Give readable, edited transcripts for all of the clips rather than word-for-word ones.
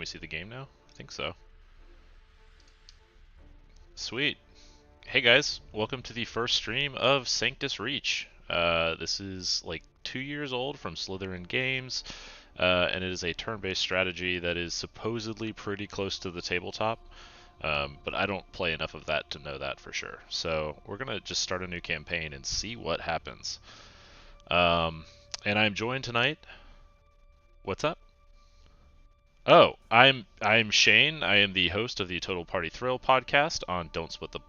see the game now? I think so. Sweet. Hey guys, welcome to the first stream of Sanctus Reach. This is like 2 years old from Slytherin Games, and it is a turn-based strategy that is supposedly pretty close to the tabletop, but I don't play enough of that to know that for sure. So we're gonna just start a new campaign and see what happens. And I'm joined tonight. What's up? Oh, I'm Shane. I am the host of the Total Party Thrill podcast on Don't Split the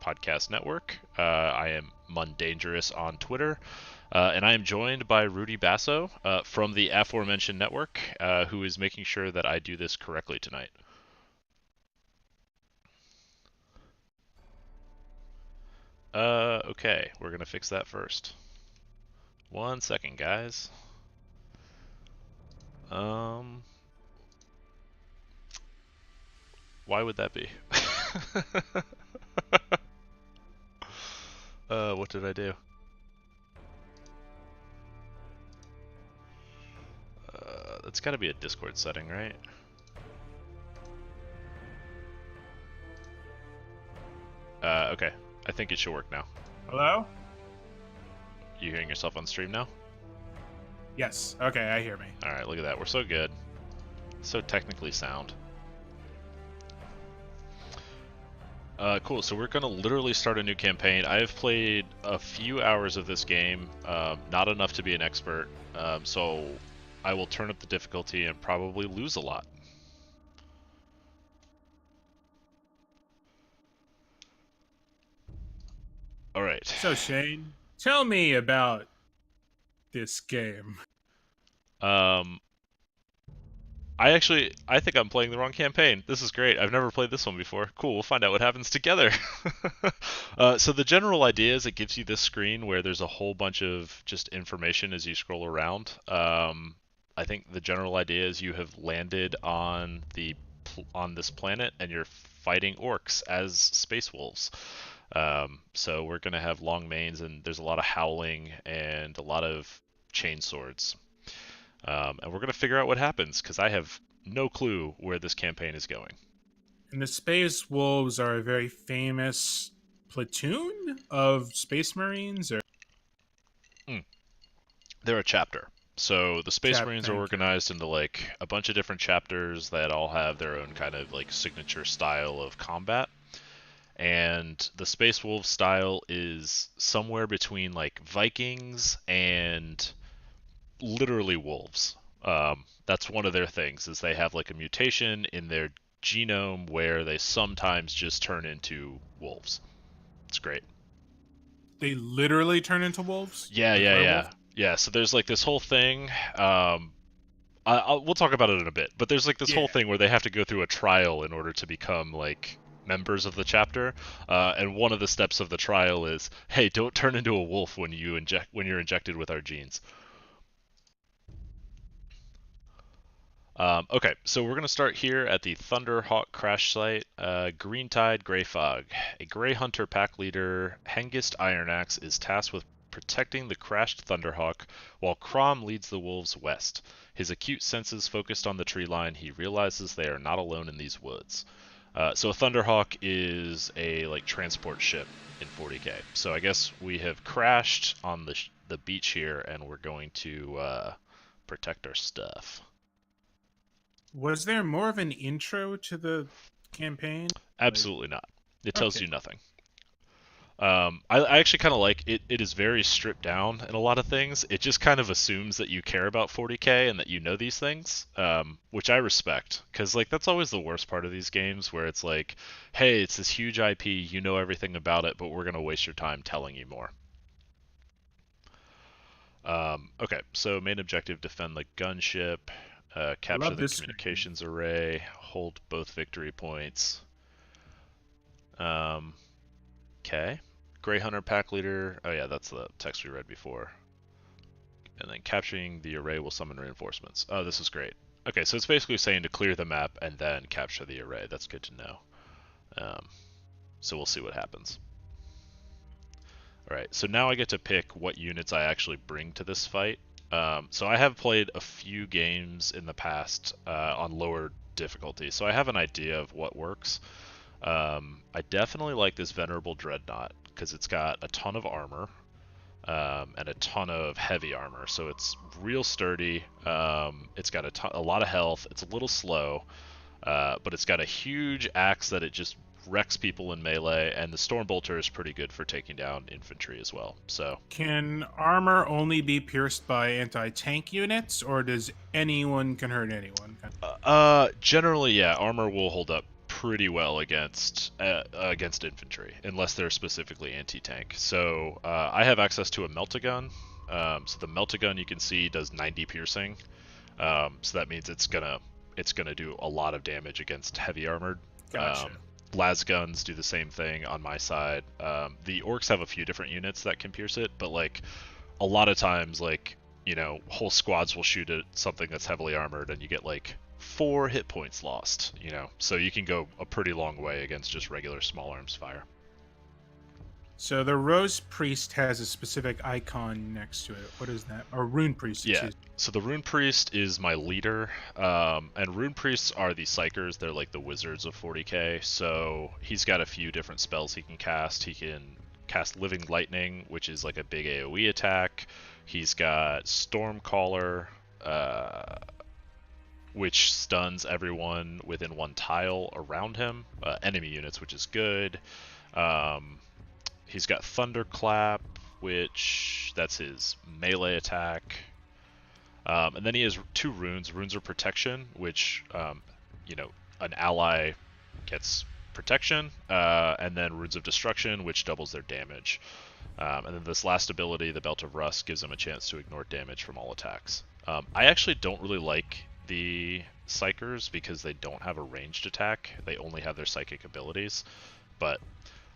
Podcast Network. I am Mundangerous on Twitter, and I am joined by Rudy Basso from the aforementioned network, who is making sure that I do this correctly tonight. Okay, we're gonna fix that first. 1 second, guys. Why would that be? What did I do? That's gotta be a Discord setting, right? Okay. I think it should work now. Hello? You hearing yourself on stream now? Yes. Okay, I hear me. Alright, look at that. We're so good. So technically sound. Cool, so we're gonna literally start a new campaign. I have played a few hours of this game, not enough to be an expert, so I will turn up the difficulty and probably lose a lot. Alright. So, Shane, tell me about this game. I think I'm playing the wrong campaign. This is great. I've never played this one before. Cool, we'll find out what happens together. So the general idea is it gives you this screen where there's a whole bunch of just information as you scroll around. I think the general idea is you have landed on this planet and you're fighting orcs as space wolves. So we're going to have long manes and there's a lot of howling and a lot of chain swords. And we're going to figure out what happens, because I have no clue where this campaign is going. And the Space Wolves are a very famous platoon of Space Marines? Or... They're a chapter. So the Space Marines are organized into like a bunch of different chapters that all have their own kind of like signature style of combat. And the Space Wolf style is somewhere between like Vikings and literally wolves. That's one of their things, is they have like a mutation in their genome where they sometimes just turn into wolves. It's great. They literally turn into wolves? Yeah, so there's like this whole thing, we'll talk about it in a bit, but there's like this whole thing where they have to go through a trial in order to become like members of the chapter, and one of the steps of the trial is, hey, don't turn into a wolf when you're injected with our genes. Okay, so we're going to start here at the Thunderhawk crash site. Greentide Grey Fog. A Grey Hunter pack leader, Hengist Ironaxe, is tasked with protecting the crashed Thunderhawk, while Crom leads the wolves west. His acute senses focused on the tree line, he realizes they are not alone in these woods. So a Thunderhawk is a like transport ship in 40k. So I guess we have crashed on the beach here, and we're going to protect our stuff. Was there more of an intro to the campaign? Absolutely not. It tells you nothing. I actually kind of like it. It is very stripped down in a lot of things. It just kind of assumes that you care about 40k and that you know these things, which I respect, because like that's always the worst part of these games, where it's like, hey, it's this huge IP, you know everything about it, but we're gonna waste your time telling you more. Okay, so main objective: defend the gunship. Capture the communications array, hold both victory points. Okay. Grey Hunter pack leader. Oh yeah, that's the text we read before. And then capturing the array will summon reinforcements. Oh, this is great. Okay, so it's basically saying to clear the map and then capture the array. That's good to know. So we'll see what happens. Alright, so now I get to pick what units I actually bring to this fight. So I have played a few games in the past on lower difficulty, so I have an idea of what works. I definitely like this Venerable Dreadnought because it's got a ton of armor and a ton of heavy armor, so it's real sturdy. It's got a lot of health. It's a little slow, but it's got a huge axe that it just wrecks people in melee, and the Stormbolter is pretty good for taking down infantry as well. So Can armor only be pierced by anti-tank units, or does anyone can hurt anyone? generally, yeah, armor will hold up pretty well against infantry, unless they're specifically anti-tank. So I have access to a Meltagun. So the Meltagun, you can see, does 90 piercing. So that means it's gonna do a lot of damage against heavy armored. Gotcha. Las guns do the same thing on my side. The orcs have a few different units that can pierce it, but like a lot of times, like, you know, whole squads will shoot at something that's heavily armored, and you get like 4 hit points lost. You know, so you can go a pretty long way against just regular small arms fire. So the Rose Priest has a specific icon next to it. What is that? Or Rune Priest, Yeah. excuse me. So the Rune Priest is my leader, and Rune Priests are the Psychers. They're like the wizards of 40k. So he's got a few different spells he can cast. He can cast Living Lightning, which is like a big AoE attack. He's got Stormcaller, which stuns everyone within 1 tile around him, enemy units, which is good. He's got Thunderclap, which that's his melee attack. And then he has 2 runes. Runes of Protection, which, you know, an ally gets protection, and then Runes of Destruction, which doubles their damage. And then this last ability, the Belt of Rust, gives him a chance to ignore damage from all attacks. I actually don't really like the Psychers because they don't have a ranged attack. They only have their psychic abilities. But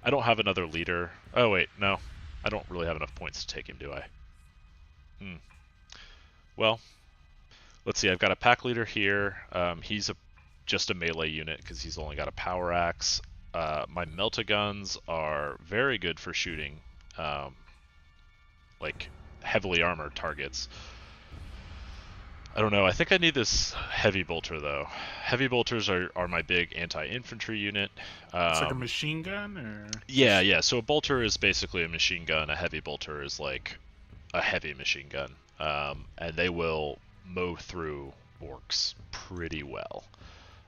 I don't have another leader. Oh wait, no. I don't really have enough points to take him, do I? Well, let's see. I've got a pack leader here. He's just a melee unit because he's only got a power axe. My Meltaguns are very good for shooting like heavily armored targets. I don't know. I think I need this heavy bolter though. Heavy bolters are my big anti-infantry unit. It's like a machine gun, or Yeah. So a bolter is basically a machine gun. A heavy bolter is like a heavy machine gun, and they will mow through orcs pretty well.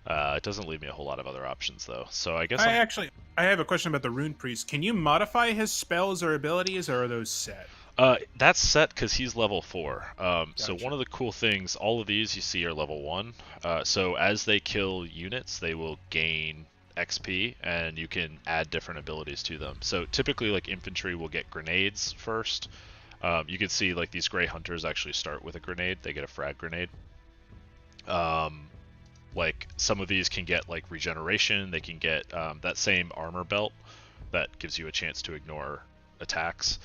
It doesn't leave me a whole lot of other options though. So I guess I have a question about the Rune Priest. Can you modify his spells or abilities, or are those set? That's set because he's level 4. So Gotcha. one of the cool things, all of these you see are level 1. So as they kill units, they will gain XP, and you can add different abilities to them. So typically, like infantry will get grenades first. You can see like these Grey Hunters actually start with a grenade. They get a frag grenade. Like some of these can get like regeneration. They can get that same armor belt that gives you a chance to ignore attacks.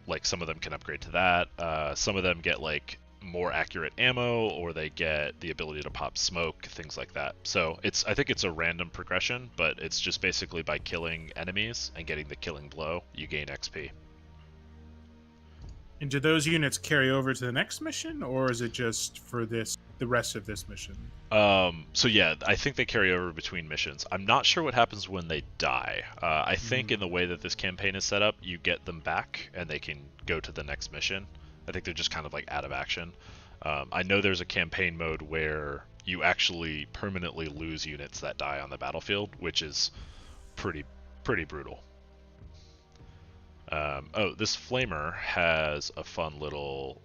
Like some of them can upgrade to that. Some of them get like more accurate ammo, or they get the ability to pop smoke, things like that. So I think it's a random progression, but it's just basically by killing enemies and getting the killing blow, you gain XP. And do those units carry over to the next mission, or is it just for the rest of this mission? So yeah, I think they carry over between missions. I'm not sure what happens when they die. I think in the way that this campaign is set up, you get them back and they can go to the next mission. I think they're just kind of like out of action. I know there's a campaign mode where you actually permanently lose units that die on the battlefield, which is pretty brutal. Oh, this Flamer has a fun little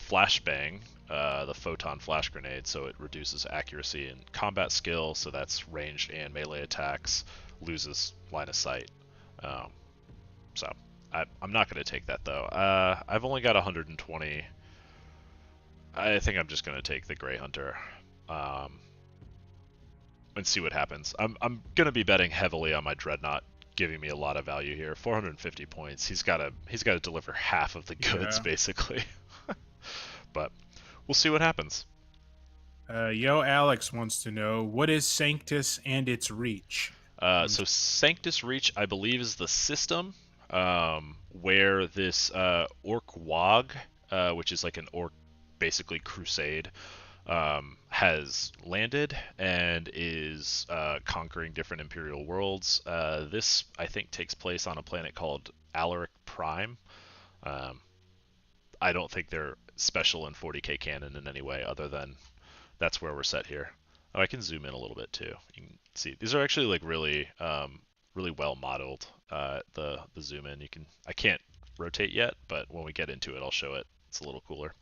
flashbang, the photon flash grenade, so it reduces accuracy and combat skill, so that's ranged and melee attacks, loses line of sight. So I'm not going to take that though. I've only got 120. I think I'm just going to take the Grey Hunter and see what happens. I'm going to be betting heavily on my Dreadnought giving me a lot of value here. 450 points. He's got to deliver half of the goods basically. But we'll see what happens. Yo Alex wants to know, what is Sanctus and its reach? So Sanctus Reach, I believe, is the system where this Orc Wog, which is like an Orc basically crusade, has landed and is conquering different Imperial worlds. This, I think, takes place on a planet called Alaric Prime. Um, I don't think they're special in 40k canon in any way, other than that's where we're set here. Oh, I can zoom in a little bit too. You can see these are actually like really, really well modeled. The zoom in, I can't rotate yet, but when we get into it, I'll show it. It's a little cooler.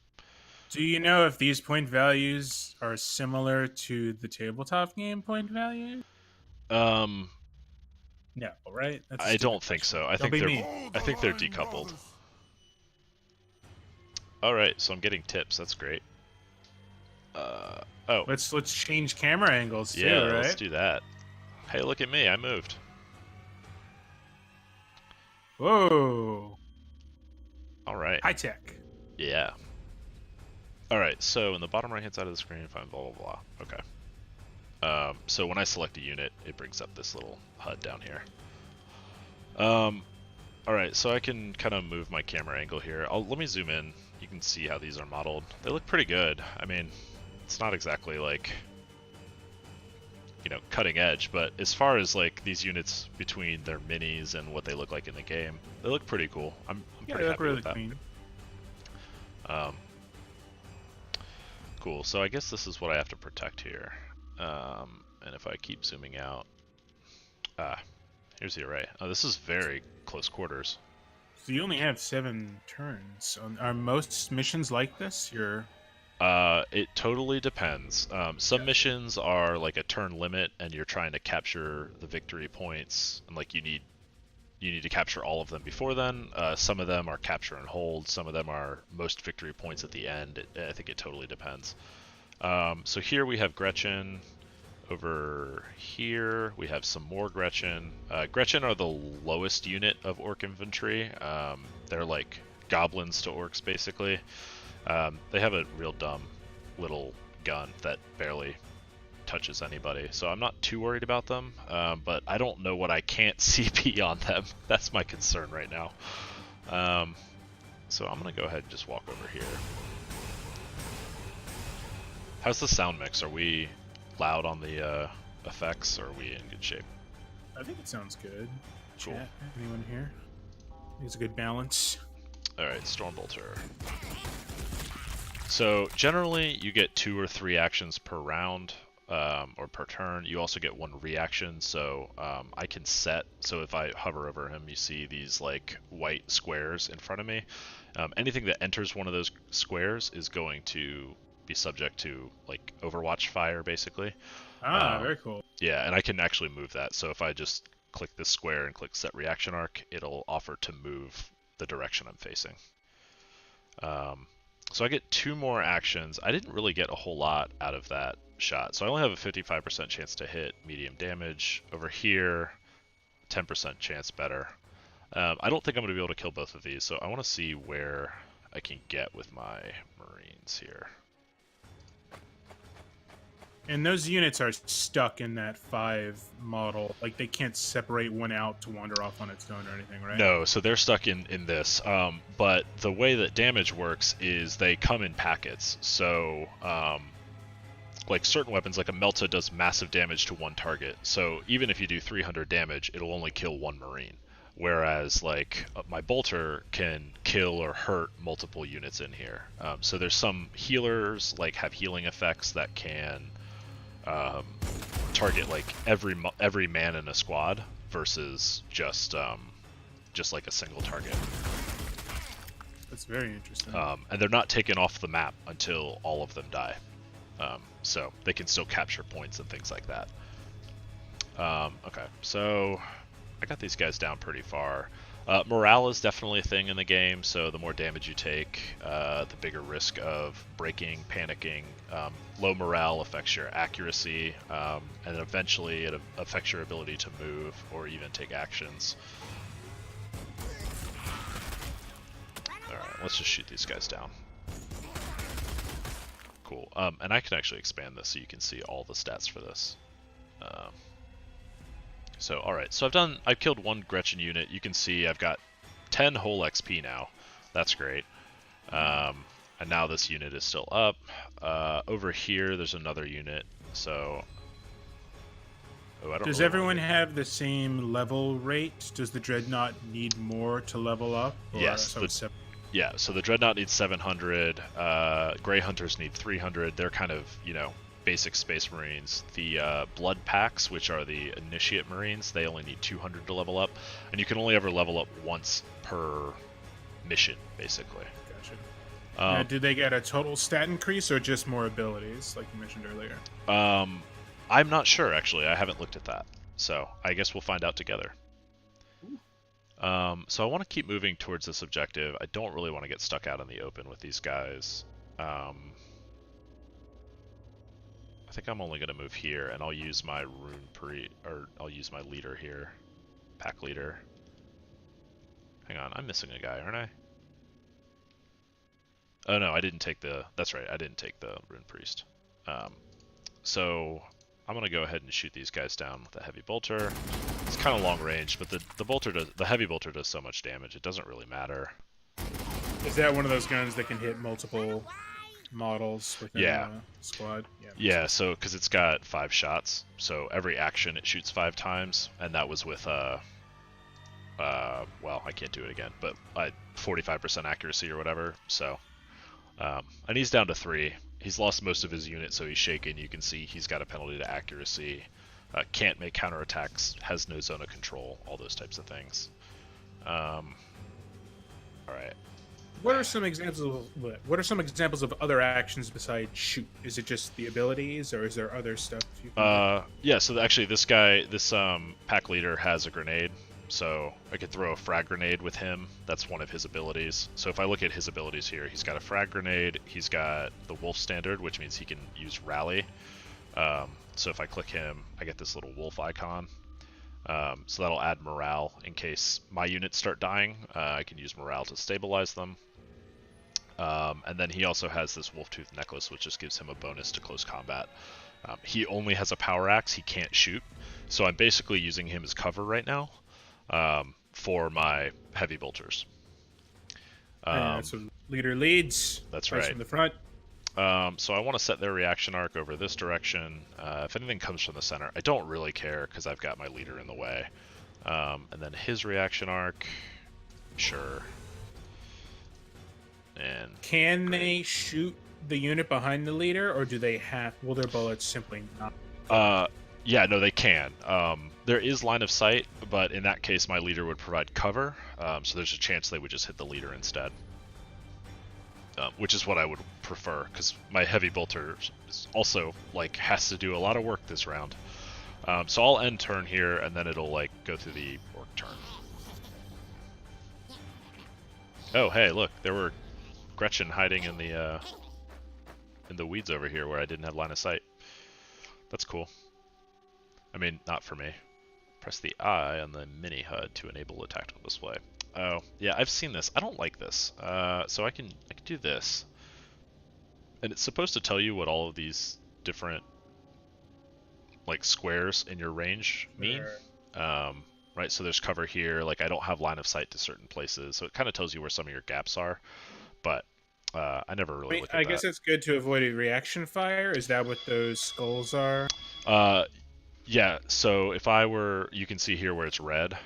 Do you know if these point values are similar to the tabletop game point values? Um, No, right? That's a I stupid don't think question. so. I Don't think be they're mean. I think they're decoupled. All right, so I'm getting tips. That's great. Oh, Let's change camera angles too, yeah, right? let's do that. Hey, look at me. I moved. Whoa. All right. High tech. Yeah. All right, so in the bottom right-hand side of the screen, find blah, blah, blah. Okay. So when I select a unit, it brings up this little HUD down here. All right, so I can kind of move my camera angle here. Let me zoom in. You can see how these are modeled. They look pretty good. I mean, it's not exactly like, you know, cutting edge, but as far as like these units between their minis and what they look like in the game, they look pretty cool. I'm Yeah, pretty they look happy really with that. clean. Cool, so I guess this is what I have to protect here. And if I keep zooming out, here's the array. Oh, this is very close quarters. So you only have 7 turns. Are most missions like this? It totally depends. Some missions are like a turn limit, and you're trying to capture the victory points, and like you need to capture all of them before then. Some of them are capture and hold. Some of them are most victory points at the end. I think it totally depends. So here we have Gretchen. Over here we have some more Gretchen. Gretchen are the lowest unit of orc infantry. They're like goblins to orcs basically. They have a real dumb little gun that barely touches anybody, so I'm not too worried about them, but I don't know what I can't see beyond them. That's my concern right now. So I'm gonna go ahead and just walk over here. How's the sound mix? Are we loud on the effects, or are we in good shape? I think it sounds good. Cool. Chat, anyone here? It's a good balance. Alright, Stormbolter. So generally you get 2 or 3 actions per round, or per turn. You also get 1 reaction, so I can set, so if I hover over him, you see these like white squares in front of me. Anything that enters one of those squares is going to be subject to like Overwatch fire, basically. Very cool. Yeah, and I can actually move that, so if I just click this square and click set reaction arc, it'll offer to move the direction I'm facing. So I get 2 more actions. I didn't really get a whole lot out of that shot. So I only have a 55% chance to hit medium damage. Over here, 10% chance better. I don't think I'm going to be able to kill both of these, so I want to see where I can get with my Marines here. And those units are stuck in that 5 model. Like, they can't separate one out to wander off on its own or anything, right? No, so they're stuck in this. But the way that damage works is they come in packets. So, like certain weapons, like a Melta does massive damage to 1 target. So even if you do 300 damage, it'll only kill 1 Marine. Whereas, like, my Bolter can kill or hurt multiple units in here. So there's some healers, like, have healing effects that can target like every man in a squad versus just like a single target. That's very interesting. And they're not taken off the map until all of them die, so they can still capture points and things like that. Okay, so I got these guys down pretty far. Morale is definitely a thing in the game, so the more damage you take, the bigger risk of breaking, panicking. Low morale affects your accuracy, and eventually it affects your ability to move or even take actions. Alright, let's just shoot these guys down. Cool. And I can actually expand this so you can see all the stats for this. So, alright, so I've killed 1 Gretchen unit. You can see I've got 10 whole XP now. That's great. I And now this unit is still up. Over here, there's another unit. So, I don't Does really everyone wanna have the same level rate? Does the Dreadnought need more to level up? Or Yes, yeah, so the Dreadnought needs 700, Grey Hunters need 300, they're kind of, basic Space Marines. The Blood Packs, which are the Initiate Marines, they only need 200 to level up, and you can only ever level up once per mission, basically. Gotcha. Now, do they get a total stat increase or just more abilities, like you mentioned earlier? I'm not sure, actually, I haven't looked at that, so I guess we'll find out together. So I want to keep moving towards this objective. I don't really want to get stuck out in the open with these guys. I think I'm only going to move here, and I'll use my Rune Priest, or I'll use my leader here, pack leader. Hang on, I'm missing a guy, aren't I? Oh no, I didn't take the. That's right, I didn't take the Rune Priest. So I'm gonna go ahead and shoot these guys down with a heavy bolter. It's kind of long range, but the heavy bolter does so much damage, it doesn't really matter. Is that one of those guns that can hit multiple models within a squad? Yeah, so because it's got 5 shots, so every action it shoots 5 times, and that was with well, I can't do it again, but 45% accuracy or whatever. So, and he's down to 3. He's lost most of his unit, so he's shaken. You can see he's got a penalty to accuracy. Can't make counterattacks, has no zone of control, all those types of things. All right. What are some examples of other actions besides shoot? Is it just the abilities, or is there other stuff you can do? Yeah. So actually, this pack leader has a grenade, so I could throw a frag grenade with him. That's one of his abilities. So if I look at his abilities here, he's got a frag grenade. He's got the wolf standard, which means he can use rally. So if I click him, I get this little wolf icon. So that'll add morale in case my units start dying. I can use morale to stabilize them. And then he also has this wolf tooth necklace, which just gives him a bonus to close combat. He only has a power axe, he can't shoot. So I'm basically using him as cover right now for my heavy bolters. So leader leads. That's right. From the front. So I want to set their reaction arc over this direction. If anything comes from the center, I don't really care because I've got my leader in the way. And then his reaction arc, sure. And can they shoot the unit behind the leader, or do they have? Will their bullets simply not? Yeah, no, they can. There is line of sight, but in that case, my leader would provide cover. So there's a chance they would just hit the leader instead. Which is what I would prefer, because my heavy bolter also has to do a lot of work this round. So I'll end turn here, and then it'll go through the orc turn. Oh, hey, look, there were Gretchen hiding in the weeds over here where I didn't have line of sight. That's cool. I mean, not for me. Press the I on the mini HUD to enable a tactical display. Oh, yeah, I've seen this. I don't like this. So I can do this. And it's supposed to tell you what all of these different squares in your range mean. Right, so there's cover here. I don't have line of sight to certain places, so it kind of tells you where some of your gaps are. But I never really look at that. I guess it's good to avoid a reaction fire. Is that what those skulls are? Yeah, so if I were, you can see here where it's red.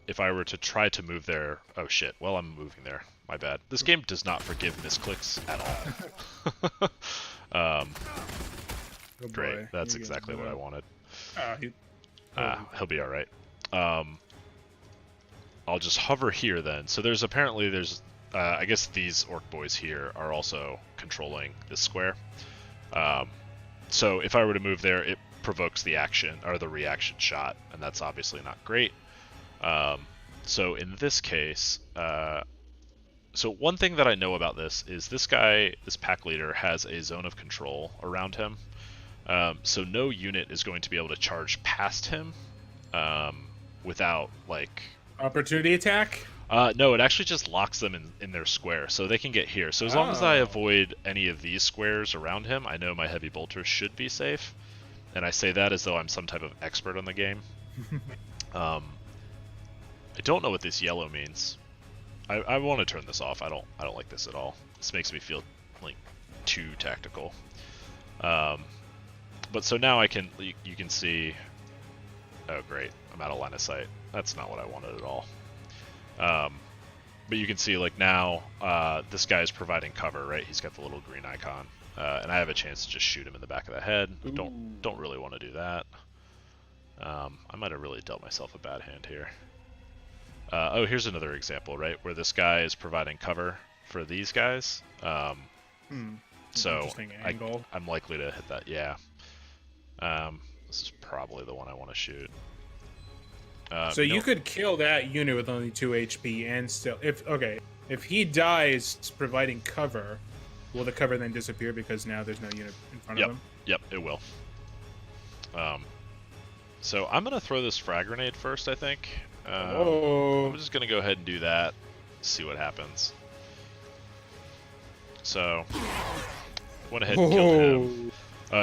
If I were to try to move there, oh shit, well, I'm moving there. My bad. This game does not forgive misclicks at all. Oh great, that's exactly what I wanted. He'll be alright. I'll just hover here then. So there's I guess these orc boys here are also controlling this square. So if I were to move there, it provokes the action, or the reaction shot, and that's obviously not great. So in this case, so one thing that I know about this is this pack leader has a zone of control around him. So no unit is going to be able to charge past him without opportunity attack? No, it actually just locks them in their square, so they can get here. So as long as I avoid any of these squares around him, I know my heavy bolter should be safe. And I say that as though I'm some type of expert on the game. I don't know what this yellow means. I want to turn this off. I don't like this at all. This makes me feel like too tactical. But so now I can, you can see, oh great, I'm out of line of sight. That's not what I wanted at all. But you can see like now, this guy is providing cover, right? He's got the little green icon, and I have a chance to just shoot him in the back of the head. Don't really want to do that. I might have really dealt myself a bad hand here. Oh, here's another example, right, where this guy is providing cover for these guys. So I'm likely to hit that. Yeah. This is probably the one I want to shoot. So you could kill that unit with only 2 HP and still, if he dies providing cover, will the cover then disappear because now there's no unit in front of him? Yep, it will. So I'm gonna throw this frag grenade first, I think. I'm just gonna go ahead and do that, see what happens. So went ahead and killed him.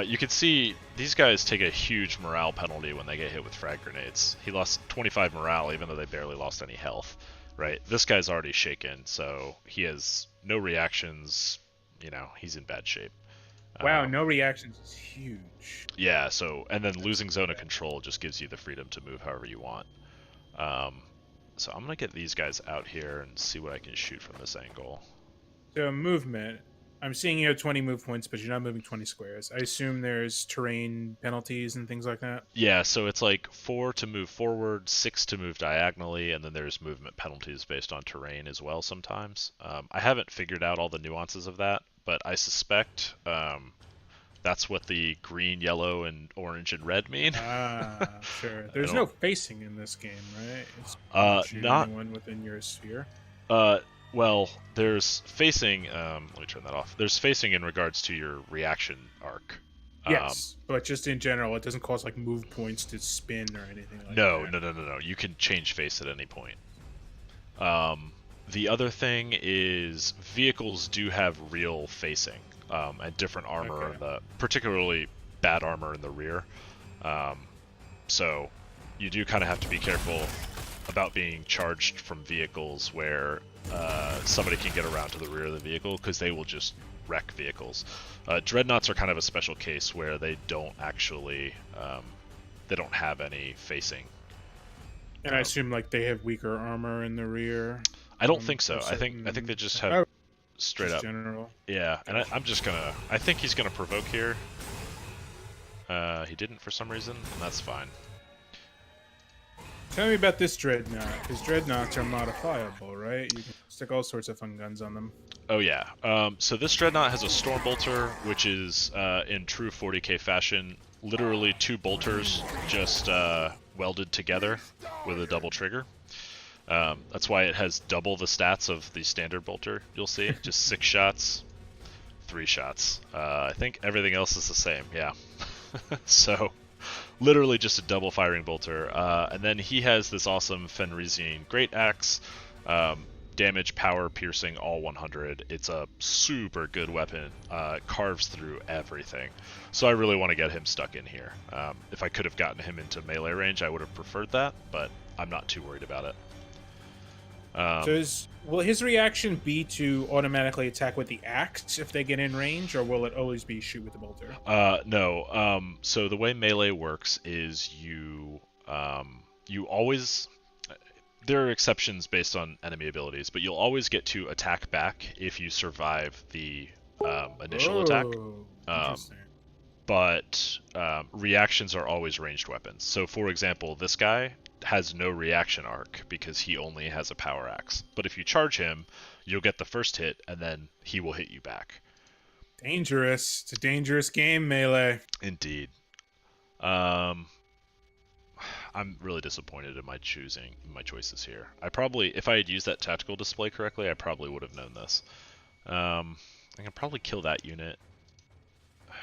You can see these guys take a huge morale penalty when they get hit with frag grenades. He lost 25 morale even though they barely lost any health, right? This guy's already shaken, so he has no reactions, you know, he's in bad shape. Wow, no reactions is huge. Yeah, so, and then losing zone of control just gives you the freedom to move however you want. So I'm going to get these guys out here and see what I can shoot from this angle. So movement. I'm seeing you have 20 move points, but you're not moving 20 squares. I assume there's terrain penalties and things like that? Yeah, so it's like 4 to move forward, 6 to move diagonally, and then there's movement penalties based on terrain as well sometimes. I haven't figured out all the nuances of that, but I suspect that's what the green, yellow, and orange and red mean. Ah, sure. There's no facing in this game, right? It's not anyone within your sphere. Well, there's facing. Let me turn that off. There's facing in regards to your reaction arc. Yes, but just in general, it doesn't cause like move points to spin or anything like that. No. You can change face at any point. The other thing is vehicles do have real facing and different armor, particularly bad armor in the rear. So you do kind of have to be careful about being charged from vehicles where somebody can get around to the rear of the vehicle because they will just wreck vehicles. Dreadnoughts are kind of a special case where they don't actually they don't have any facing. And I assume like they have weaker armor in the rear. I don't think so. I think they just have straight up general. Yeah, and I'm just gonna. I think he's gonna provoke here. He didn't for some reason, and that's fine. Tell me about this dreadnought, because dreadnoughts are modifiable, right? You can stick all sorts of fun guns on them. Oh yeah. So this dreadnought has a storm bolter, which is in true 40k fashion, literally 2 bolters just welded together with a double trigger. That's why it has double the stats of the standard bolter. You'll see, just 6 shots, 3 shots. I think everything else is the same. Yeah. So. Literally just a double firing bolter, and then he has this awesome Fenrisian Great Axe, damage, power, piercing, all 100. It's a super good weapon, carves through everything. So I really want to get him stuck in here. If I could have gotten him into melee range, I would have preferred that, but I'm not too worried about it. Will his reaction be to automatically attack with the axe if they get in range, or will it always be shoot with the bolter? No. So the way melee works is you always. There are exceptions based on enemy abilities, but you'll always get to attack back if you survive the initial attack. But reactions are always ranged weapons. So, for example, this guy has no reaction arc because he only has a power axe. But if you charge him, you'll get the first hit, and then he will hit you back. Dangerous. It's a dangerous game, melee. Indeed. I'm really disappointed in my choices here. I probably, if I had used that tactical display correctly, I probably would have known this. I can probably kill that unit.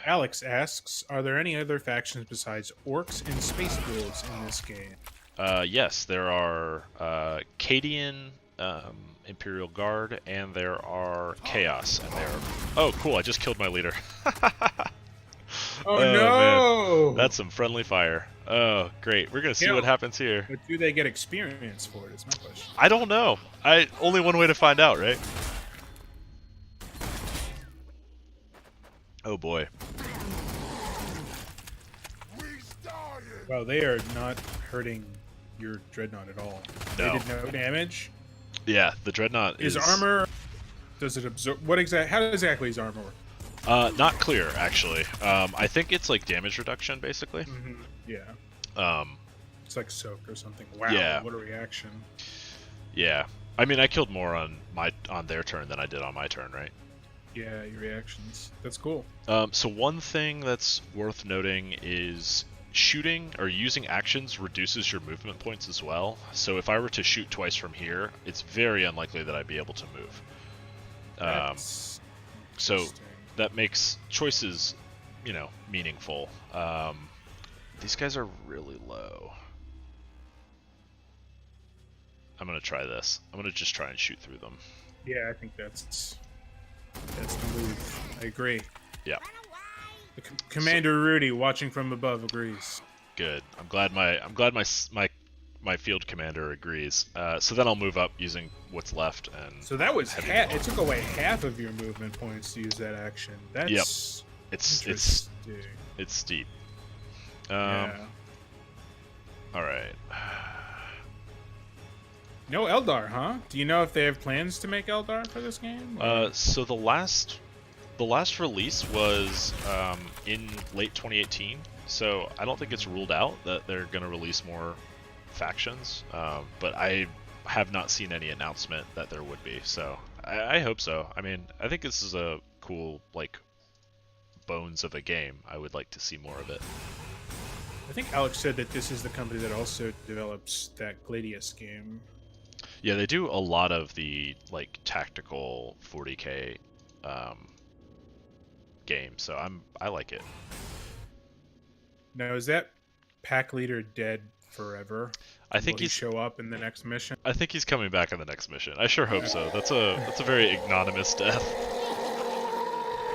Alex asks, are there any other factions besides orcs and space wolves in this game? Yes, there are Cadian, Imperial Guard, and there are Chaos, and there are... Oh, cool, I just killed my leader. Oh no! Oh, That's some friendly fire. Oh, great. We're gonna see what happens here. But do they get experience for it? Is my question. I don't know. Only one way to find out, right? Oh boy. Wow, they are not hurting your dreadnought at all. No. They did no damage. Yeah, the dreadnought is armor. Does it absorb? How exactly is armor work? Not clear actually. I think it's like damage reduction basically. Mm-hmm. Yeah. It's like soak or something. Wow. Yeah. What a reaction. Yeah. I mean, I killed more on their turn than I did on my turn, right? Yeah, your reactions. That's cool. So one thing that's worth noting is shooting or using actions reduces your movement points as well. So if I were to shoot twice from here, it's very unlikely that I'd be able to move. So that makes choices, meaningful. These guys are really low. I'm gonna try this. I'm gonna just try and shoot through them. Yeah, I think that's the move. I agree. Yeah. Commander Rudy, watching from above, agrees. Good. I'm glad my field commander agrees. So then I'll move up using what's left, and so that was it took away half of your movement points to use that action. That's It's steep. Yeah. All right. No Eldar, huh? Do you know if they have plans to make Eldar for this game? So the last release was in late 2018. So I don't think it's ruled out that they're going to release more factions. But I have not seen any announcement that there would be. So I hope so. I mean, I think this is a cool bones of a game. I would like to see more of it. I think Alex said that this is the company that also develops that Gladius game. Yeah, they do a lot of the tactical 40k games, so I like it. Now, is that pack leader dead forever? I think Will he show up in the next mission. I think he's coming back in the next mission. I sure hope so. That's a very ignominious death.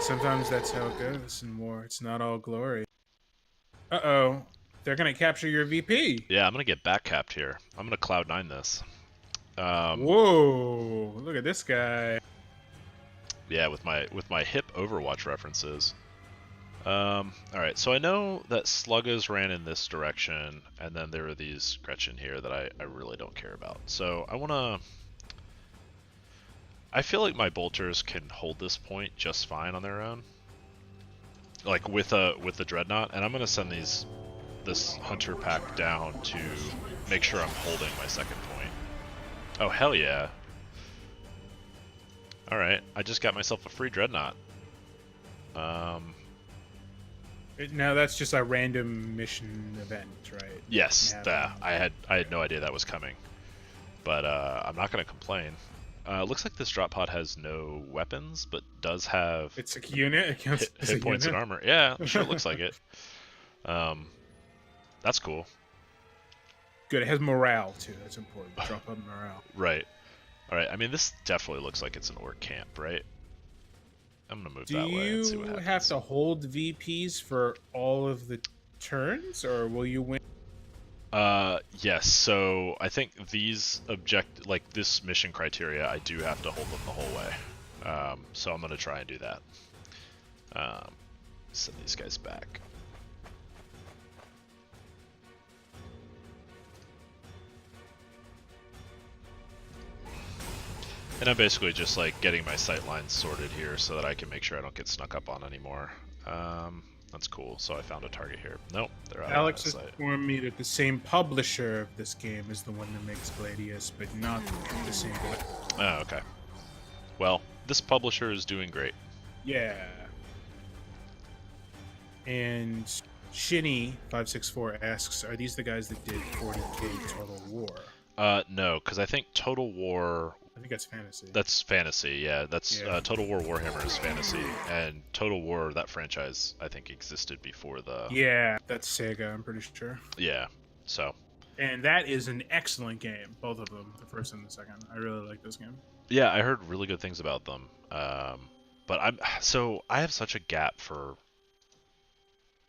Sometimes that's how it goes in war. It's not all glory. Uh-oh. They're going to capture your VP. Yeah, I'm going to get back capped here. I'm going to Cloud9 this. Whoa! Look at this guy. Yeah, with my hip Overwatch references. All right, so I know that Sluggas ran in this direction, and then there are these Gretchen here that I really don't care about. So I feel like my bolters can hold this point just fine on their own, with the Dreadnought, and I'm gonna send this Hunter pack down to make sure I'm holding my second point. Oh, hell yeah. Alright, I just got myself a free Dreadnought. Now that's just a random mission event, right? Yes, I had no idea that was coming. But I'm not going to complain. Looks like this drop pod has no weapons, but does have... It's a unit? It counts as hit points and armor. Yeah, I'm sure it looks like it. That's cool. Good, it has morale, too. That's important. Drop pod morale. Right. Alright, I mean, this definitely looks like it's an orc camp, right? I'm gonna move that way and see what happens. Do you have to hold VPs for all of the turns, or will you win? Yes, so I think these this mission criteria, I do have to hold them the whole way. So I'm gonna try and do that. Send these guys back. And I'm basically just getting my sight lines sorted here so that I can make sure I don't get snuck up on anymore. That's cool. So I found a target here. Nope, they're out Alex of has sight. informed me that the same publisher of this game is the one that makes Gladius, but not the same guy. Oh, okay. Well, this publisher is doing great. Yeah. And Shinny564 asks, are these the guys that did 40k Total War? No, because I think Total War... I think that's fantasy. That's fantasy, yeah. That's Total War Warhammer is fantasy, and Total War, that franchise, I think existed before the... Yeah, that's Sega, I'm pretty sure. Yeah, so... And that is an excellent game, both of them, the first and the second. I really like this game. Yeah, I heard really good things about them. But I have such a gap for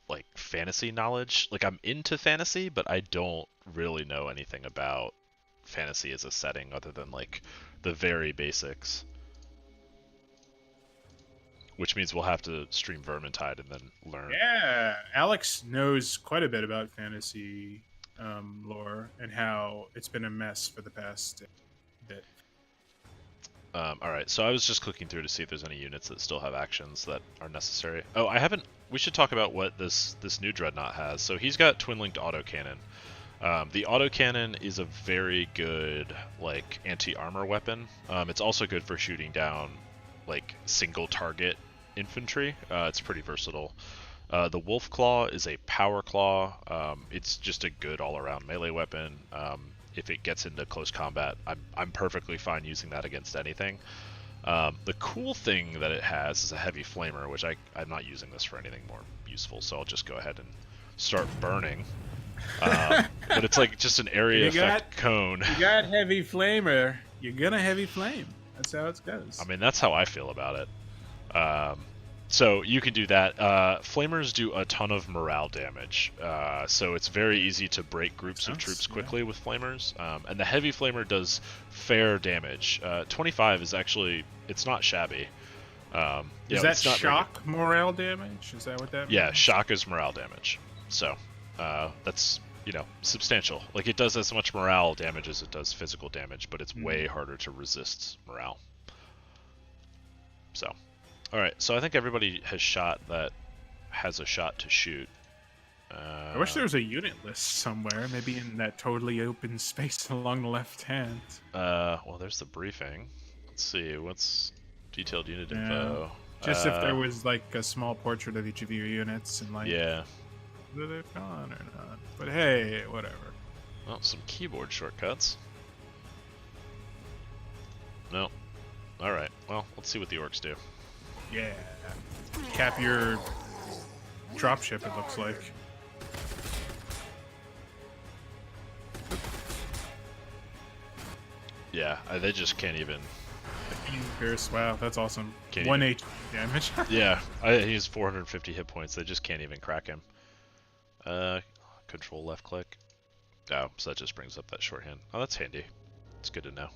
like fantasy knowledge. Like I'm into fantasy, but I don't really know anything about fantasy as a setting other than like the very basics. Which means we'll have to stream Vermintide and then learn. Yeah, Alex knows quite a bit about fantasy lore and how it's been a mess for the past bit. Alright, so I was just clicking through to see if there's any units that still have actions that are necessary. Oh, I haven't... We should talk about what this new Dreadnought has. So he's got twin-linked autocannon. The autocannon is a very good, like, anti-armor weapon. It's also good for shooting down, like, single-target infantry. It's pretty versatile. The Wolf Claw is a power claw. It's just a good all-around melee weapon. If it gets into close combat, I'm perfectly fine using that against anything. The cool thing that it has is a heavy flamer, which I'm not using this for anything more useful, so I'll just go ahead and start burning. But it's like just an area effect cone. You got heavy flamer, you're gonna heavy flame. That's how it goes. I mean, that's how I feel about it. So you can do that. Flamers do a ton of morale damage, so it's very easy to break groups of troops quickly with flamers. And the heavy flamer does fair damage. 25 is actually, it's not shabby. Is that shock morale damage? Is that what that means? Yeah, shock is morale damage. So that's, you know, substantial. Like it does as much morale damage as it does physical damage, but it's way harder to resist morale. So. Alright, so I think everybody has shot that has a shot to shoot. I wish there was a unit list somewhere, maybe in that totally open space along the left hand. Well, there's the briefing. Let's see, what's detailed unit info? Just if there was like a small portrait of each of your units and like, yeah, whether they've gone or not. But hey, whatever. Well, some keyboard shortcuts. No. Alright, well, let's see what the orcs do. Yeah. Cap your dropship, it looks like. Yeah, they just can't even... Pierce, wow, that's awesome. Can't 1 HP damage. Yeah, he has 450 hit points. They just can't even crack him. Control left click. Oh, so that just brings up that shorthand. Oh, that's handy. It's good to know.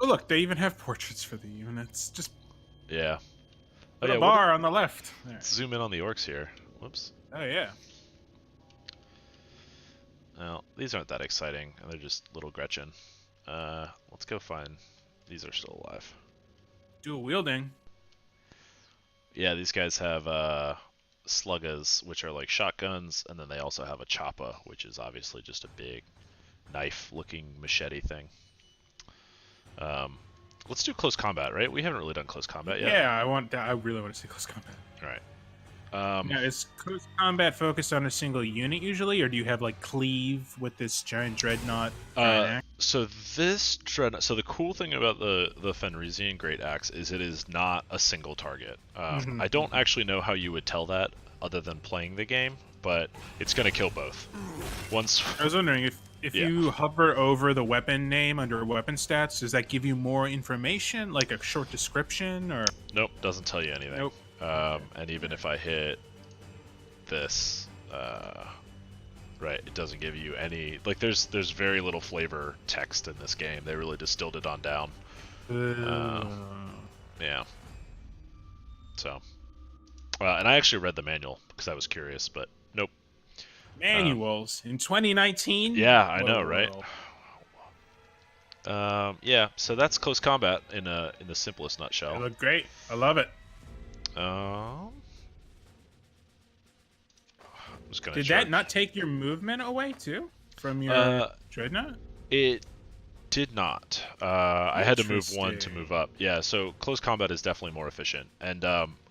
Oh, look, they even have portraits for the units. Just... Yeah. Put a bar on the left. There. Let's zoom in on the orcs here. Whoops. Oh, yeah. Well, these aren't that exciting. They're just little Gretchen. Let's go find... These are still alive. Dual wielding. Yeah, these guys have sluggas, which are like shotguns, and then they also have a choppa, which is obviously just a big knife-looking machete thing. Let's do close combat, right? We haven't really done close combat yet. Yeah, I really want to see close combat. All right. Now, is close combat focused on a single unit usually, or do you have like cleave with this giant dreadnought? So this dreadnought. So the cool thing about the Fenrisian Great Axe is it is not a single target. I don't actually know how you would tell that other than playing the game, but it's going to kill both. Once I was wondering if you hover over the weapon name under weapon stats, does that give you more information, like a short description, or? Nope, doesn't tell you anything. Nope. And even if I hit this, right, it doesn't give you any, like there's very little flavor text in this game. They really distilled it on down. Yeah. So, and I actually read the manual because I was curious, but nope. Manuals in 2019? Yeah, I know, right? Yeah, so that's close combat in the simplest nutshell. They look great. I love it. Did that not take your movement away too from your dreadnought? It did not. I had to move one to move up. Yeah, so close combat is definitely more efficient. And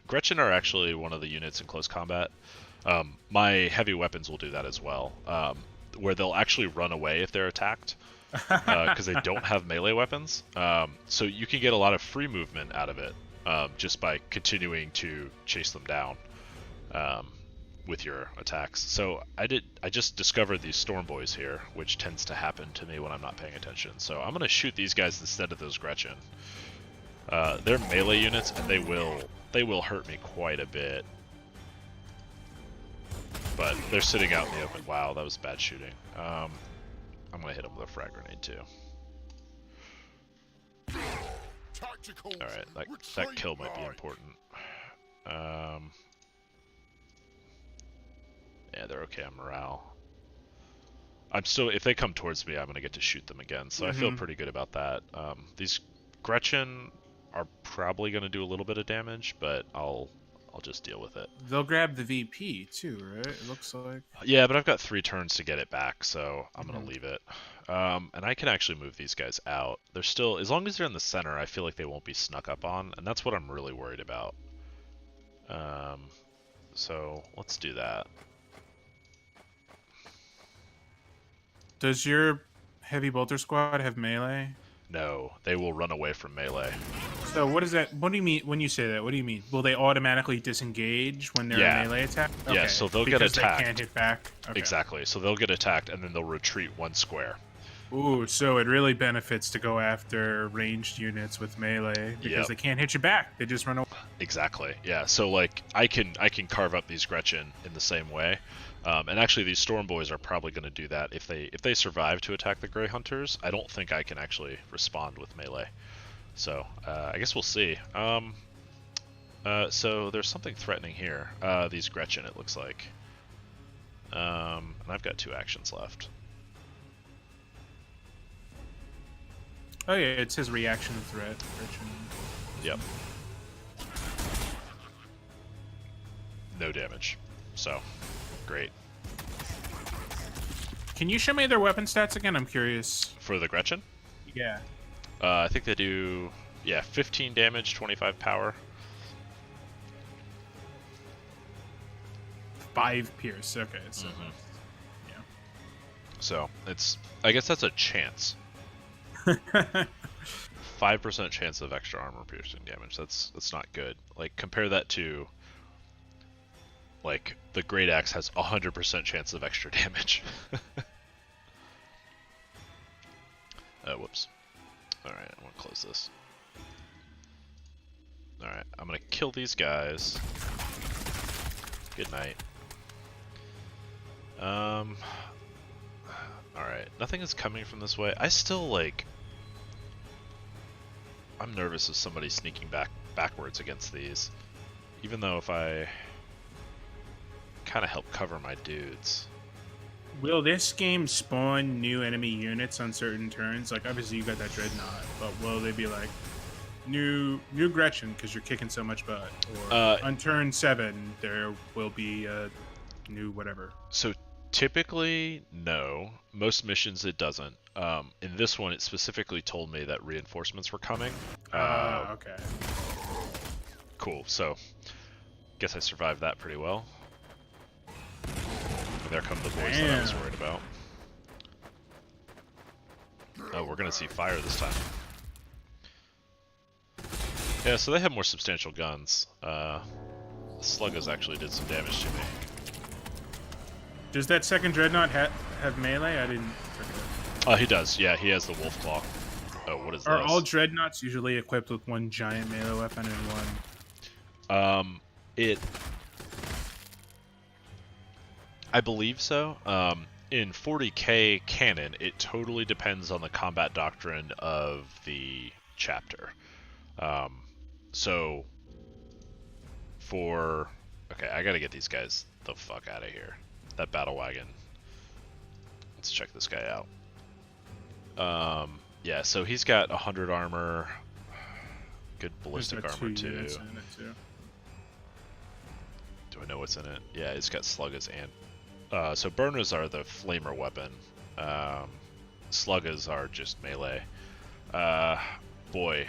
Gretchen are actually one of the units in close combat. My heavy weapons will do that as well, where they'll actually run away if they're attacked. Because they don't have melee weapons. So you can get a lot of free movement out of it. Just by continuing to chase them down with your attacks. So I just discovered these Storm Boys here, which tends to happen to me when I'm not paying attention. So I'm gonna shoot these guys instead of those Gretchen. They're melee units, and they will hurt me quite a bit. but they're sitting out in the open. Wow, that was bad shooting. I'm gonna hit them with a frag grenade too. Alright, that kill might be important. Yeah, they're okay on morale. I'm still, if they come towards me, I'm gonna get to shoot them again, so I feel pretty good about that. These Gretchen are probably gonna do a little bit of damage, but I'll just deal with it. They'll grab the VP too, right? It looks like. Yeah, but I've got 3 turns to get it back, so I'm gonna leave it. And I can actually move these guys out. They're still, as long as they're in the center, I feel like they won't be snuck up on, and that's what I'm really worried about. So let's do that. Does your heavy bolter squad have melee? No, they will run away from melee. So what is that? What do you mean when you say that? What do you mean? Will they automatically disengage when they're in melee attack? Okay. Yeah, so they'll get attacked. They can't hit back. Okay. Exactly. So they'll get attacked and then they'll retreat 1 square. Ooh, so it really benefits to go after ranged units with melee because they can't hit you back. They just run away. Exactly. Yeah. So like I can carve up these Gretchen in the same way. And actually, these Storm Boys are probably going to do that if they survive to attack the Grey Hunters. I don't think I can actually respond with melee, so I guess we'll see. So there's something threatening here. These Gretchen, it looks like. And I've got 2 actions left. Oh yeah, it says reaction threat. Gretchen. Yep. No damage. So. Great. Can you show me their weapon stats again? I'm curious. For the Gretchen? Yeah. I think they do, 15 damage, 25 power. 5 pierce. Okay. So, yeah. So I guess that's a chance. 5% chance of extra armor piercing damage. That's not good. Like compare that to. Like, the Great Axe has 100% chance of extra damage. Whoops. Alright, I'm gonna close this. Alright, I'm gonna kill these guys. Good night. Alright, nothing is coming from this way. I still, like... I'm nervous of somebody sneaking backwards against these. Even though if I... kind of help cover my dudes. Will this game spawn new enemy units on certain turns? Like obviously you got that Dreadnought, but will they be like new Gretchen because you're kicking so much butt? Or on turn 7 there will be a new whatever. So typically no. Most missions it doesn't. In this one it specifically told me that reinforcements were coming. Okay. Cool. So guess I survived that pretty well. There come the boys that I was worried about. Oh, we're gonna see fire this time. Yeah, so they have more substantial guns. Sluggas actually did some damage to me. Does that second Dreadnought have melee? I didn't forget. He does. Yeah, he has the Wolf Claw. Oh, what is this? Are all Dreadnoughts usually equipped with 1 giant melee weapon and 1? I believe so. In 40k canon, it totally depends on the combat doctrine of the chapter. So, okay, I gotta get these guys the fuck out of here. That battle wagon. Let's check this guy out. Yeah, so he's got 100 armor. Good ballistic armor too. Do I know what's in it? Yeah, it's got Sluggas and... so burners are the flamer weapon. Sluggas are just melee. Boy.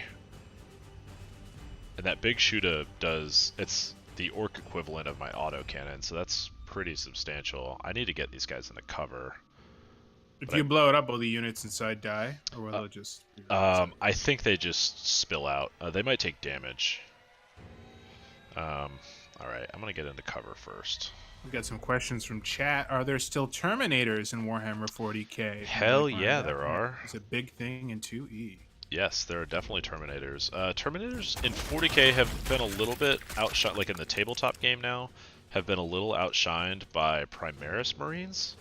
And that big shooter does... It's the orc equivalent of my autocannon, so that's pretty substantial. I need to get these guys into cover. If you blow it up, will the units inside die? Or will it just... I think they just spill out. They might take damage. Alright, I'm gonna get into cover first. We got some questions from chat. Are there still Terminators in Warhammer 40k? Hell yeah, there are. It's a big thing in 2E. Yes, there are definitely Terminators. Terminators in 40k have been a little bit outshot, like in the tabletop game now. have been a little outshined by Primaris Marines,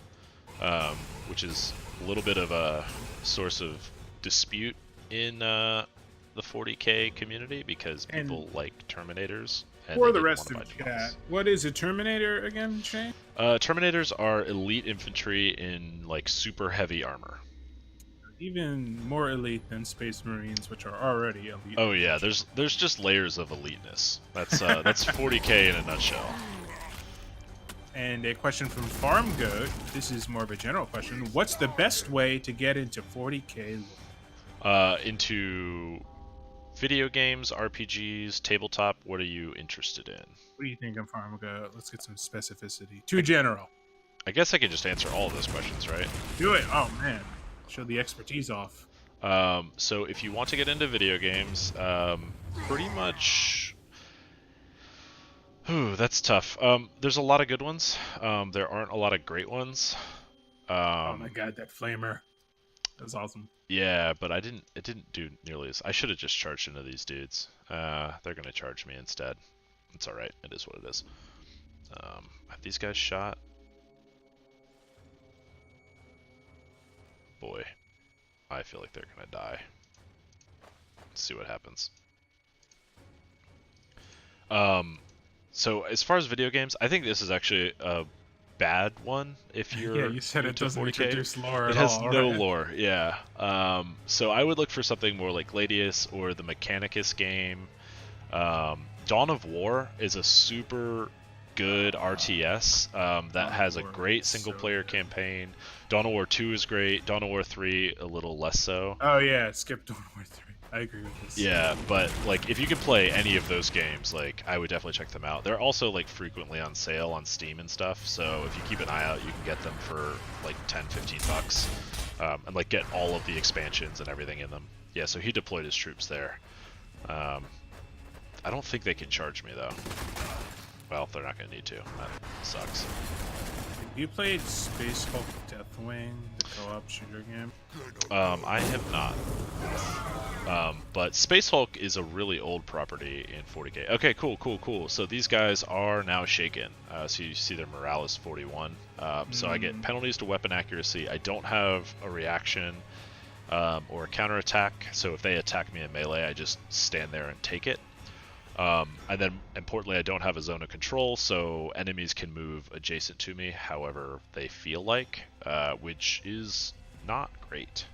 which is a little bit of a source of dispute in the 40k community because people like Terminators. And for the rest of chat, what is a Terminator again, Shane? Terminators are elite infantry in like super heavy armor. Even more elite than Space Marines, which are already elite. Oh yeah, there's just layers of eliteness. That's 40k in a nutshell. And a question from Farm Goat. This is more of a general question. What's the best way to get into 40k? Into video games, RPGs, tabletop. What are you interested in? What do you think of Farm Goat? Let's get some specificity. Too general. I guess I can just answer all of those questions, right? Do it. Oh man, show the expertise off. So if you want to get into video games, pretty much. Ooh, that's tough. There's a lot of good ones. There aren't a lot of great ones. Oh my god, that flamer. That's awesome. Yeah, but it didn't do nearly as... I should have just charged into these dudes. They're gonna charge me instead. It's alright, it is what it is. Have these guys shot? Boy, I feel like they're gonna die. Let's see what happens. So as far as video games, I think this is actually a bad one if you're yeah, you said it doesn't 40K. Introduce lore it at has all, no right? lore, yeah. So I would look for something more like Gladius or the Mechanicus game. Dawn of War is a super good RTS that has a great single player campaign. Dawn of War 2 is great. Dawn of War 3 a little less so. Oh yeah, skip Dawn of War 3. I agree with this. Yeah, but like if you can play any of those games, like I would definitely check them out. They're also like frequently on sale on Steam and stuff, so if you keep an eye out, you can get them for like 10-15 bucks, and like get all of the expansions and everything in them. Yeah, so he deployed his troops there. I don't think they can charge me though. Well, they're not gonna need to. That sucks. You played Space Hulk Deathwing, the co-op shooter game? I have not. But Space Hulk is a really old property in 40k. Okay, cool. So these guys are now shaken. So you see their morale is 41. So I get penalties to weapon accuracy. I don't have a reaction or a counterattack. So if they attack me in melee, I just stand there and take it. And then, importantly, I don't have a zone of control, so enemies can move adjacent to me however they feel like, which is not great.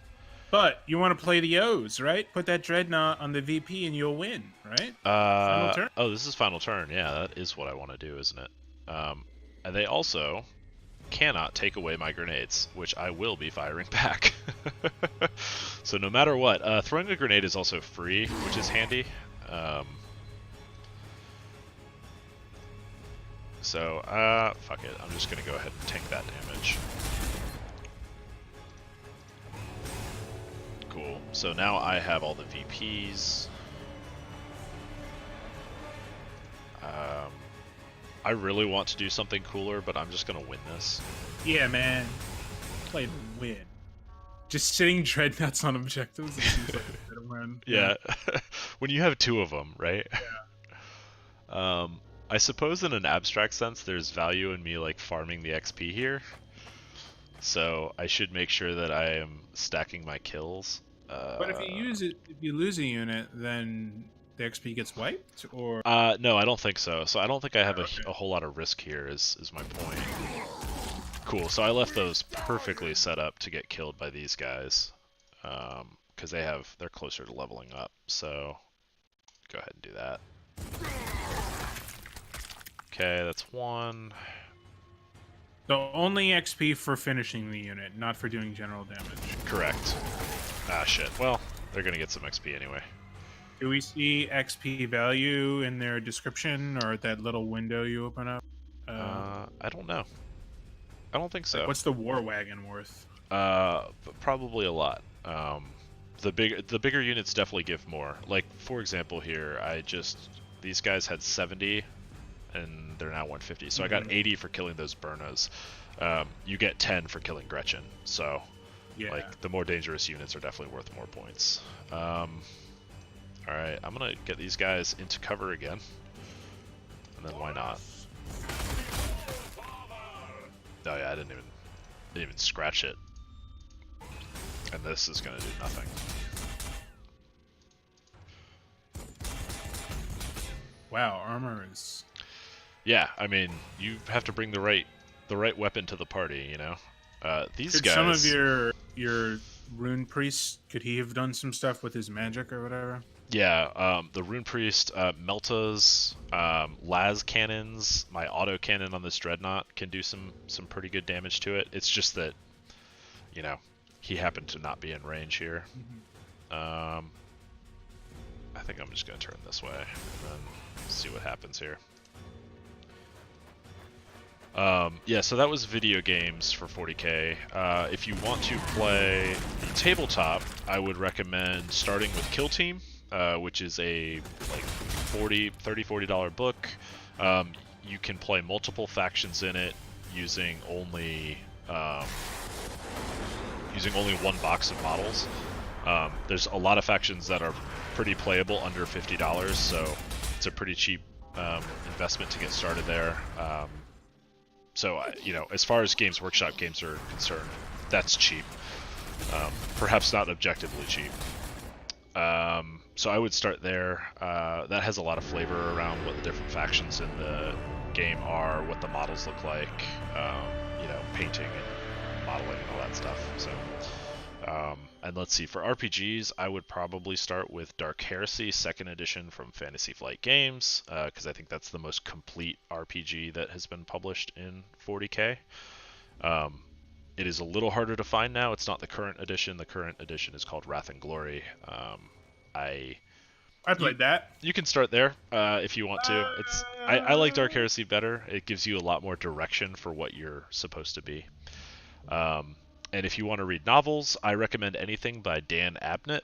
But you want to play the O's, right? Put that Dreadnought on the VP and you'll win, right? Final turn? Oh, this is final turn. Yeah, that is what I want to do, isn't it? And they also cannot take away my grenades, which I will be firing back. So no matter what, throwing a grenade is also free, which is handy. So, fuck it. I'm just gonna go ahead and tank that damage. Cool. So now I have all the VPs. I really want to do something cooler, but I'm just gonna win this. Yeah, man. Play to win. Just sitting Dreadnoughts on objectives, it seems like a better win. Yeah. When you have two of them, right? Yeah. I suppose in an abstract sense there's value in me like farming the XP here. So I should make sure that I am stacking my kills. But if you lose a unit, then the XP gets wiped, or? No, I don't think so. So I don't think I have a whole lot of risk here is my point. Cool, so I left those perfectly set up to get killed by these guys. Because they're closer to leveling up, so go ahead and do that. Okay, that's one. So only XP for finishing the unit, not for doing general damage. Correct. Ah, shit. Well, they're gonna get some XP anyway. Do we see XP value in their description or that little window you open up? I don't know. I don't think so. Like, what's the war wagon worth? Probably a lot. The bigger units definitely give more. Like, for example here, these guys had 70 and they're now 150. So I got 80 for killing those Burnas. You get 10 for killing Gretchen. So, yeah. Like, the more dangerous units are definitely worth more points. Alright, I'm gonna get these guys into cover again. And then why not? Oh yeah, I didn't even scratch it. And this is gonna do nothing. Wow, armor is... Yeah, I mean, you have to bring the right weapon to the party, you know? These guys... Some of your Rune Priest, could he have done some stuff with his magic or whatever? Yeah, the Rune Priest, Meltas, Las cannons, my auto cannon on this Dreadnought can do some pretty good damage to it. It's just that, you know, he happened to not be in range here. I think I'm just going to turn this way and then see what happens here. Yeah, so that was video games for 40k. If you want to play the tabletop, I would recommend starting with Kill Team, which is a like $30-$40 book. You can play multiple factions in it using only one box of models. There's a lot of factions that are pretty playable under $50, so it's a pretty cheap investment to get started there. So, you know, as far as Games Workshop games are concerned, that's cheap. Perhaps not objectively cheap. So I would start there. That has a lot of flavor around what the different factions in the game are, what the models look like, you know, painting and modeling and all that stuff. So, and let's see, for RPGs, I would probably start with Dark Heresy 2nd edition from Fantasy Flight Games, because I think that's the most complete RPG that has been published in 40k. It is a little harder to find now. It's not the current edition. The current edition is called Wrath and Glory. I played that. You can start there if you want to. I like Dark Heresy better. It gives you a lot more direction for what you're supposed to be. And if you want to read novels, I recommend anything by Dan Abnett.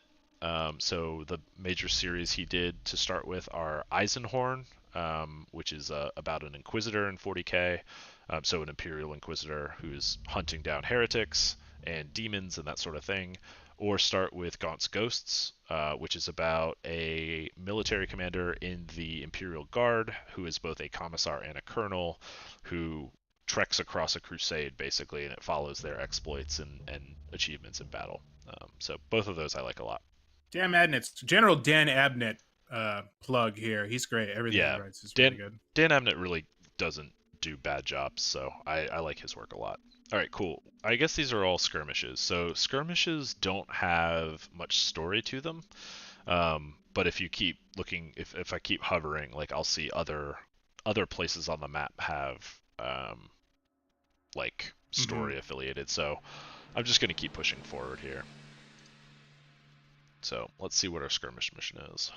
So the major series he did to start with are Eisenhorn, which is about an Inquisitor in 40k. So an Imperial Inquisitor who's hunting down heretics and demons and that sort of thing. Or start with Gaunt's Ghosts, which is about a military commander in the Imperial Guard who is both a commissar and a colonel who treks across a crusade, basically, and it follows their exploits and achievements in battle. So both of those I like a lot. Dan Abnett's General Dan Abnett plug here. He's great. Everything he writes is really good. Dan Abnett really doesn't do bad jobs, so I like his work a lot. All right, cool. I guess these are all skirmishes. So skirmishes don't have much story to them, but if you keep looking, if I keep hovering, like I'll see other places on the map have like story affiliated. So I'm just going to keep pushing forward here. So let's see what our skirmish mission is.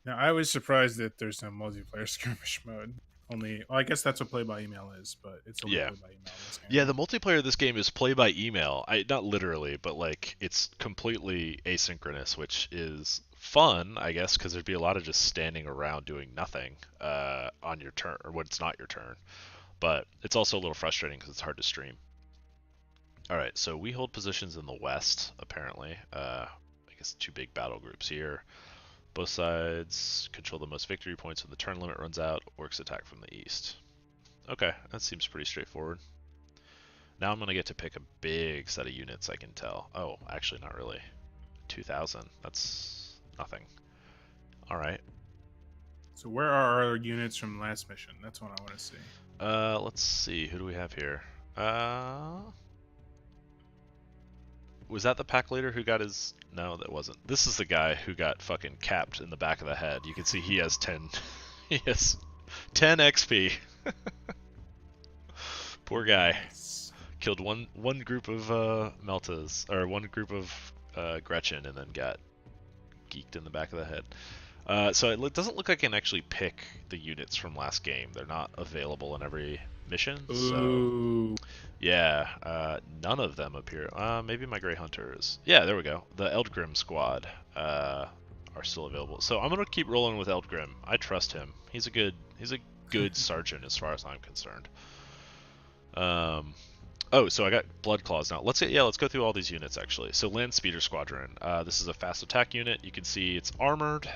Now I was surprised that there's no multiplayer skirmish mode. Well, I guess that's what play by email is, but it's only play by email in this game. Yeah, the multiplayer of this game is play by email. Not literally, but like it's completely asynchronous, which is fun, I guess, because there'd be a lot of just standing around doing nothing on your turn, or when it's not your turn. But it's also a little frustrating because it's hard to stream. All right, so we hold positions in the west, apparently. I guess 2 big battle groups here. Both sides control the most victory points when the turn limit runs out. Orcs attack from the east. Okay, that seems pretty straightforward. Now I'm going to get to pick a big set of units, I can tell. Oh, actually not really. 2,000. That's nothing. All right. So where are our units from last mission? That's what I want to see. Let's see. Who do we have here? Was that the pack leader who got his... No, that wasn't. This is the guy who got fucking capped in the back of the head. You can see he has 10... he has 10 XP. Poor guy. Nice. Killed one group of Meltas, or one group of Gretchen, and then got geeked in the back of the head. So it doesn't look like I can actually pick the units from last game. They're not available in every mission. Ooh. So yeah, none of them appear. Maybe my Grey Hunters. Yeah, there we go. The Eldgrim squad are still available. So I'm gonna keep rolling with Eldgrim. I trust him. He's a good sergeant as far as I'm concerned. Oh, so I got Blood Claws now. Let's go through all these units actually. So Land Speeder Squadron. This is a fast attack unit. You can see it's armored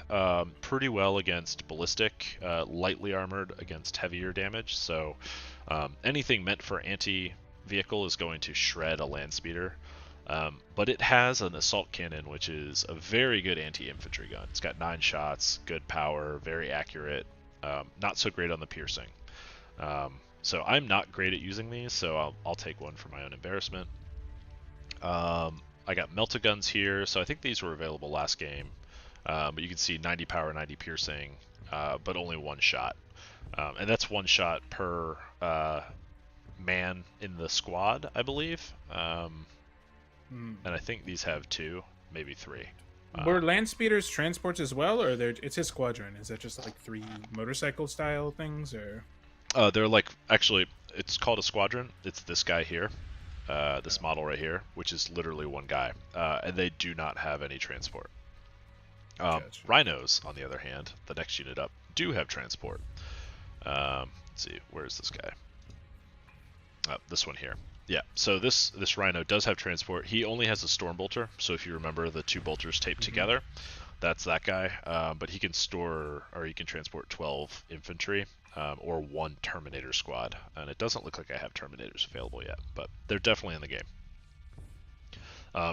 pretty well against ballistic, lightly armored against heavier damage. So anything meant for anti-vehicle is going to shred a Land Speeder. But it has an assault cannon, which is a very good anti-infantry gun. It's got 9 shots, good power, very accurate. Not so great on the piercing. So I'm not great at using these, so I'll take one for my own embarrassment. I got Melt-A-Guns here, so I think these were available last game. But you can see 90 power, 90 piercing, but only 1 shot. And that's 1 shot per man in the squad, I believe. And I think these have 2, maybe 3. Were land speeders transports as well, or it's a squadron? Is that just like 3 motorcycle style things, or? They're like, actually, it's called a squadron. It's this guy here, this model right here, which is literally 1 guy, and they do not have any transport. Gotcha. Rhinos, on the other hand, the next unit up, do have transport. Let's see, where's this guy? This one here. Yeah, so this Rhino does have transport. He only has a Storm Bolter, so if you remember the 2 bolters taped together, that's that guy. But he can store, or he can transport 12 infantry, or 1 Terminator squad. And it doesn't look like I have Terminators available yet, but they're definitely in the game.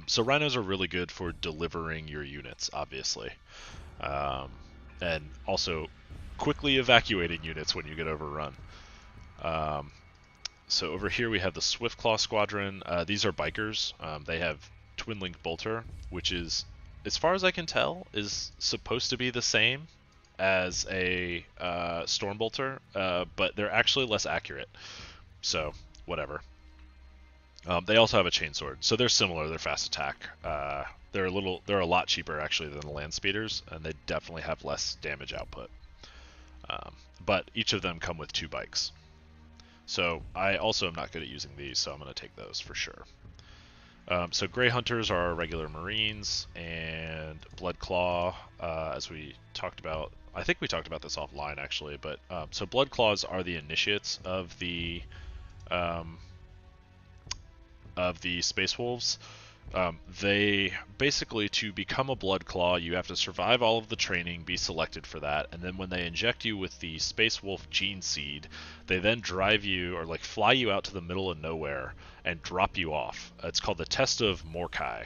So Rhinos are really good for delivering your units, obviously. And also quickly evacuating units when you get overrun. So over here we have the Swiftclaw Squadron. These are bikers. They have Twin Link Bolter, which is, as far as I can tell, is supposed to be the same as a Storm Bolter, but they're actually less accurate. So whatever. They also have a Chainsword, so they're similar. They're fast attack. They're a lot cheaper actually than the Land Speeders, and they definitely have less damage output. But each of them come with 2 bikes. So I also am not good at using these, so I'm going to take those for sure. So Grey Hunters are regular Marines, and Bloodclaw, as we talked about, I think we talked about this offline actually, but so Bloodclaws are the initiates of the Space Wolves. They basically, to become a Bloodclaw, you have to survive all of the training, be selected for that, and then when they inject you with the Space Wolf gene seed, they then drive you, or like fly you out to the middle of nowhere and drop you off. It's called the Test of Morkai,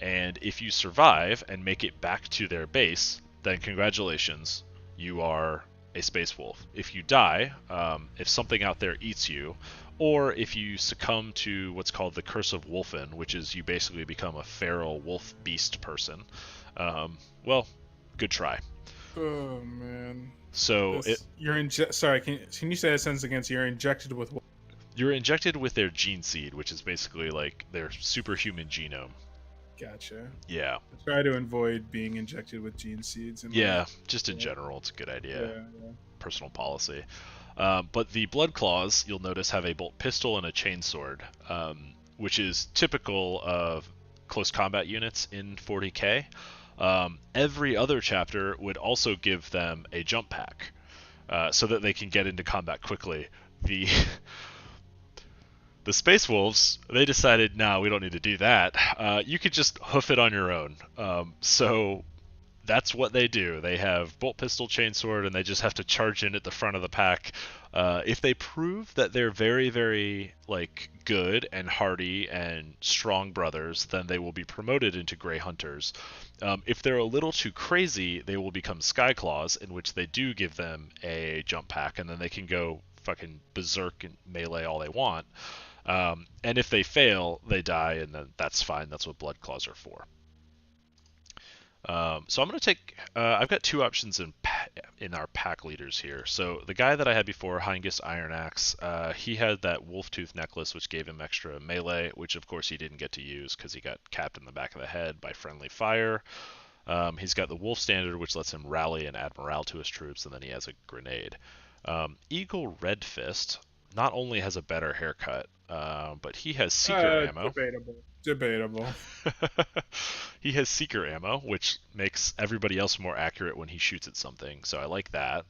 and if you survive and make it back to their base, then congratulations, you are a Space Wolf. If you die, if something out there eats you, or if you succumb to what's called the Curse of Wolfen, which is you basically become a feral wolf beast person, well, good try. Oh man. So sorry, can you say that sentence again? So you're injected with what? You're injected with their gene seed, which is basically like their superhuman genome. Gotcha. Yeah. I try to avoid being injected with gene seeds. Just in general, it's a good idea. Yeah. Personal policy. But the Bloodclaws, you'll notice, have a bolt pistol and a chainsword, which is typical of close combat units in 40k. Every other chapter would also give them a jump pack, so that they can get into combat quickly. The Space Wolves, they decided, no, we don't need to do that. You could just hoof it on your own. So that's what they do. They have bolt pistol, chainsword, and they just have to charge in at the front of the pack. If they prove that they're very, very good and hardy and strong brothers, then they will be promoted into Grey Hunters. If they're a little too crazy, they will become Skyclaws, in which they do give them a jump pack, and then they can go fucking berserk and melee all they want. And if they fail, they die, and then that's fine. That's what Bloodclaws are for. So I'm going to take, I've got 2 options in our pack leaders here. So the guy that I had before, Heingus Iron Axe, he had that wolf tooth necklace, which gave him extra melee, which of course he didn't get to use because he got capped in the back of the head by friendly fire. He's got the wolf standard, which lets him rally and add morale to his troops, and then he has a grenade. Eagle Red Fist not only has a better haircut, but he has seeker ammo. Debatable. He has seeker ammo, which makes everybody else more accurate when he shoots at something, so I like that.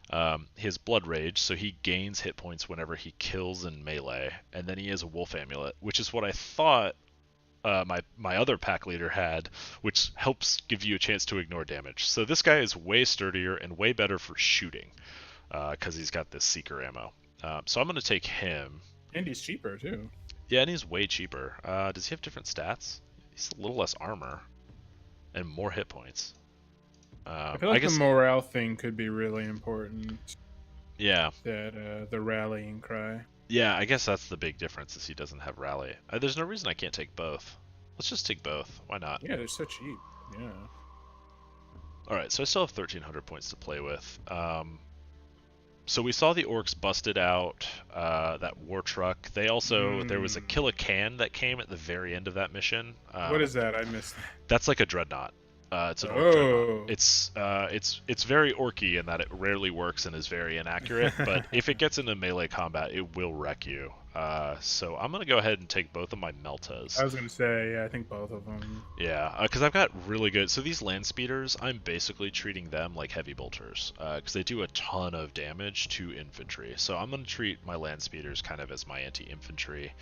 He has Blood Rage, so he gains hit points whenever he kills in melee, and then he has a Wolf Amulet, which is what I thought my other pack leader had, which helps give you a chance to ignore damage. So this guy is way sturdier and way better for shooting, because he's got this Seeker ammo. So I'm going to take him. And he's cheaper, too. Yeah, and he's way cheaper. Does he have different stats? He's a little less armor and more hit points. I feel like the morale thing could be really important. Yeah. That the rallying cry. Yeah, I guess that's the big difference is he doesn't have rally. There's no reason I can't take both. Let's just take both. Why not? Yeah, they're so cheap. Yeah. Alright, so I still have 1,300 points to play with. So we saw the orcs busted out that war truck. They also there was a kill a can that came at the very end of that mission. What is that? I missed that. That's like a dreadnought. It's an orc dreadnought. It's very orky in that it rarely works and is very inaccurate. But if it gets into melee combat, it will wreck you. So I'm gonna go ahead and take both of my Meltas. I was gonna say, yeah, I think both of them. Yeah, because I've got really good. So these land speeders, I'm basically treating them like heavy bolters, because they do a ton of damage to infantry. So I'm gonna treat my land speeders kind of as my anti-infantry.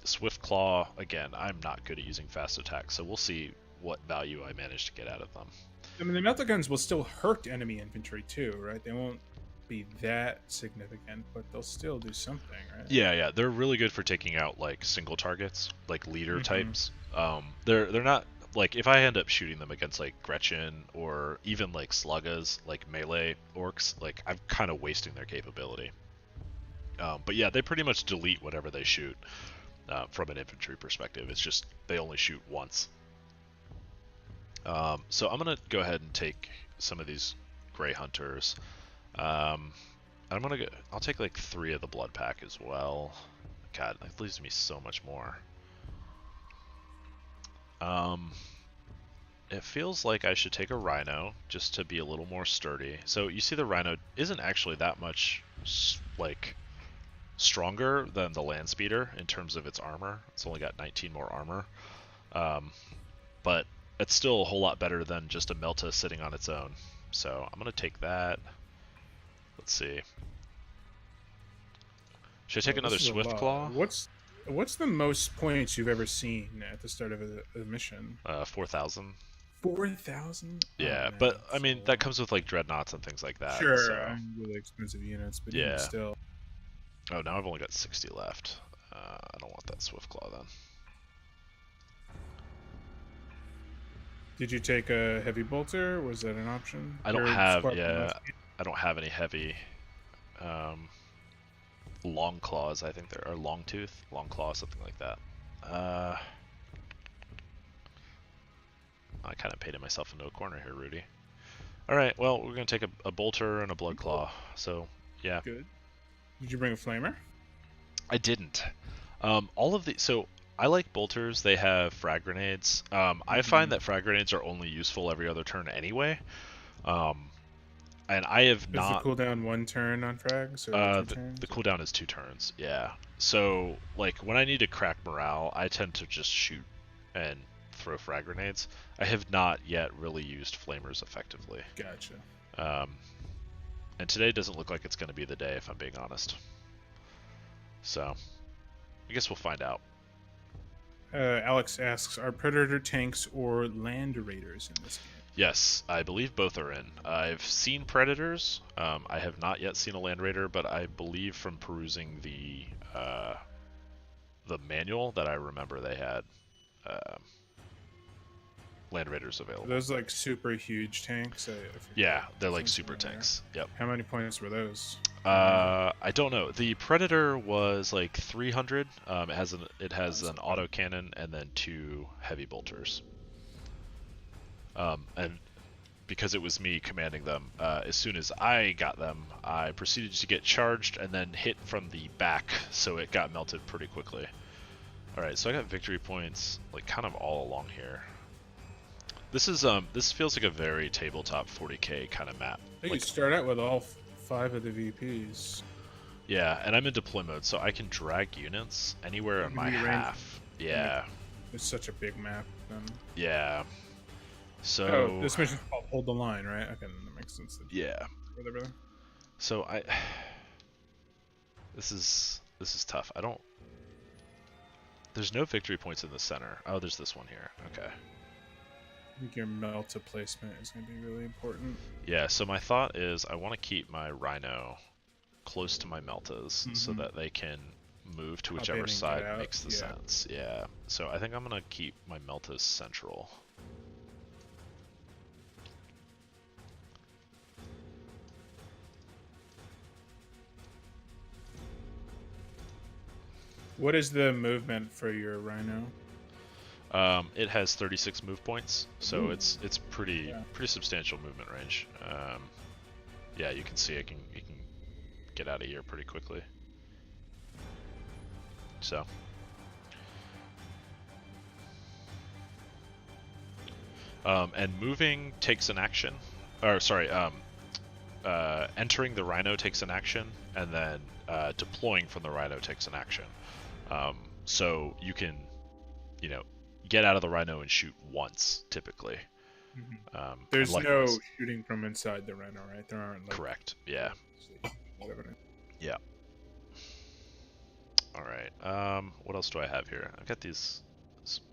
Swift Claw, again, I'm not good at using fast attack, so we'll see what value I manage to get out of them. I mean, the melta guns will still hurt enemy infantry too, right? They won't be that significant, but they'll still do something, right? Yeah, they're really good for taking out like single targets, like leader types. They're not like if I end up shooting them against like Gretchen or even like Sluggas, like melee orcs, like I'm kind of wasting their capability. But yeah, they pretty much delete whatever they shoot from an infantry perspective. It's just they only shoot once. So I'm gonna go ahead and take some of these Grey Hunters. I'll take like 3 of the Blood Pack as well. God, that leaves me so much more. It feels like I should take a Rhino just to be a little more sturdy. So you see the Rhino isn't actually that much like stronger than the Land Speeder in terms of its armor. It's only got 19 more armor. But it's still a whole lot better than just a Melta sitting on its own. So I'm going to take that. Let's see. Should I take another Swift Claw? What's the most points you've ever seen at the start of a mission? 4,000. 4,000? Yeah, but I mean that comes with like dreadnoughts and things like that. Sure, so. Really expensive units, but yeah, even still. Oh, now I've only got 60 left. I don't want that Swift Claw then. Did you take a heavy bolter? Was that an option? I don't have. Yeah, I don't have any heavy. Long claws, I think there are long claw, something like that. I kind of painted myself into a corner here, Rudy. All right, well we're gonna take a bolter and a blood claw. So yeah. Good. Did you bring a flamer? I didn't. All of the so I like bolters. They have frag grenades. I find that frag grenades are only useful every other turn anyway. And I have not. Is the cooldown 1 turn on frags? Or 2 turns? The cooldown is 2 turns. Yeah. So like when I need to crack morale, I tend to just shoot and throw frag grenades. I have not yet really used flamers effectively. Gotcha. And today doesn't look like it's going to be the day, if I'm being honest. So I guess we'll find out. Alex asks, are Predator tanks or Land Raiders in this game? Yes, I believe both are in. I've seen Predators. I have not yet seen a Land Raider, but I believe from perusing the manual that I remember they had Land Raiders available. Are those like super huge tanks? Yeah, they're like super tanks. Yep. How many points were those? I don't know. The Predator was like 300. It has an autocannon and then 2 heavy bolters. And because it was me commanding them, as soon as I got them, I proceeded to get charged and then hit from the back, so it got melted pretty quickly. Alright, so I got victory points like kind of all along here. This feels like a very tabletop 40k kind of map. I think you start out with all 5 of the VPs. Yeah, and I'm in deploy mode, so I can drag units anywhere in my half. Yeah. It's such a big map. Yeah. So this mission's called Hold the Line, right? Okay, that makes sense. Yeah. So this is tough. There's no victory points in the center. Oh, there's this one here. Okay. I think your Melta placement is going to be really important. Yeah, so my thought is I want to keep my Rhino close to my Meltas so that they can move to whichever side makes the sense. Yeah. So I think I'm going to keep my Meltas central. What is the movement for your Rhino? It has 36 move points, so it's pretty substantial movement range. Yeah, you can see it can get out of here pretty quickly. So. And moving takes an action, or sorry, entering the Rhino takes an action, and then deploying from the Rhino takes an action. So you can, get out of the Rhino and shoot once, typically. There's no shooting from inside the Rhino, right? There aren't. Correct. Yeah. Whatever. Yeah. All right. What else do I have here? I've got this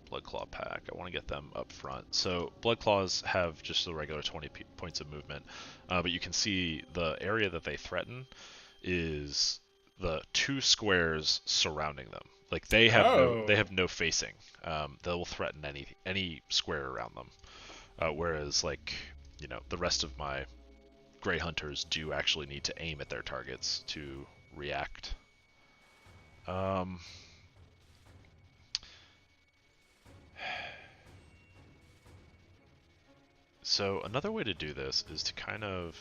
Blood Claw pack. I want to get them up front. So Blood Claws have just the regular 20 points of movement, but you can see the area that they threaten is the 2 squares surrounding them. Like they have no facing. They'll threaten any square around them. Whereas the rest of my Grey Hunters do actually need to aim at their targets to react. So another way to do this is to kind of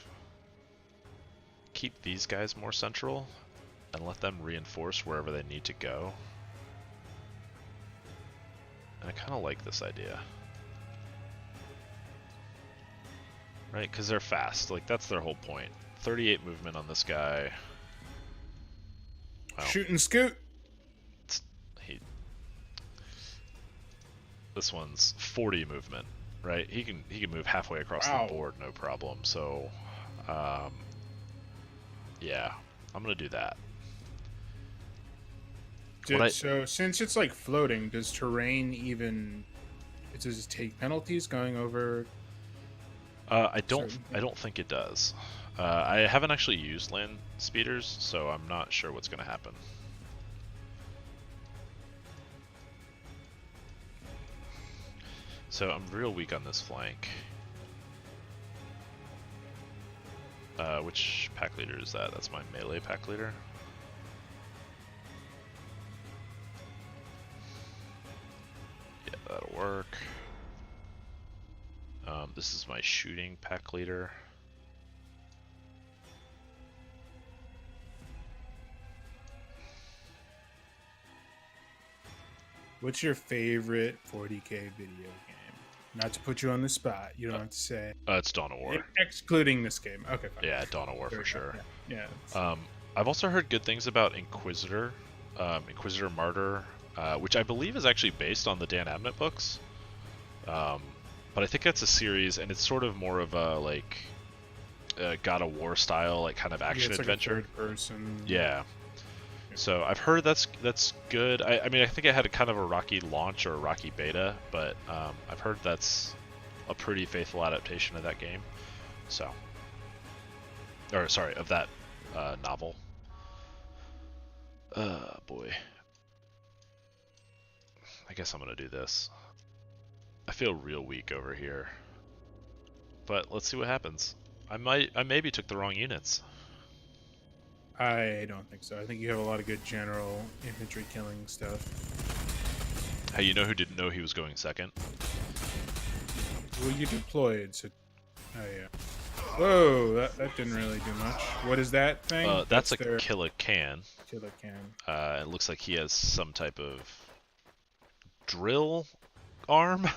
keep these guys more central and let them reinforce wherever they need to go. And I kind of like this idea. Right, because they're fast. Like, that's their whole point. 38 movement on this guy. Wow. Shoot and scoot! This one's 40 movement, right? He can move halfway across the board, no problem. So, yeah, I'm gonna do that. So since it's like floating, does terrain does it take penalties going over? I don't think it does. I haven't actually used land speeders, so I'm not sure what's gonna happen. So I'm real weak on this flank. Which pack leader is that? That's my melee pack leader. Yeah, that'll work. This is my shooting pack leader. What's your favorite 40k video game? Not to put you on the spot, you don't have to say. It's Dawn of War. Excluding this game. Okay, fine. Yeah, Dawn of War for sure. Yeah. I've also heard good things about Inquisitor, Inquisitor Martyr, which I believe is actually based on the Dan Abnett books. But I think that's a series, and it's sort of more of a God of War style, kind of action adventure. Like a third person. Yeah. So I've heard that's good. I mean, I think it had a kind of a rocky launch or a rocky beta, but I've heard that's a pretty faithful adaptation of that game. So, of that novel. Boy. I guess I'm gonna do this. I feel real weak over here, but let's see what happens. I maybe took the wrong units. I don't think so. I think you have a lot of good general infantry killing stuff. Hey, you know who didn't know he was going second? Well, you deployed, so... Oh, yeah. Whoa, that didn't really do much. What is that thing? That's a Kill-A-Can. Kill-A-Can. It looks like he has some type of drill arm.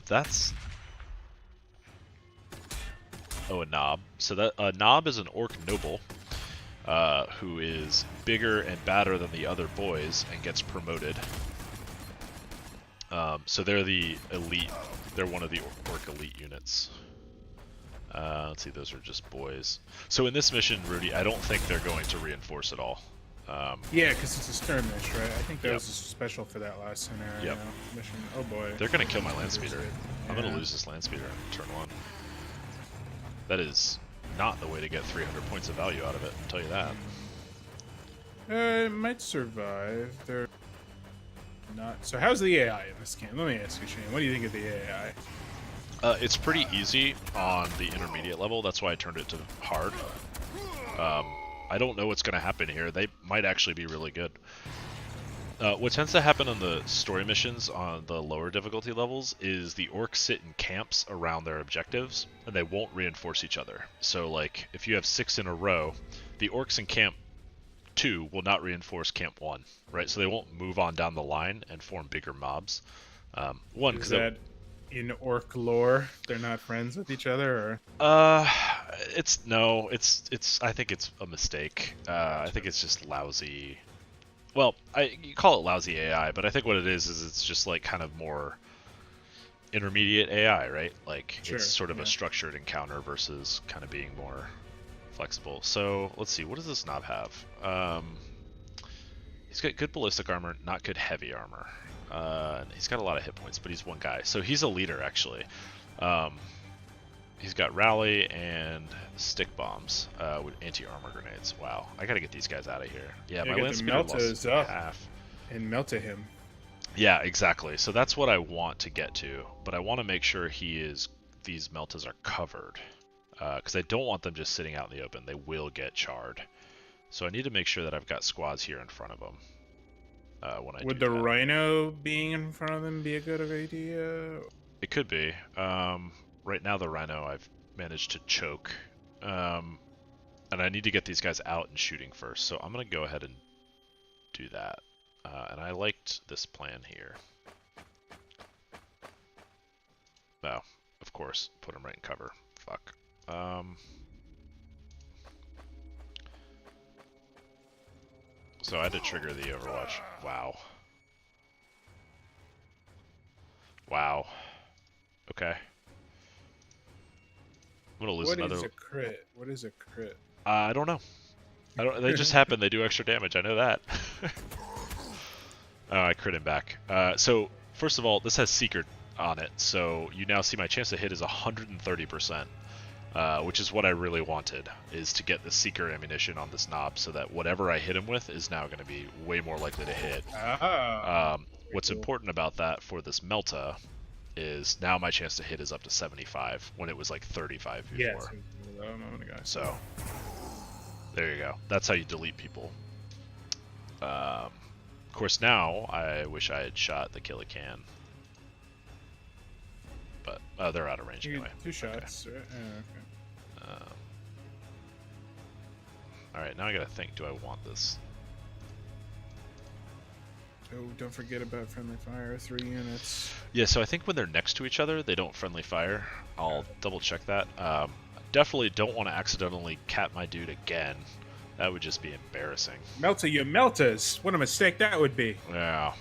That's... Oh, a Knob. So a Knob is an Orc Noble. Who is bigger and badder than the other boys and gets promoted. So they're the elite. They're one of the Orc elite units. Let's see, those are just boys. So in this mission, Rudy, I don't think they're going to reinforce at all. Yeah, because it's a skirmish, right? I think that was special for that last scenario mission. Oh boy. They're going to kill my land speeder. I'm going to lose this land speeder in turn 1. That is not the way to get 300 points of value out of it, I'll tell you that. It might survive. They're not. So how's the AI in this game? Let me ask you, Shane. What do you think of the AI? It's pretty easy on the intermediate level. That's why I turned it to hard. I don't know what's going to happen here. They might actually be really good. What tends to happen on the story missions on the lower difficulty levels is the orcs sit in camps around their objectives, and they won't reinforce each other. So, like, if you have 6 in a row, the orcs in camp 2 will not reinforce camp 1, right? So they won't move on down the line and form bigger mobs. One, because in orc lore, they're not friends with each other, or? It's I think it's a mistake. I think it's just lousy. Well, you call it lousy AI, but I think what it is it's just like kind of more intermediate AI, right? Like it's sort of a structured encounter versus kind of being more flexible. So let's see, what does this knob have? He's got good ballistic armor, not good heavy armor. He's got a lot of hit points, but he's one guy, so he's a leader actually. He's got rally and stick bombs with anti-armor grenades. Wow, I gotta get these guys out of here. Yeah, my land speeder lost half. And melta him. Yeah, exactly. So that's what I want to get to, but I want to make sure these meltas are covered, because I don't want them just sitting out in the open. They will get charred. So I need to make sure that I've got squads here in front of them. Would the rhino being in front of them be a good idea? It could be. Right now the rhino I've managed to choke. And I need to get these guys out and shooting first. So I'm going to go ahead and do that. And I liked this plan here. Oh, of course. Put them right in cover. Fuck. So I had to trigger the Overwatch. Wow. Wow. Okay. I'm gonna lose another. What is a crit? What is a crit? I don't know. They just happen. They do extra damage. I know that. Oh, I crit him back. So first of all, this has Seeker on it, so you now see my chance to hit is 130%. Which is what I really wanted, is to get the Seeker ammunition on this knob so that whatever I hit him with is now going to be way more likely to hit. What's important about that for this Melta is now my chance to hit is up to 75 when it was like 35 before. So, there you go. That's how you delete people. Of course now, I wish I had shot the Killican. But, they're out of range anyway. 2 shots, right? Okay. Alright, now I gotta think, do I want this? Oh, don't forget about friendly fire, 3 units. Yeah, so I think when they're next to each other, they don't friendly fire. I'll double check that. Definitely don't want to accidentally cap my dude again. That would just be embarrassing. Melta, you meltas! What a mistake that would be! Yeah.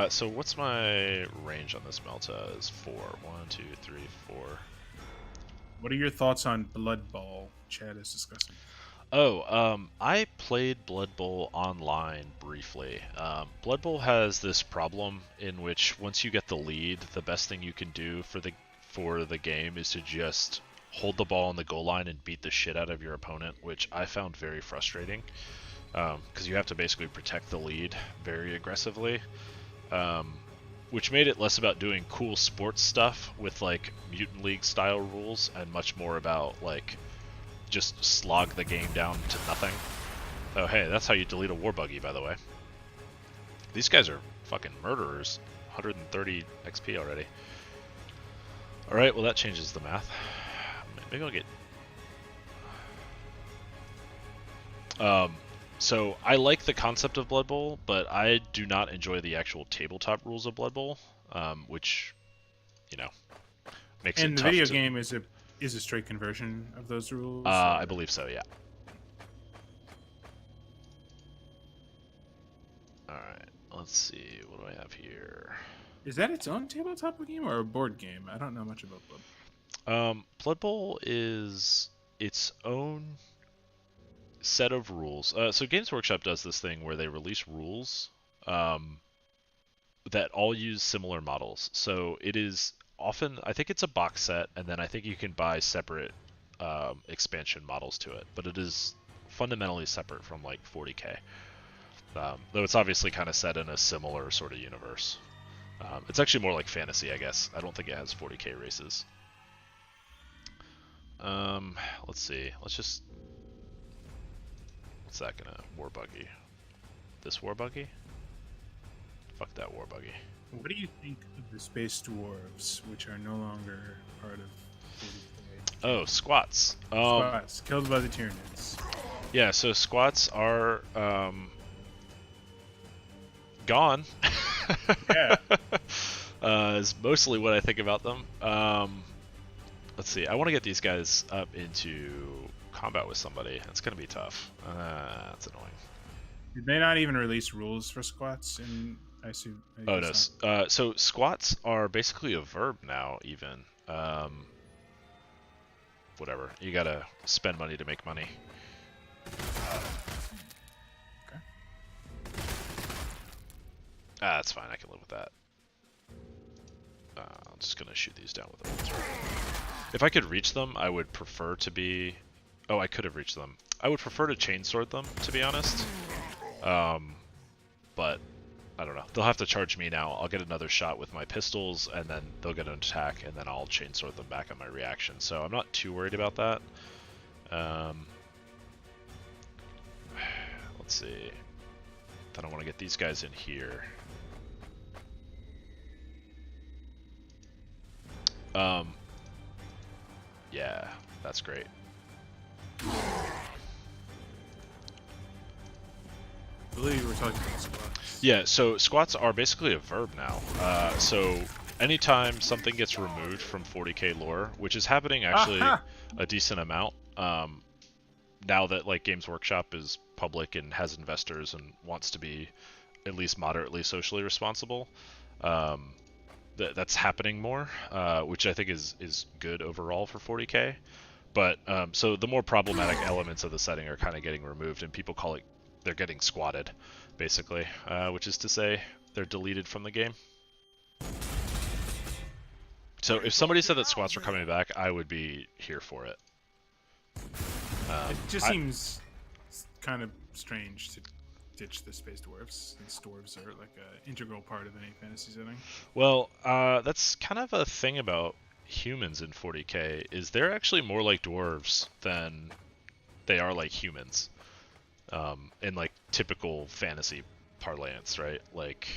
So what's my range on this Melta? Is 4. 1, 2, 3, 4. What are your thoughts on Blood Bowl? Chad is discussing. Oh, I played Blood Bowl online briefly. Blood Bowl has this problem in which once you get the lead, the best thing you can do for the game is to just hold the ball on the goal line and beat the shit out of your opponent, which I found very frustrating. Because you have to basically protect the lead very aggressively. Which made it less about doing cool sports stuff with like Mutant League style rules and much more about like just slog the game down to nothing. Oh hey, that's how you delete a war buggy, by the way. These guys are fucking murderers. 130 XP already. Alright, well that changes the math. Maybe I'll get... So I like the concept of Blood Bowl, but I do not enjoy the actual tabletop rules of Blood Bowl, which, you know, makes it tough. And the video game is a straight conversion of those rules? I believe so, yeah. Alright, let's see, what do I have here? Is that its own tabletop game or a board game? I don't know much about Blood Blood Bowl is its own set of rules. So Games Workshop does this thing where they release rules that all use similar models. So it is often, I think it's a box set, and then I think you can buy separate expansion models to it. But it is fundamentally separate from like 40k. Though it's obviously kind of set in a similar sort of universe. It's actually more like fantasy, I guess. I don't think it has 40k races. Let's see. What's that gonna... War buggy. This war buggy? Fuck that war buggy. What do you think of the space dwarves, which are no longer part of 40k? Oh, squats. Squats. Killed by the Tyranids. Yeah, so squats are, gone. Yeah. Is mostly what I think about them. Let's see. I want to get these guys up into combat with somebody. It's going to be tough. That's annoying. Did they not even release rules for squats? I assume. Oh no. So squats are basically a verb now. Even. Whatever. You gotta spend money to make money. Okay. That's fine. I can live with that. I'm just gonna shoot these down with a bolter. If I could reach them, I would prefer to be... Oh, I could have reached them. I would prefer to chainsword them, to be honest. But, I don't know. They'll have to charge me now. I'll get another shot with my pistols, and then they'll get an attack, and then I'll chainsword them back on my reaction. So I'm not too worried about that. Let's see. Then I want to get these guys in here. Yeah, that's great. I believe we're talking about squats. Yeah, so squats are basically a verb now. So anytime something gets removed from 40k lore, which is happening actually a decent amount, now that like Games Workshop is public and has investors and wants to be at least moderately socially responsible, that's happening more, which I think is good overall for 40k. But so the more problematic elements of the setting are kind of getting removed, and people call it they're getting squatted, basically, which is to say they're deleted from the game. So if somebody said that squats were coming back, I would be here for it. It just seems kind of strange to ditch the space dwarves, since dwarves are like an integral part of any fantasy setting. Well, that's kind of a thing about humans in 40k, is they're actually more like dwarves than they are like humans, in like typical fantasy parlance, right? Like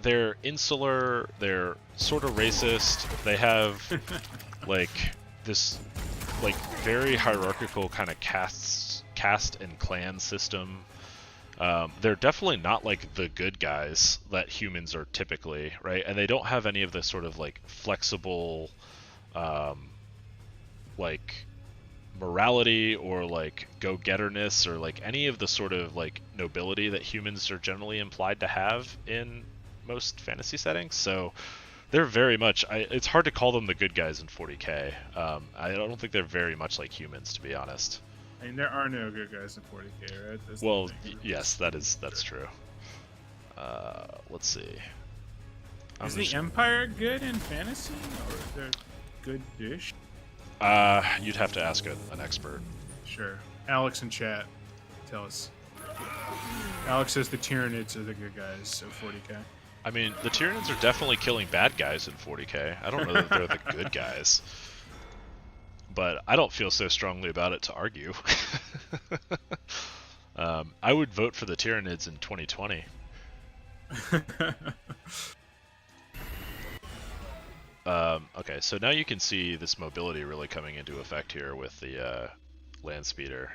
they're insular, they're sort of racist, they have like this like very hierarchical kind of caste and clan system. They're definitely not like the good guys that humans are typically, right? And they don't have any of the sort of like flexible like morality or like go-getterness or like any of the sort of like nobility that humans are generally implied to have in most fantasy settings. So they're very much, it's hard to call them the good guys in 40k. I don't think they're very much like humans, to be honest. I mean, there are no good guys in 40k, right? Well, yes, that's true. Let's see. Is the Empire good in fantasy, or is there good dish? You'd have to ask an expert. Sure. Alex in chat, tell us. Alex says the Tyranids are the good guys of 40k. I mean, the Tyranids are definitely killing bad guys in 40k. I don't know that they're the good guys. But I don't feel so strongly about it to argue. I would vote for the Tyranids in 2020. Okay, so now you can see this mobility really coming into effect here with the land speeder.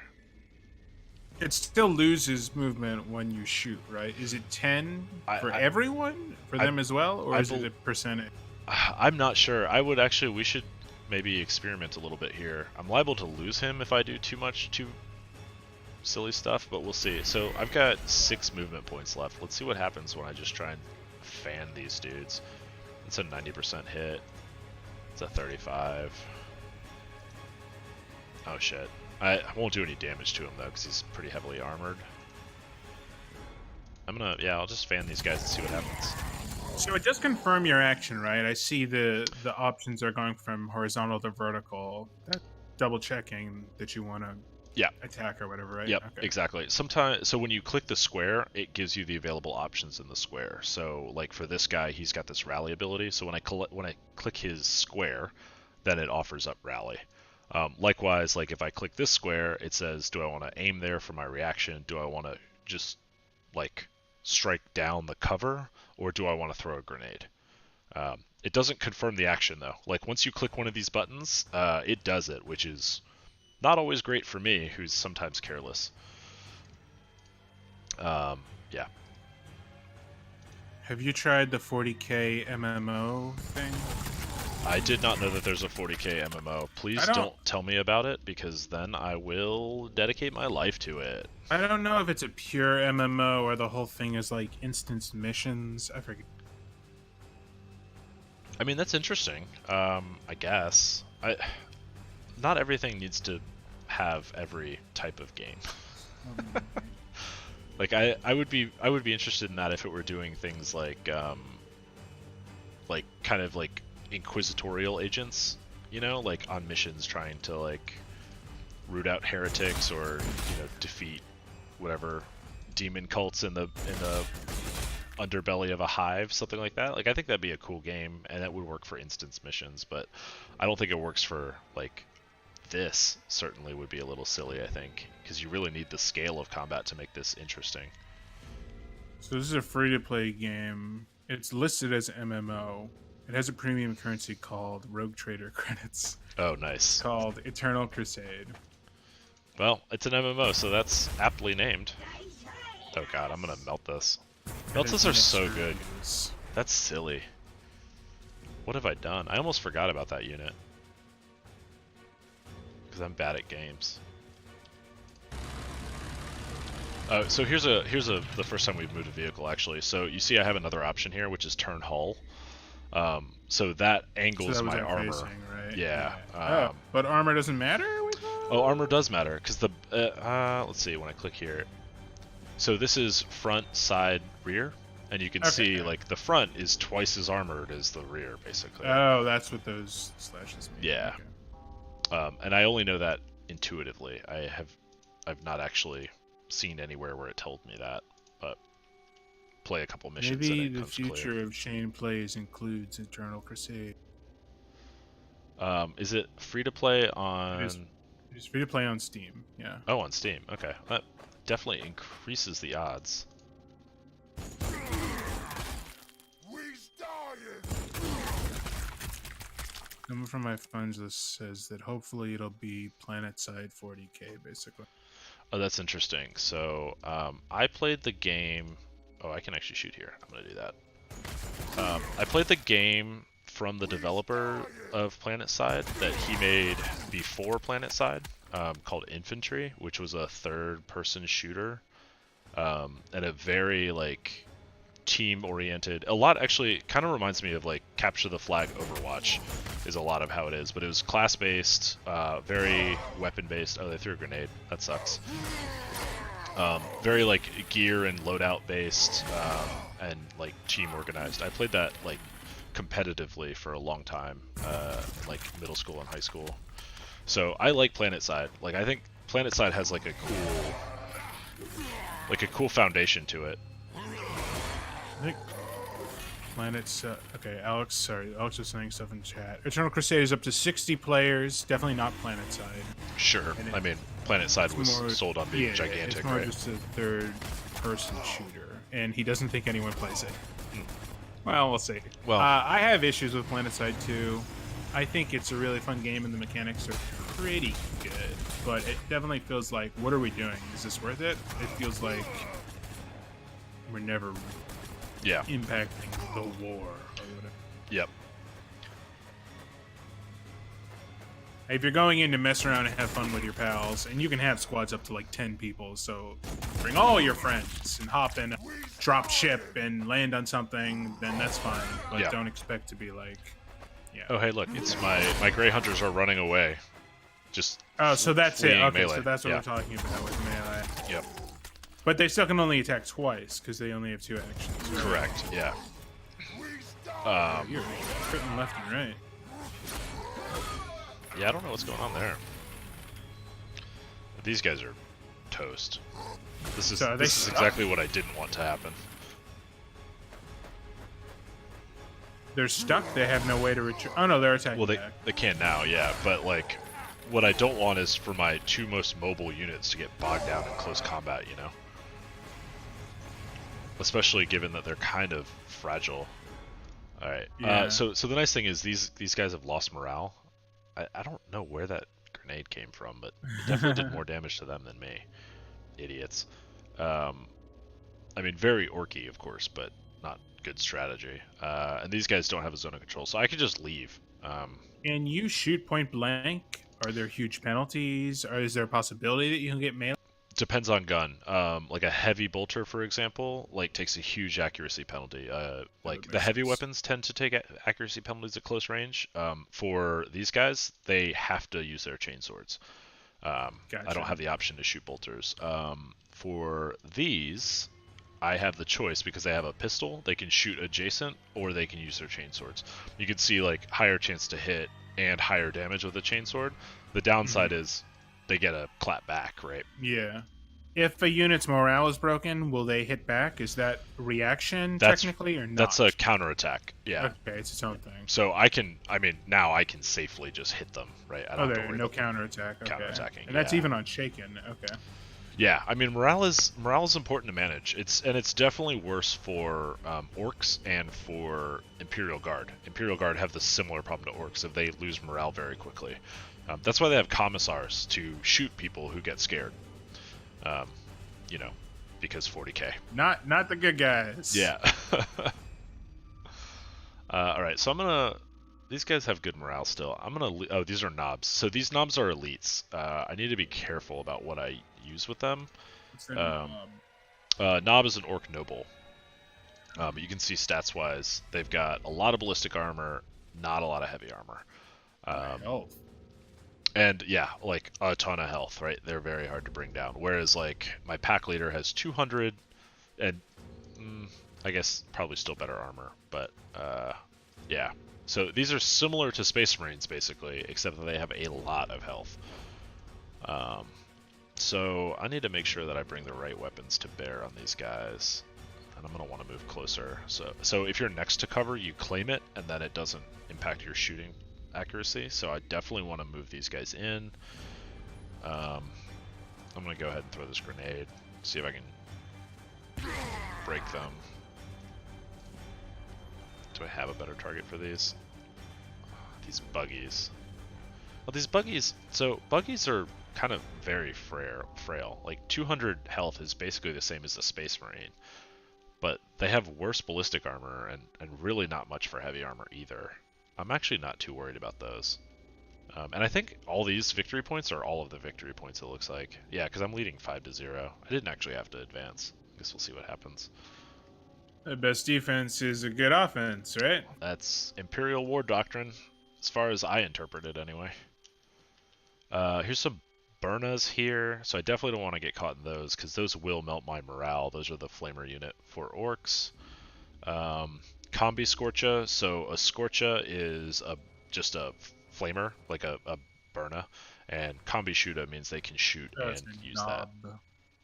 It still loses movement when you shoot, right? Is it 10 for everyone? For them as well? Or is it a percentage? I'm not sure. We should maybe experiment a little bit here. I'm liable to lose him if I do too silly stuff, but we'll see. So I've got 6 movement points left. Let's see what happens when I just try and fan these dudes. It's a 90% hit. It's a 35. Oh shit. I won't do any damage to him though, because he's pretty heavily armored. I'll just fan these guys and see what happens. So it does confirm your action, right? I see the options are going from horizontal to vertical. That's double checking that you want to attack or whatever, right? Yep, okay. Exactly. So when you click the square, it gives you the available options in the square. So like for this guy, he's got this rally ability. So when I click his square, then it offers up rally. Likewise, like if I click this square, it says, do I want to aim there for my reaction? Do I want to just like strike down the cover, or do I want to throw a grenade? It doesn't confirm the action though. Like once you click one of these buttons, it does it, which is not always great for me, who's sometimes careless. Yeah. Have you tried the 40k MMO thing? I did not know that there's a 40k MMO. Please don't tell me about it, because then I will dedicate my life to it. I don't know if it's a pure MMO or the whole thing is like instance missions. I forget. I mean, that's interesting. I guess. Not everything needs to have every type of game. Like I would be interested in that if it were doing things like kind of like inquisitorial agents, you know, like on missions trying to like root out heretics or, you know, defeat whatever demon cults in the underbelly of a hive, something like that. Like I think that'd be a cool game, and that would work for instance missions, but I don't think it works for like this. Certainly would be a little silly, I think, because you really need the scale of combat to make this interesting. So this is a free-to-play game. It's listed as MMO. It has a premium currency called Rogue Trader credits. Oh, nice. It's called Eternal Crusade. Well, it's an MMO, so that's aptly named. Oh god, I'm gonna melt this. Meltas are so good. That's silly. What have I done? I almost forgot about that unit. Because I'm bad at games. So here's the first time we've moved a vehicle, actually. So you see I have another option here, which is turn hull. So that angles my armor. Facing, right? Yeah. But armor doesn't matter with that? Oh, armor does matter, because the let's see, when I click here. So this is front, side, rear, and you can see like the front is twice as armored as the rear, basically. Oh, that's what those slashes mean. Yeah. Okay. And I only know that intuitively. I've not actually seen anywhere where it told me that, but play a couple missions. Maybe the future of Shane plays includes Eternal Crusade. Is it free to play on? It's free to play on Steam. Yeah. Oh, on Steam. Okay, that definitely increases the odds. Someone from my funds list says that hopefully it'll be Planetside 40k, basically. Oh, that's interesting. So I played the game. Oh, I can actually shoot here. I'm gonna do that. I played the game from the developer of Planetside that he made before Planetside, called Infantry, which was a third-person shooter, and a very like team-oriented. A lot actually kind of reminds me of like Capture the Flag Overwatch, is a lot of how it is, but it was class-based, very weapon-based. Oh, they threw a grenade. That sucks. Very like gear and loadout based, and like team organized. I played that like competitively for a long time, like middle school and high school. So I like Planetside. Like I think Planetside has like a cool foundation to it. I think okay, Alex was saying stuff in chat. Eternal Crusade is up to 60 players. Definitely not Planetside. Sure. I mean, Planetside was sold on being gigantic, it's more right? just a third-person shooter, and he doesn't think anyone plays it. Well, we'll see. Well, I have issues with Planetside too. I think it's a really fun game, and the mechanics are pretty good. But it definitely feels like, what are we doing? Is this worth it? It feels like we're never impacting the war or whatever. Yep. If you're going in to mess around and have fun with your pals, and you can have squads up to like 10 people, so bring all your friends and hop in, drop ship, and land on something, then that's fine. But don't expect to be like, Oh, hey, look, it's my Grey Hunters are running away. Just so that's it. Okay, melee. so that's what we're talking about with melee. Yep. But they still can only attack twice because they only have 2 actions. Right? Correct. Yeah. You're critting left and right. Yeah, I don't know what's going on there. But these guys are toast. This is exactly what I didn't want to happen. They're stuck. They have no way to return. Oh no, they're attacking. Well, back. they can now, yeah. But like, what I don't want is for my 2 most mobile units to get bogged down in close combat. You know. Especially given that they're kind of fragile. All right. Yeah. So the nice thing is these guys have lost morale. I don't know where that grenade came from, but it definitely did more damage to them than me. Idiots. I mean, very orky, of course, but not good strategy. And these guys don't have a zone of control, so I could just leave. Can you shoot point blank? Are there huge penalties? Or is there a possibility that you can get melee? Depends on gun. Like a heavy bolter, for example, like takes a huge accuracy penalty. Like the heavy weapons tend to take accuracy penalties at close range. For these guys, they have to use their chainswords. Gotcha. I don't have the option to shoot bolters. For these, I have the choice because they have a pistol. They can shoot adjacent, or they can use their chainswords. You can see like higher chance to hit and higher damage with a chainsword. The downside is they get a clap back, right? Yeah. If a unit's morale is broken, will they hit back? Is that reaction technically or not? That's a counterattack. Yeah. Okay, it's its own thing. So now I can safely just hit them, right? I don't have to worry no about counterattack. Okay. counterattacking. And that's even on shaken. Okay. Yeah, I mean morale is important to manage. It's definitely worse for orcs and for Imperial Guard. Imperial Guard have the similar problem to orcs if they lose morale very quickly. That's why they have commissars to shoot people who get scared. You know, because 40k. Not the good guys. Yeah. All right, so I'm gonna. These guys have good morale still. I'm gonna. Oh, these are knobs. So these knobs are elites. I need to be careful about what I use with them. What's that knob? Knob is an orc noble. But you can see stats wise, they've got a lot of ballistic armor, not a lot of heavy armor. And yeah, like a ton of health, right? They're very hard to bring down. Whereas like my pack leader has 200, and I guess probably still better armor. But yeah, so these are similar to Space Marines basically, except that they have a lot of health. So I need to make sure that I bring the right weapons to bear on these guys, and I'm gonna want to move closer. So if you're next to cover, you claim it, and then it doesn't impact your shooting accuracy, so I definitely want to move these guys in. I'm going to go ahead and throw this grenade, see if I can break them. Do I have a better target for these? These buggies. Well, these buggies, so buggies are kind of very frail. Like 200 health is basically the same as the Space Marine, but they have worse ballistic armor and really not much for heavy armor either. I'm actually not too worried about those. And I think all these victory points are all of the victory points, it looks like. Yeah, because I'm leading 5-0. I didn't actually have to advance. I guess we'll see what happens. The best defense is a good offense, right? That's Imperial War Doctrine, as far as I interpret it anyway. Here's some Burnas here. So I definitely don't want to get caught in those, because those will melt my morale. Those are the Flamer unit for orcs. Combi Scorcha, so a Scorcha is just a flamer, like a Burna, and Combi Shooter means they can shoot and use that.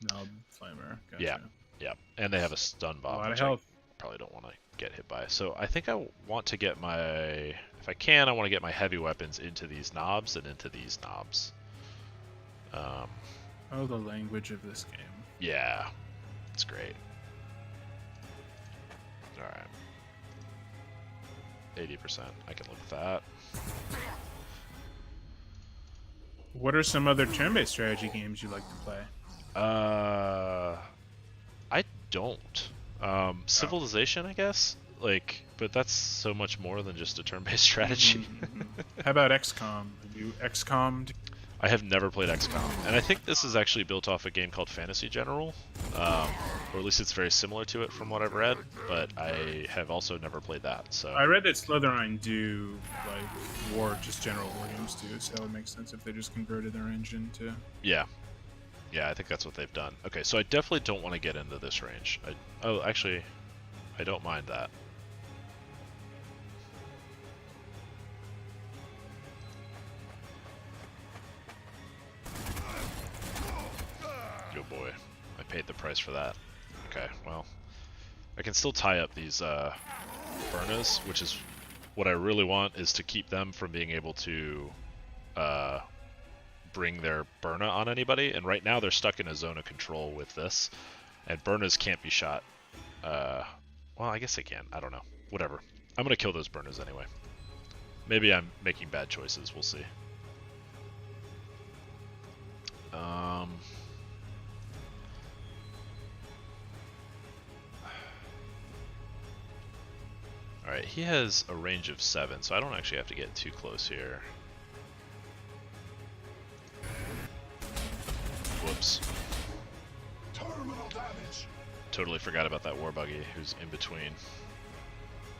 Knob flamer. Gotcha. Yeah, and they have a stun bomb, which I probably don't want to get hit by. So I think I want to get if I can, I want to get my heavy weapons into these knobs and into these knobs. Oh, the language of this game. Yeah, it's great. All right. 80%. I can live with that. What are some other turn-based strategy games you like to play? I don't. Civilization, I guess. like, but that's so much more than just a turn-based strategy. How about XCOM? Have you XCOM'd? I have never played XCOM, and I think this is actually built off a game called Fantasy General, or at least it's very similar to it from what I've read, but I have also never played that, so... I read that Slytherin do, like, just general war games too, so it makes sense if they just converted their engine to... Yeah. Yeah, I think that's what they've done. Okay, so I definitely don't want to get into this range. Oh, actually, I don't mind that. Oh boy, I paid the price for that. Okay, well, I can still tie up these Burnas, which is what I really want, is to keep them from being able to bring their Burna on anybody, and right now they're stuck in a zone of control with this, and Burnas can't be shot. Well, I guess they can. I don't know. Whatever. I'm gonna kill those Burnas anyway. Maybe I'm making bad choices. We'll see. Alright, he has a range of 7, so I don't actually have to get too close here. Whoops. Terminal damage. Totally forgot about that war buggy who's in between.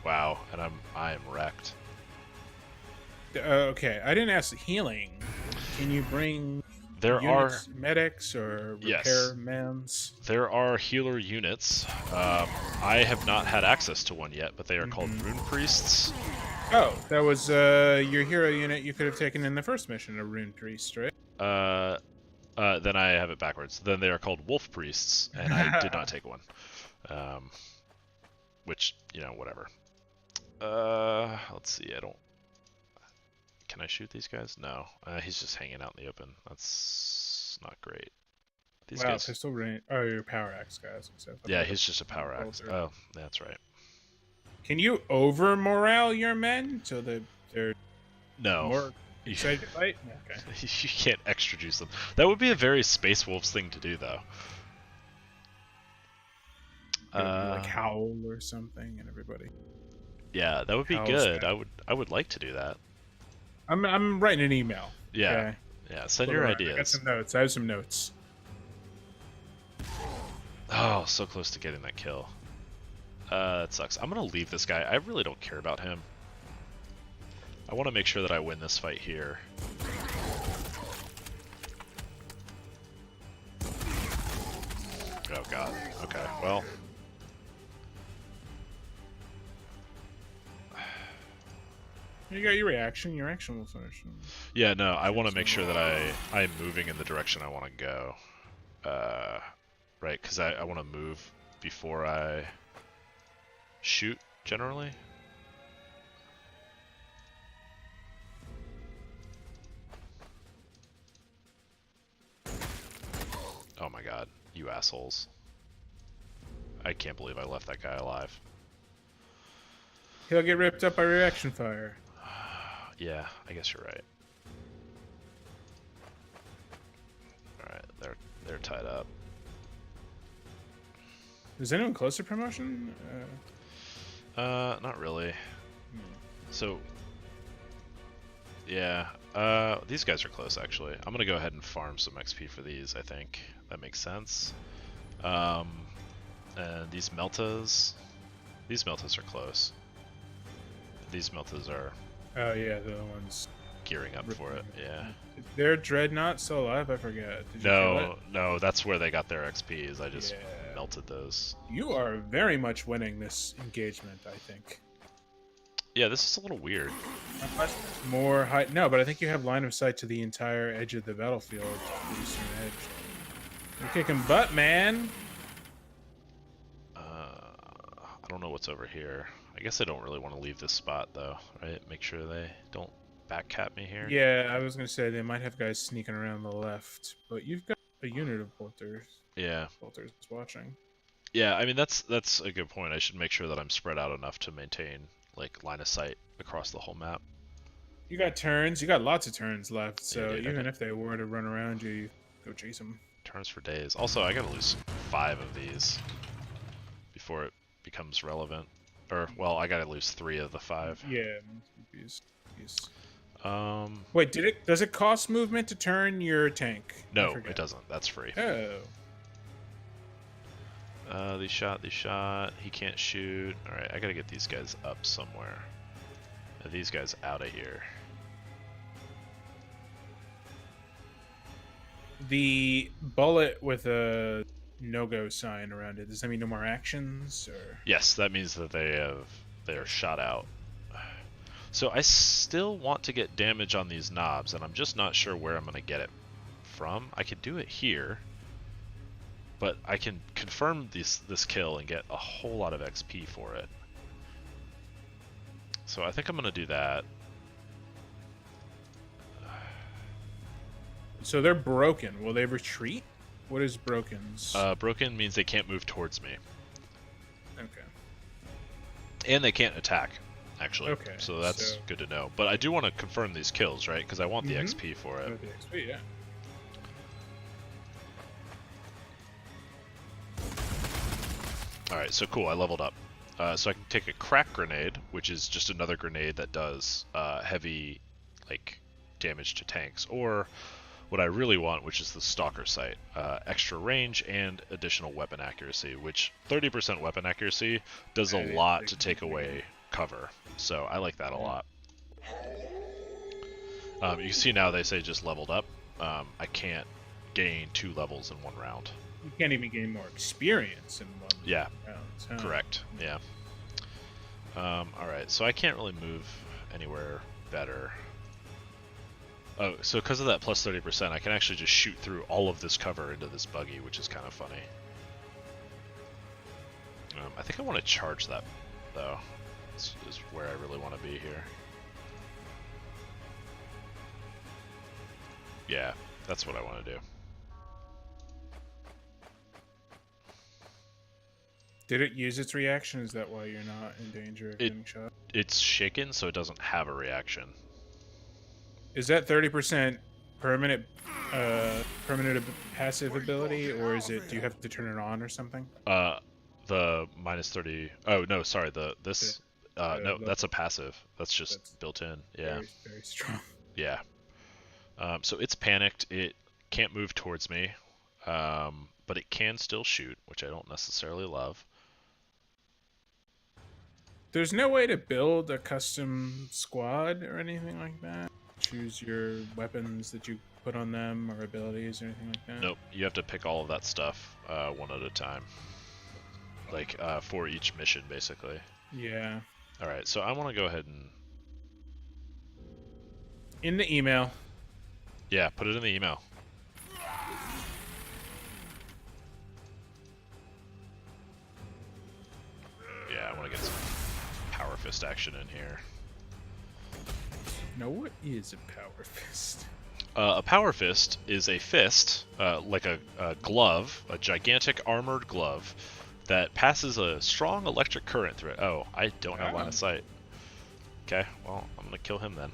Wow, and I am wrecked. Okay, I didn't ask healing. Can you bring medics or repairmans? There are healer units. I have not had access to one yet, but they are called Rune Priests. Oh, that was your hero unit you could have taken in the first mission, a Rune Priest, right? Then I have it backwards. Then they are called Wolf Priests, and I did not take one. Which, you know, whatever. Let's see, Can I shoot these guys? No. He's just hanging out in the open. That's not great. These guys... pistol range. Oh, your power axe guys. Yeah, he's just a power axe. Oh, that's right. Can you over morale your men so that they're more excited to fight? Okay. You can't extra juice them. That would be a very Space Wolves thing to do, though. Like howl or something, and everybody. Yeah, that would be good. I would like to do that. I'm writing an email. Yeah. Okay? Yeah, send your ideas. I got some notes. I have some notes. Oh, so close to getting that kill. That sucks. I'm gonna leave this guy. I really don't care about him. I want to make sure that I win this fight here. Oh god. Okay, well. You got your reaction. Your action will finish them. Yeah, no, I want to make sure that I'm moving in the direction I want to go. Right, because I want to move before I shoot, generally. Oh my god, you assholes. I can't believe I left that guy alive. He'll get ripped up by reaction fire. Yeah, I guess you're right. Alright, they're tied up. Is anyone close to promotion? Not really. So, yeah, these guys are close actually. I'm gonna go ahead and farm some XP for these, I think. That makes sense. And these Meltas are close. These Meltas are... Oh yeah, the other ones gearing up for it, yeah. Their Dreadnought still alive? I forget. No, that's where they got their XPs. I just melted those. You are very much winning this engagement, I think. Yeah, this is a little weird. More high. No, but I think you have line of sight to the entire edge of the battlefield, the eastern edge. You're kicking butt, man. I don't know what's over here. I guess I don't really want to leave this spot though, right? Make sure they don't backcap me here. Yeah, I was gonna say they might have guys sneaking around the left, but you've got a unit of bolters. Yeah. Bolters watching. Yeah, I mean that's a good point. I should make sure that I'm spread out enough to maintain like line of sight across the whole map. You got turns. You got lots of turns left. So even if they were to run around you, you go chase them. Turns for days. Also, I gotta lose 5 of these before it becomes relevant. Or, well, I gotta lose 3 of the 5. Yeah. Wait, does it cost movement to turn your tank? No, it doesn't. That's free. Oh. These shot. He can't shoot. Alright, I gotta get these guys up somewhere. These guys out of here. The bullet with a no-go sign around it, does that mean no more actions? Or? Yes, that means that they are shot out. So I still want to get damage on these knobs, and I'm just not sure where I'm going to get it from. I could do it here, but I can confirm this kill and get a whole lot of XP for it. So I think I'm going to do that. So they're broken. Will they retreat? What is broken's? Broken means they can't move towards me. Okay. And they can't attack, actually. Okay. So that's good to know. But I do want to confirm these kills, right? Because I want the XP for it. The XP, yeah. Alright, so cool, I leveled up. So I can take a crack grenade, which is just another grenade that does heavy damage to tanks, or what I really want, which is the Stalker Sight. Extra range and additional weapon accuracy, which 30% weapon accuracy does a lot to take away cover. So I like that a lot. You can see now they say just leveled up. I can't gain 2 levels in 1 round. You can't even gain more experience in 1 round. Yeah, correct. Yeah. Alright, so I can't really move anywhere better. Oh, so because of that plus 30%, I can actually just shoot through all of this cover into this buggy, which is kind of funny. I think I want to charge that, though. This is where I really want to be here. Yeah, that's what I want to do. Did it use its reaction? Is that why you're not in danger of getting shot? It's shaken, so it doesn't have a reaction. Is that 30% permanent passive ability, or is it? Do you have to turn it on or something? The minus 30. Oh no, sorry. No, that's a passive. That's just built in. Yeah. Very, very strong. Yeah. So it's panicked. It can't move towards me, but it can still shoot, which I don't necessarily love. There's no way to build a custom squad or anything like that? Choose your weapons that you put on them or abilities or anything like that? Nope, you have to pick all of that stuff one at a time. For each mission, basically. Yeah. Alright, so I want to go ahead and... In the email. Yeah, put it in the email. Yeah, I want to get some Power Fist action in here. Now, what is a Power Fist? A Power Fist is a fist, like a glove, a gigantic armored glove, that passes a strong electric current through it. Oh, I don't have line of sight. Okay, well, I'm going to kill him then.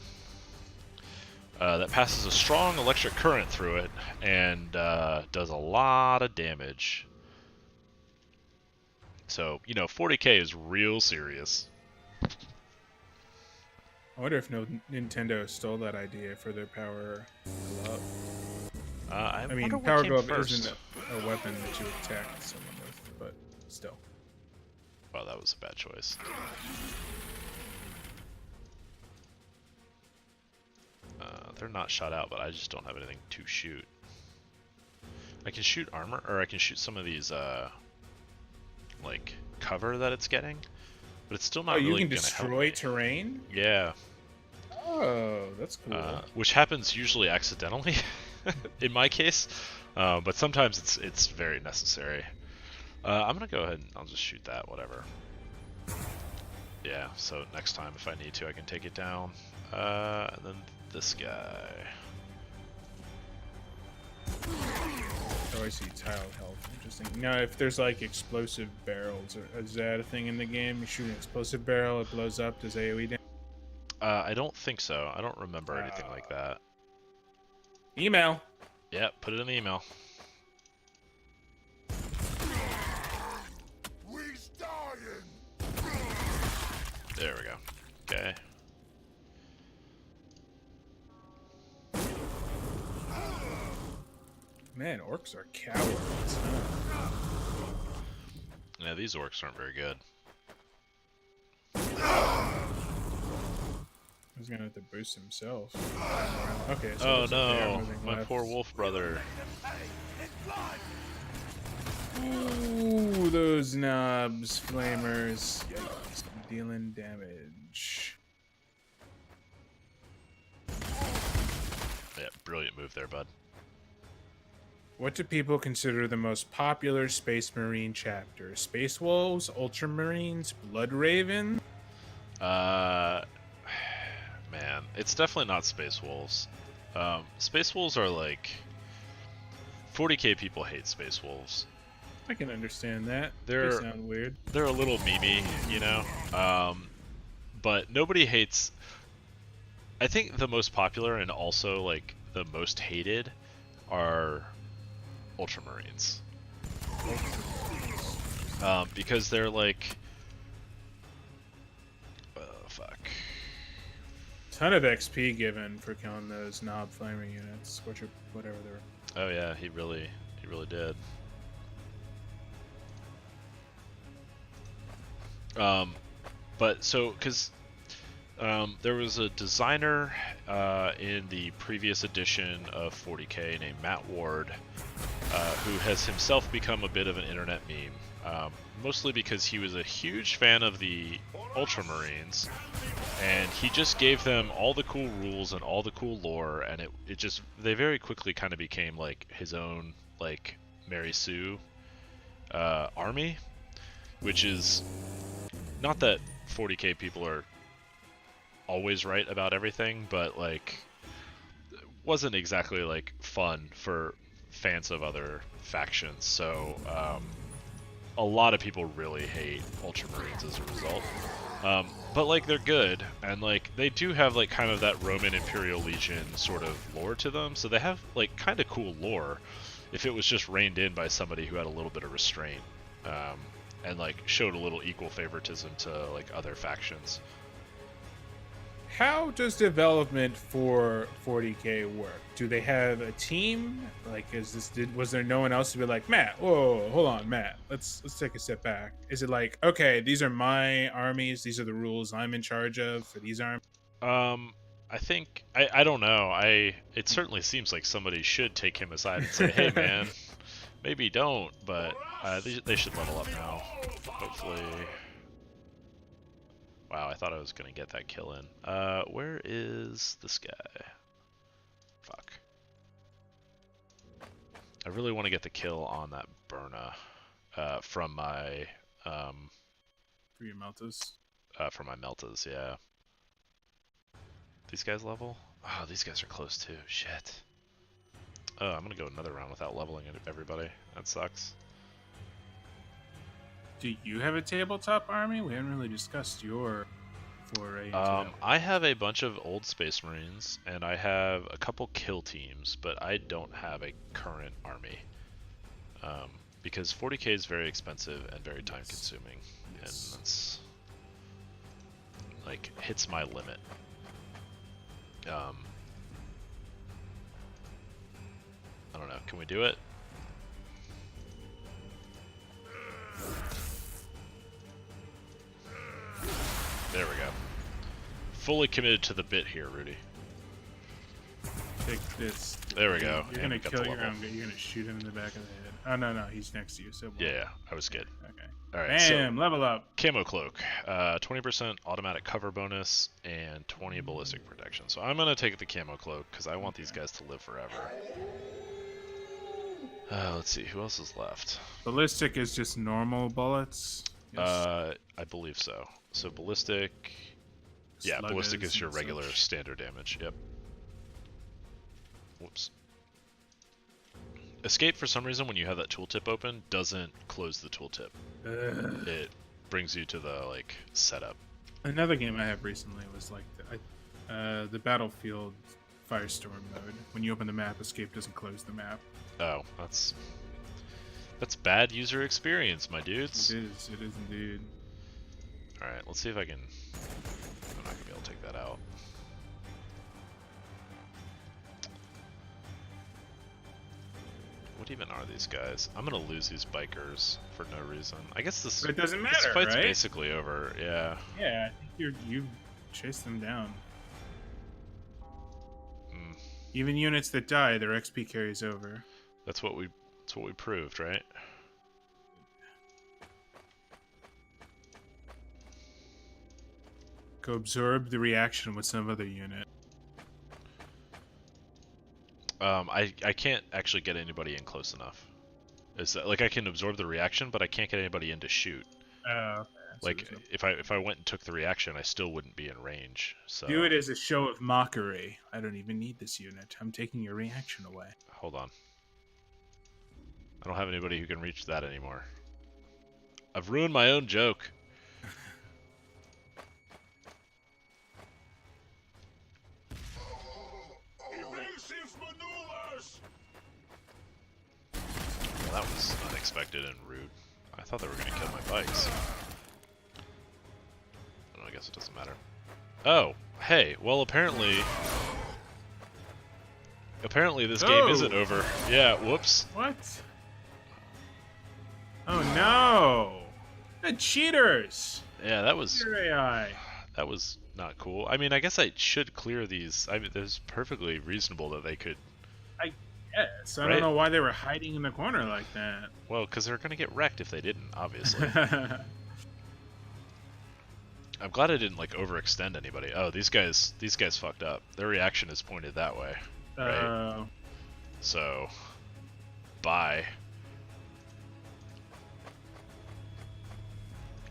That passes a strong electric current through it and does a lot of damage. So, 40k is real serious. I wonder if Nintendo stole that idea for their Power Glove. I mean, Power Glove isn't a weapon that you attack someone with, but still. Wow, that was a bad choice. They're not shot out, but I just don't have anything to shoot. I can shoot armor, or I can shoot some of these, cover that it's getting, but it's still not really gonna help. You can destroy terrain? Yeah. Oh, that's cool. Which happens usually accidentally, in my case, but sometimes it's very necessary. I'm gonna go ahead and I'll just shoot that, whatever. Yeah, so next time if I need to, I can take it down. And then this guy. Oh, I see. Tiled health. Interesting. Now, if there's explosive barrels, is that a thing in the game? You shoot an explosive barrel, it blows up, does AoE damage? I don't think so. I don't remember anything like that. Email. Yeah, put it in the email. There we go. Okay. Man, orcs are cowards. Huh? Yeah, these orcs aren't very good. He's gonna have to boost himself. Okay. So So no, my poor wolf brother. Ooh, those knobs, flamers. Yikes, dealing damage. Yeah, brilliant move there, bud. What do people consider the most popular Space Marine chapter? Space Wolves, Ultramarines, Blood Raven? Man, it's definitely not Space Wolves. Space Wolves are like 40k people hate Space Wolves. I can understand that. They sound weird. They're a little memey, you know. But nobody hates. I think the most popular and also like the most hated are Ultramarines. Because they're like, fuck. Ton of XP given for killing those knob flamer units, which are whatever they're. Oh yeah, he really did. But so, because there was a designer in the previous edition of 40k named Matt Ward, who has himself become a bit of an internet meme, mostly because he was a huge fan of the Ultramarines, and he just gave them all the cool rules and all the cool lore, and it just, they very quickly kind of became like his own like Mary Sue army, which is not that 40k people are always right about everything, but like wasn't exactly like fun for fans of other factions, so a lot of people really hate Ultramarines as a result. But like they're good, and like they do have like kind of that Roman Imperial Legion sort of lore to them, so they have like kind of cool lore if it was just reined in by somebody who had a little bit of restraint, and like showed a little equal favoritism to like other factions. How does development for 40k work? Do they have a team? Like, was there no one else to be like, Matt? Whoa, hold on, Matt. Let's take a step back. Is it like, okay, these are my armies. These are the rules I'm in charge of for these armies. I think I don't know. It certainly seems like somebody should take him aside and say, hey man, maybe don't, but they should level up now. Hopefully. Wow, I thought I was gonna get that kill in. Where is this guy? Fuck. I really want to get the kill on that Burna from my For your Meltas? from my Meltas, yeah. These guys level? Oh, these guys are close too. Shit. Oh, I'm gonna go another round without leveling everybody. That sucks. Do you have a tabletop army? We haven't really discussed your foray into that. I have a bunch of old Space Marines, and I have a couple kill teams, but I don't have a current army. Because 40k is very expensive and very time consuming, and that's like hits my limit. I don't know, can we do it? There we go. Fully committed to the bit here, Rudy. Take this. There we go. You're gonna kill your own guy. You're gonna shoot him in the back of the head. Oh no, he's next to you. So yeah, I was good. Okay. All right. Bam! So, Level up. Camo cloak, 20% automatic cover bonus and 20 ballistic protection. So I'm gonna take the camo cloak because I want these guys to live forever. Let's see, who else is left? Ballistic is just normal bullets. Yes. I believe so. So ballistic, yeah, ballistic is your regular standard damage. Yep. Whoops. Escape, for some reason, when you have that tooltip open, doesn't close the tooltip. It brings you to the like setup. Another game I have recently was like the Battlefield Firestorm mode. When you open the map, escape doesn't close the map. Oh, that's bad user experience, my dudes. It is indeed. All right, let's see if I can I'm not gonna be able to take that out. What even are these guys? I'm gonna lose these bikers for no reason. I guess this. But it doesn't matter, this fight's right? basically over. Yeah. Yeah, I think you chased them down. Mm. Even units that die, their XP carries over. That's what we proved, right? Go absorb the reaction with some other unit. I can't actually get anybody in close enough. Is that like I can absorb the reaction, but I can't get anybody in to shoot. Oh, okay. Like if I went and took the reaction, I still wouldn't be in range. So do it as a show of mockery. I don't even need this unit. I'm taking your reaction away. Hold on. I don't have anybody who can reach that anymore. I've ruined my own joke. Evasive maneuvers. Well, that was unexpected and rude. I thought they were going to kill my bikes. I guess it doesn't matter. Oh, hey, well apparently this game isn't over. Yeah, whoops. What? Oh no! The cheaters! Yeah, that was Cheater AI. that was not cool. I mean, I guess I should clear these. I mean, it was perfectly reasonable that they could. Yes, I Right? don't know why they were hiding in the corner like that. Well, because they're gonna get wrecked if they didn't. Obviously. I'm glad I didn't like overextend anybody. Oh, these guys fucked up. Their reaction is pointed that way. Right? So, bye.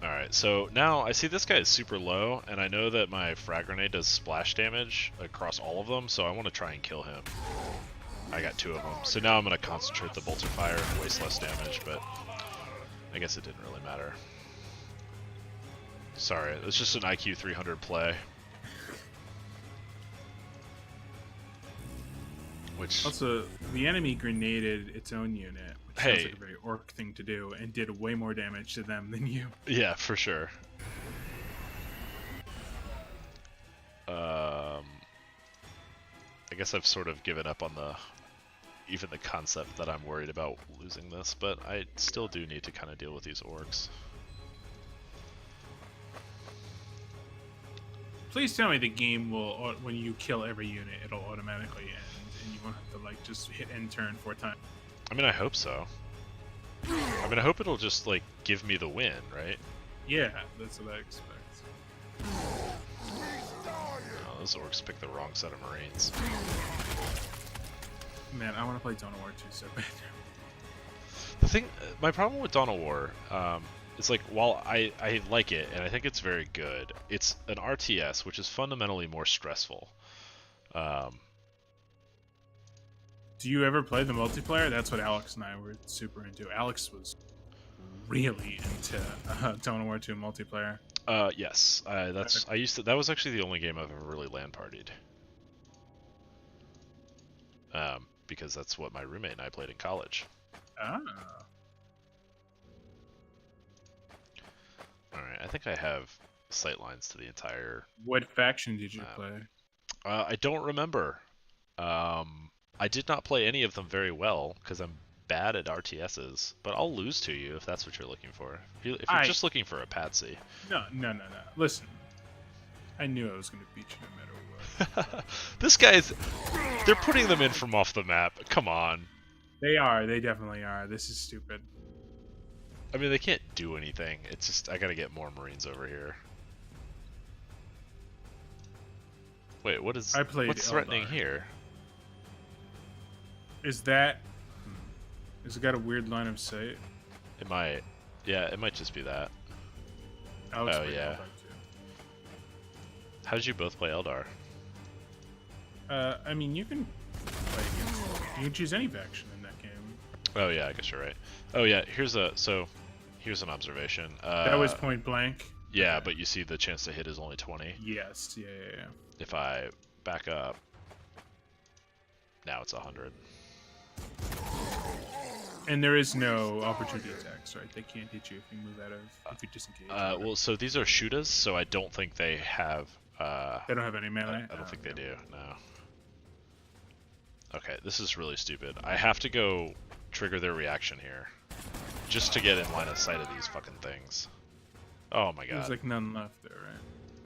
Alright, so now I see this guy is super low, and I know that my frag grenade does splash damage across all of them, so I want to try and kill him. I got 2 of them. So now I'm going to concentrate the bolter fire and waste less damage, but I guess it didn't really matter. Sorry, it's just an IQ 300 play. Which... Also, the enemy grenaded its own unit, which Hey. sounds like a very orc thing to do, and did way more damage to them than you. Yeah, for sure. I guess I've sort of given up on even the concept that I'm worried about losing this, but I still do need to kind of deal with these orcs. Please tell me the game will, when you kill every unit, it'll automatically end, and you won't have to like just hit end turn 4 times. I mean, I hope so. I mean, I hope it'll just like give me the win, right? Yeah, that's what I expect. Oh, those orcs picked the wrong set of Marines. Man, I want to play Dawn of War 2 so bad. The thing, my problem with Dawn of War, is like while I like it and I think it's very good, it's an RTS which is fundamentally more stressful. Do you ever play the multiplayer? That's what Alex and I were super into. Alex was really into Dawn of War 2 multiplayer. Yes, that was actually the only game I've ever really LAN partied. Because that's what my roommate and I played in college. Ah. Alright, I think I have sightlines to the entire... What faction did you play? I don't remember. I did not play any of them very well, because I'm bad at RTSs, but I'll lose to you if that's what you're looking for. If you're just looking for a patsy. No. Listen, I knew I was going to beat you no matter what. This guy's... They're putting them in from off the map. Come on. They are. They definitely are. This is stupid. I mean, they can't do anything. It's just, I gotta get more Marines over here. Wait, what's threatening here? Is that... Has it got a weird line of sight? It might. Yeah, it might just be that. Oh yeah. How did you both play Eldar? I mean, you can play against... You can choose any faction in that game. Oh yeah, I guess you're right. Oh yeah, here's an observation. That was point blank? Yeah, but you see the chance to hit is only 20. Yes, yeah. If I back up, now it's 100. And there is no opportunity attacks, right? They can't hit you if you move out of if you disengage. Well, so these are shooters, so I don't think they have. They don't have any melee. I don't think they do. No. Okay, this is really stupid. I have to go trigger their reaction here, just to get in line of sight of these fucking things. Oh my god. There's like none left there, right?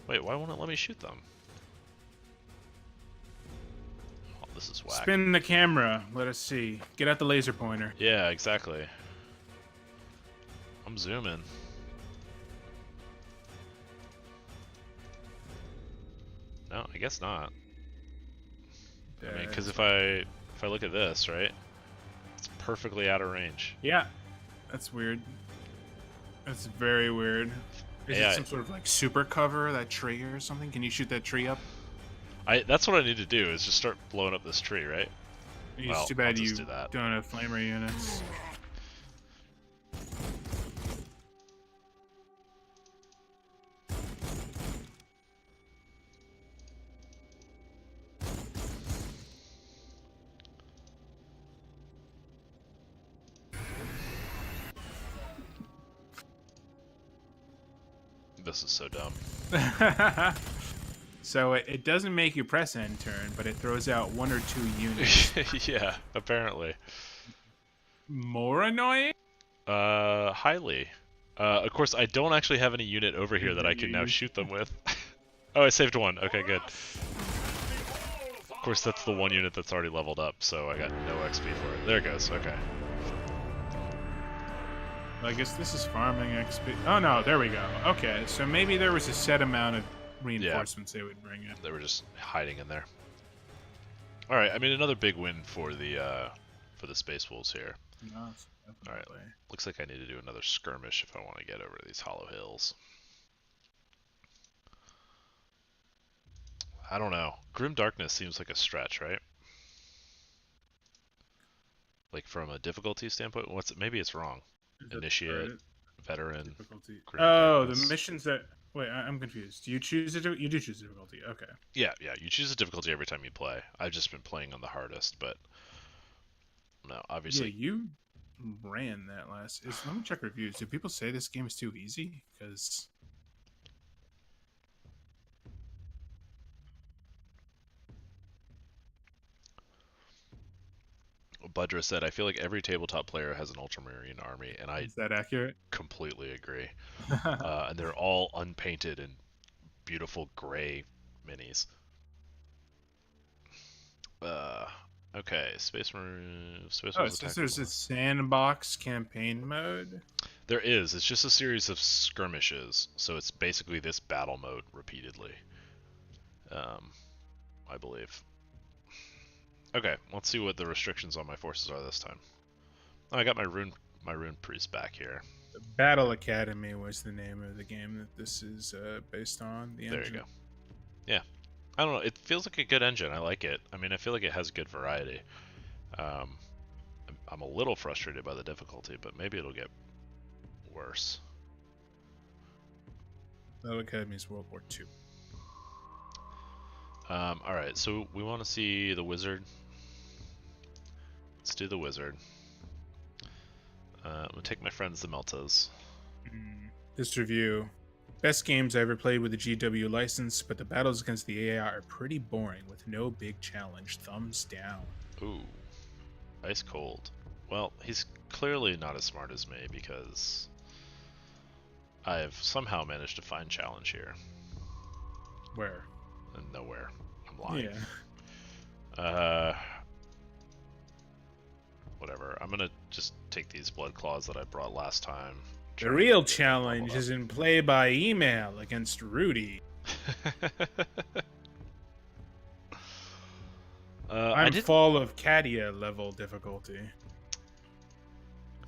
Wait, why won't it let me shoot them? Oh, this is whack. Spin the camera. Let us see. Get out the laser pointer. Yeah, exactly. I'm zooming. No, I guess not. I mean, because if I look at this, right, it's perfectly out of range. Yeah, that's weird. That's very weird. Is it some sort of like super cover, that tree or something? Can you shoot that tree up? That's what I need to do, is just start blowing up this tree, right? It's too bad you don't have flamer units. This is so dumb. So it doesn't make you press end turn, but it throws out 1 or 2 units. Yeah, apparently. More annoying? Highly. Of course, I don't actually have any unit over here that I can now shoot them with. Oh, I saved one. Okay, good. Of course, that's the one unit that's already leveled up, so I got no XP for it. There it goes. Okay. I guess this is farming XP. Oh no, there we go. Okay, so maybe there was a set amount of reinforcements they would bring in. They were just hiding in there. All right, I mean another big win for the Space Wolves here. Yes, all right, looks like I need to do another skirmish if I want to get over to these hollow hills. I don't know. Grim Darkness seems like a stretch, right? Like from a difficulty standpoint, maybe it's wrong. Initiate, veteran, the missions that... Wait, I'm confused. Do you choose you do choose a difficulty, okay. Yeah, you choose a difficulty every time you play. I've just been playing on the hardest, but... No, obviously... Yeah, you ran that last... Let me check reviews. Do people say this game is too easy? Because... Budra said, I feel like every tabletop player has an Ultramarine army, and Is that accurate? Completely agree. And they're all unpainted and beautiful gray minis. Okay, Space Marine... There's a Sandbox campaign mode? There is. It's just a series of skirmishes, so it's basically this battle mode repeatedly. I believe. Okay, let's see what the restrictions on my forces are this time. Oh, I got my Rune Priest back here. The Battle Academy was the name of the game that this is based on. There you go. Yeah. I don't know, it feels like a good engine. I like it. I mean, I feel like it has good variety. I'm a little frustrated by the difficulty, but maybe it'll get worse. Battle Academy is World War II. Alright, so we want to see the wizard. Let's do the wizard. I'm gonna take my friends the Meltas. This review. Best games I ever played with the GW license, but the battles against the AI are pretty boring with no big challenge. Thumbs down. Ooh. Ice cold. Well, he's clearly not as smart as me because I've somehow managed to find challenge here. Where? Nowhere. I'm lying. Yeah. Whatever. I'm gonna just take these blood claws that I brought last time. The real challenge is in play by email against Rudy. I'm Fall of Cadia level difficulty.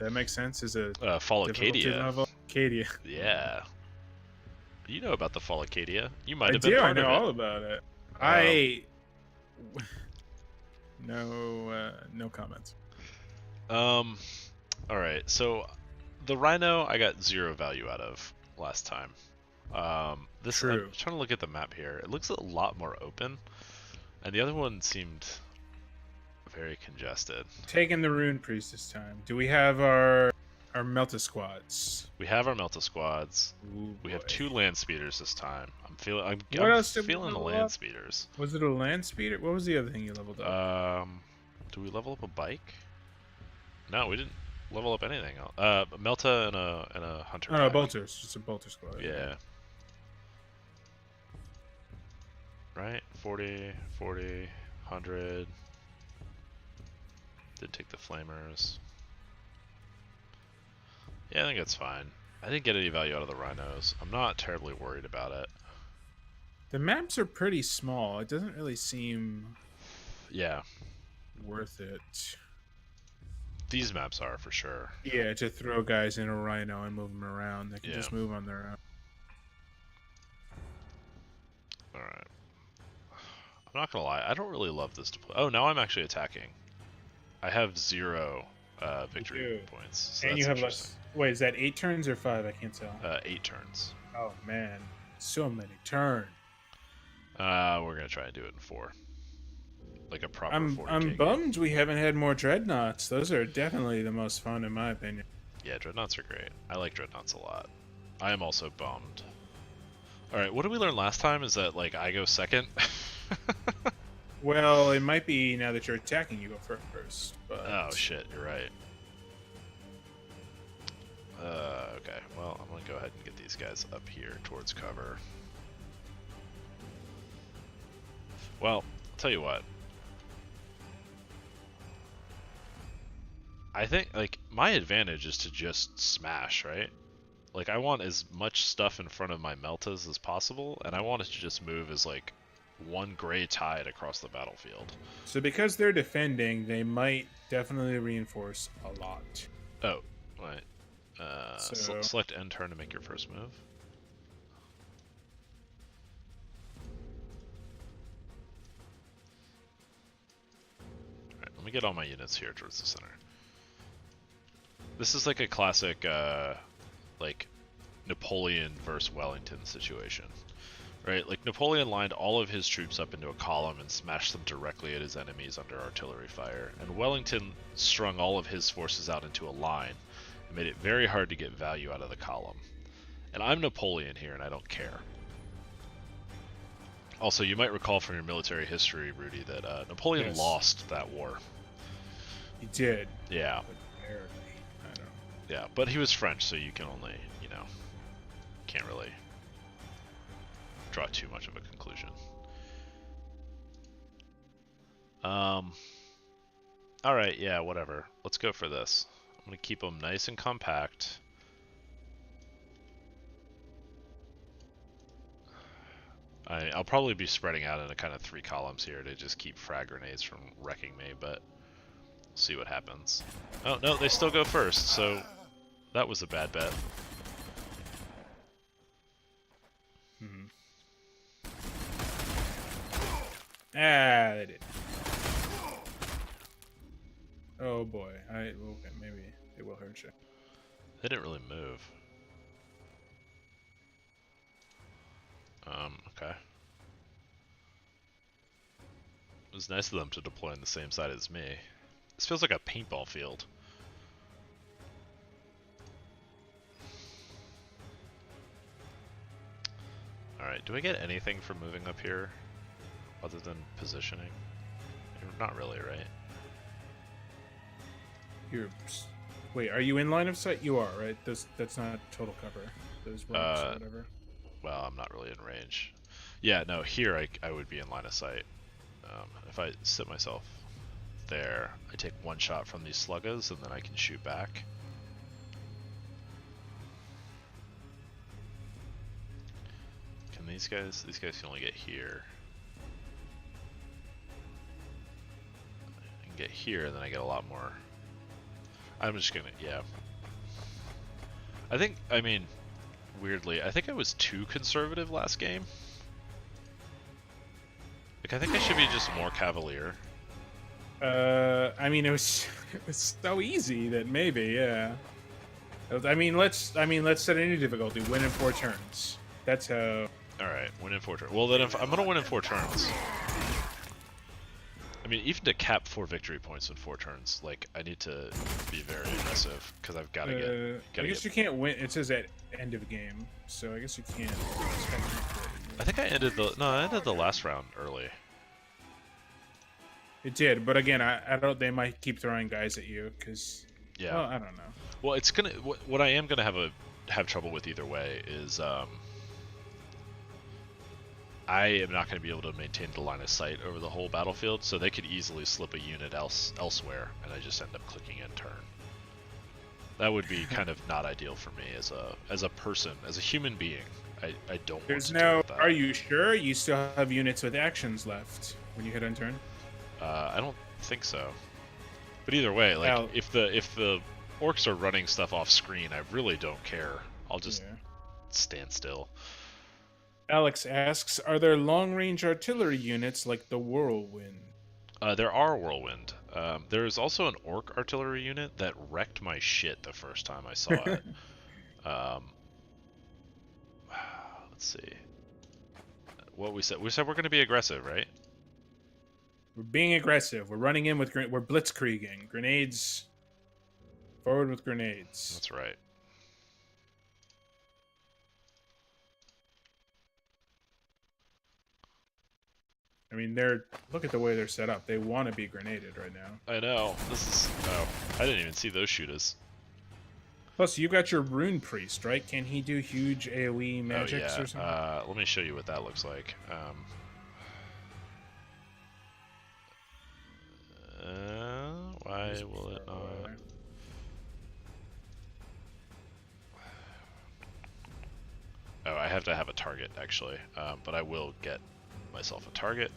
That makes sense? Is a Fall of Cadia level? Cadia. Yeah. You know about the Fall of Cadia. You might have been part of it. I know all about it. No comments. Alright, so the Rhino I got 0 value out of last time. I'm trying to look at the map here. It looks a lot more open, and the other one seemed very congested. Taking the Rune Priest this time. Do we have our Melta squads? We have our Melta squads. Ooh, we have boy. 2 land speeders this time. I'm feeling the level land up? speeders. Was it a land speeder? What was the other thing you leveled up? Do we level up a bike? No, we didn't level up anything else. Melta and a hunter. Oh, no, bolters. Just a bolter squad. Yeah. Right? 40, 100. Did take the flamers. Yeah, I think it's fine. I didn't get any value out of the rhinos. I'm not terribly worried about it. The maps are pretty small. It doesn't really seem worth it. These maps are for sure. Yeah, to throw guys in a rhino and move them around. They can just move on their own. Alright. I'm not gonna lie, I don't really love this deploy. Oh, now I'm actually attacking. I have 0 victory points. So and that's you have less. Wait, is that 8 turns or 5? I can't tell. 8 turns. Oh man, so many turns. We're gonna try and do it in 4. Like a proper 40k I'm bummed we haven't had more dreadnoughts. Those are definitely the most fun in my opinion. Yeah, dreadnoughts are great. I like dreadnoughts a lot. I am also bummed. Alright, what did we learn last time? Is that, like, I go second? Well, it might be now that you're attacking, you go first. But... Oh, shit, you're right. Okay, well, I'm gonna go ahead and get these guys up here towards cover. Well, I'll tell you what. I think, like, my advantage is to just smash, right? Like, I want as much stuff in front of my Meltas as possible, and I want it to just move as, like, one gray tide across the battlefield. So because they're defending, they might definitely reinforce a lot. Oh, right. Select end turn to make your first move. Alright, let me get all my units here towards the center. This is like a classic, like, Napoleon versus Wellington situation. Right, like Napoleon lined all of his troops up into a column and smashed them directly at his enemies under artillery fire, and Wellington strung all of his forces out into a line and made it very hard to get value out of the column. And I'm Napoleon here, and I don't care. Also, you might recall from your military history, Rudy, that Napoleon lost that war. He did. Yeah. But barely. I don't know. Yeah, but he was French, so you can only, you know, can't really draw too much of a conclusion. Alright, yeah, whatever. Let's go for this. I'm going to keep them nice and compact. I'll probably be spreading out into kind of 3 columns here to just keep frag grenades from wrecking me, but we'll see what happens. Oh, no, they still go first, so that was a bad bet. Ah, they did. Oh boy. Okay, maybe it will hurt you. They didn't really move. Okay. It was nice of them to deploy on the same side as me. This feels like a paintball field. Alright, do I get anything for moving up here? Other than positioning? Not really, right? Wait, are you in line of sight? You are, right? That's not total cover. Those ramps or whatever. Well, I'm not really in range. Yeah, no, here I would be in line of sight. If I sit myself there, I take 1 shot from these sluggas and then I can shoot back. Can these guys can only get here. I can get here and then I get a lot more. I'm just gonna, yeah. I mean, weirdly, I think I was too conservative last game. Like, I think I should be just more cavalier. I mean, it was so easy that maybe, yeah. I mean, let's set a new difficulty. Win in 4 turns. That's how. All right, win in 4 turns. Well, then if I'm gonna win in 4 turns. I mean, even to cap 4 victory points in 4 turns, like, I need to be very aggressive, because I've got to get... I guess you can't win. It says at end of game, so I guess you can't. I think I ended the... No, I ended the last round early. It did, but again, I don't... They might keep throwing guys at you, because... Yeah. Well, I don't know. Well, it's gonna... What I am gonna have trouble with either way is, I am not going to be able to maintain the line of sight over the whole battlefield, so they could easily slip a unit elsewhere, and I just end up clicking end turn. That would be kind of not ideal for me as a person, as a human being. I don't want to deal with that. Are you sure you still have units with actions left when you hit end turn? I don't think so. But either way, like if the orcs are running stuff off screen, I really don't care. I'll just stand still. Alex asks, are there long-range artillery units like the Whirlwind? There are Whirlwind. There is also an orc artillery unit that wrecked my shit the first time I saw it. Let's see. What we said. We said we're going to be aggressive, right? We're being aggressive. We're running in with... We're blitzkrieging. Grenades. Forward with grenades. That's right. I mean, look at the way they're set up. They want to be grenaded right now. I know. This is... Oh, I didn't even see those shooters. Plus, you got your Rune Priest, right? Can he do huge AoE magics or something? Let me show you what that looks like. Why will it not... Oh, I have to have a target, actually. But I will get myself a target.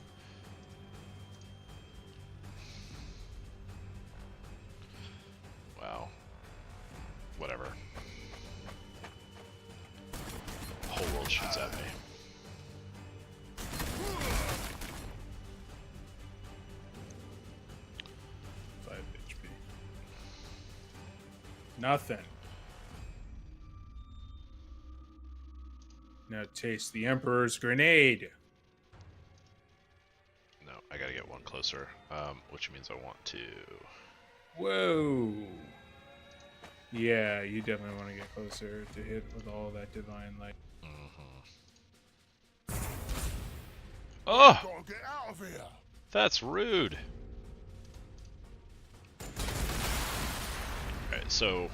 Wow. Whatever. The whole world shoots at me. Nothing. Now taste the Emperor's grenade. No, I gotta get one closer, which means I want to... Whoa! Yeah, you definitely want to get closer to hit with all that divine light. Oh! Gotta get out of here. That's rude. Alright, so...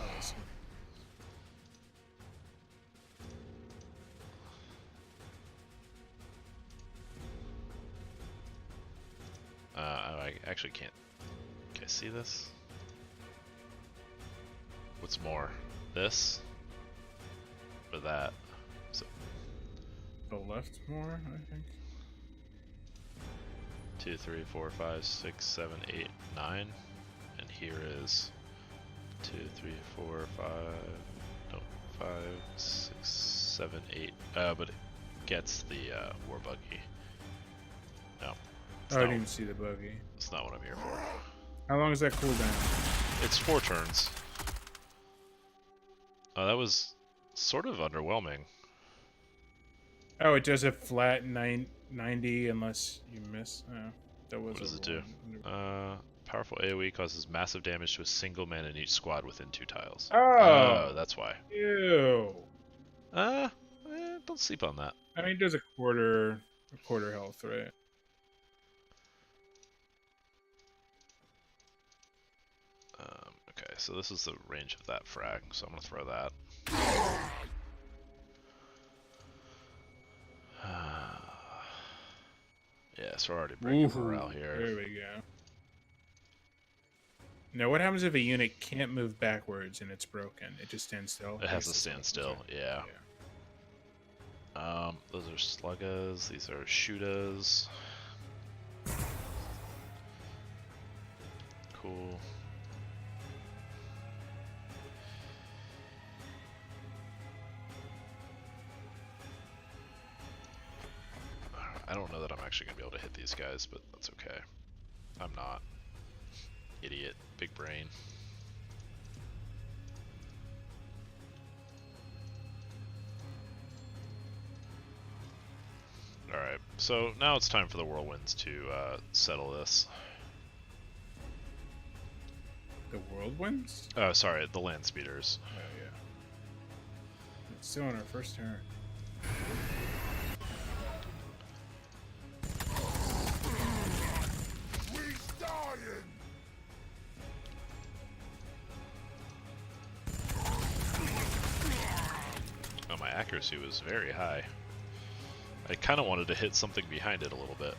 I actually can't... Can I see this? What's more? This? Or that? So... The left more, I think. 2, 3, 4, 5, 6, 7, 8, 9. And here is 2, 3, 4, 5, no, 5, 6, 7, 8. But it gets the war buggy. No. I didn't even see the buggy. It's not what I'm here for. How long is that cooldown? It's 4 turns. Oh, that was sort of underwhelming. Oh, it does a flat 90 unless you miss. Oh, that was. What does it do? Powerful AoE causes massive damage to a single man in each squad within 2 tiles. Oh, that's why. Ew. Don't sleep on that. I mean, it does a quarter health, right? Okay, so this is the range of that frag, so I'm gonna throw that. Yeah, so we're already breaking morale here. There we go. Now, what happens if a unit can't move backwards and it's broken? It just stands still? It has to stand still, yeah. Those are sluggas, these are shootas. Cool. I don't know that I'm actually going to be able to hit these guys, but that's okay. I'm not. Idiot. Big brain. Alright, so now it's time for the whirlwinds to settle this. The whirlwinds? Oh, sorry, the land speeders. Oh, yeah. It's still on our first turn. Oh, my accuracy was very high. I kind of wanted to hit something behind it a little bit.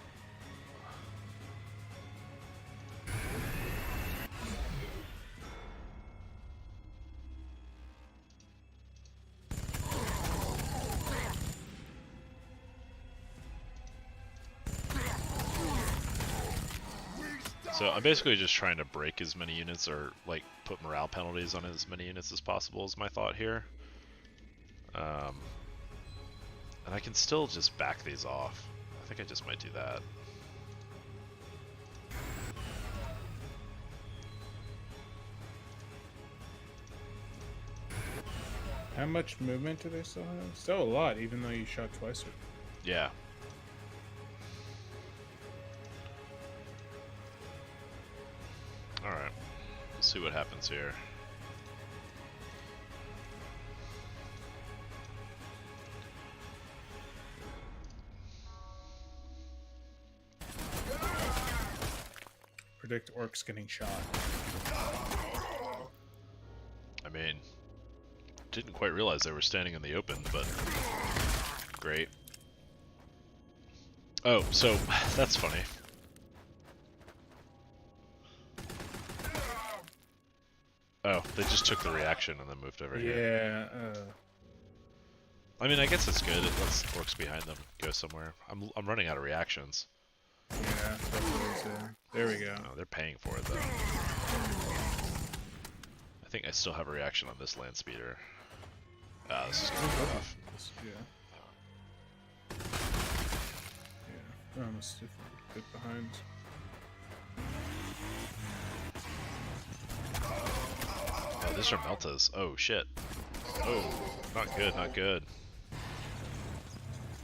So I'm basically just trying to break as many units, or like put morale penalties on as many units as possible is my thought here. And I can still just back these off. I think I just might do that. How much movement do they still have? Still a lot, even though you shot twice. Yeah. Alright. We'll see what happens here. Predict orcs getting shot. I mean, didn't quite realize they were standing in the open, but great. Oh, so that's funny. Oh, they just took the reaction and then moved over here. Yeah. I mean, I guess it's good. It lets orcs behind them go somewhere. I'm running out of reactions. Yeah, that's what I said. There we go. Oh, they're paying for it though. I think I still have a reaction on this land speeder. Ah, this is gonna be rough. Yeah. Yeah. Almost a bit behind. Oh, these are Meltas. Oh shit. Oh, not good, not good.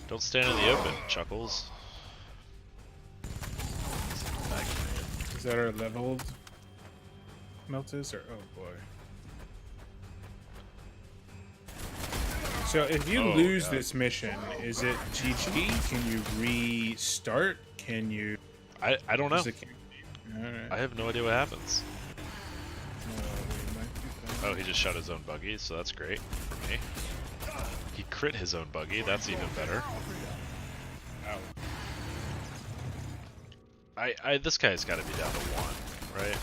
Don't stand in the open, Chuckles. Is that our leveled Meltas, or oh boy. So if you lose this mission, is it GG? Can you restart? Can you? I don't know. Alright. I have no idea what happens. Oh, he just shot his own buggy, so that's great for me. He crit his own buggy, that's even better. Ow. This guy's gotta be down to 1, right?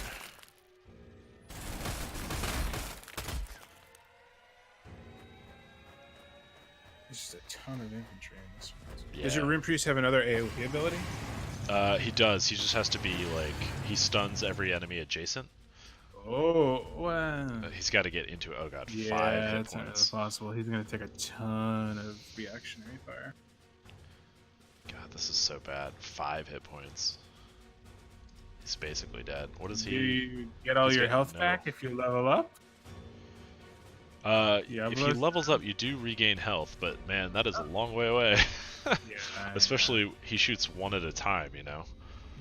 There's just a ton of infantry in this one. Yeah. Does your Rune Priest have another AoE ability? He does. He just has to be like, he stuns every enemy adjacent. Oh, wow. He's got to get into it. Oh god, Yeah, 5 hit that's points. possible. He's gonna take a ton of reactionary fire. God, this is so bad. 5 hit points. He's basically dead. What is Do he? you get all your health back if you level up? If he levels up, you do regain health, but man, that is a long way away. Yeah, Especially he shoots 1 at a time, you know.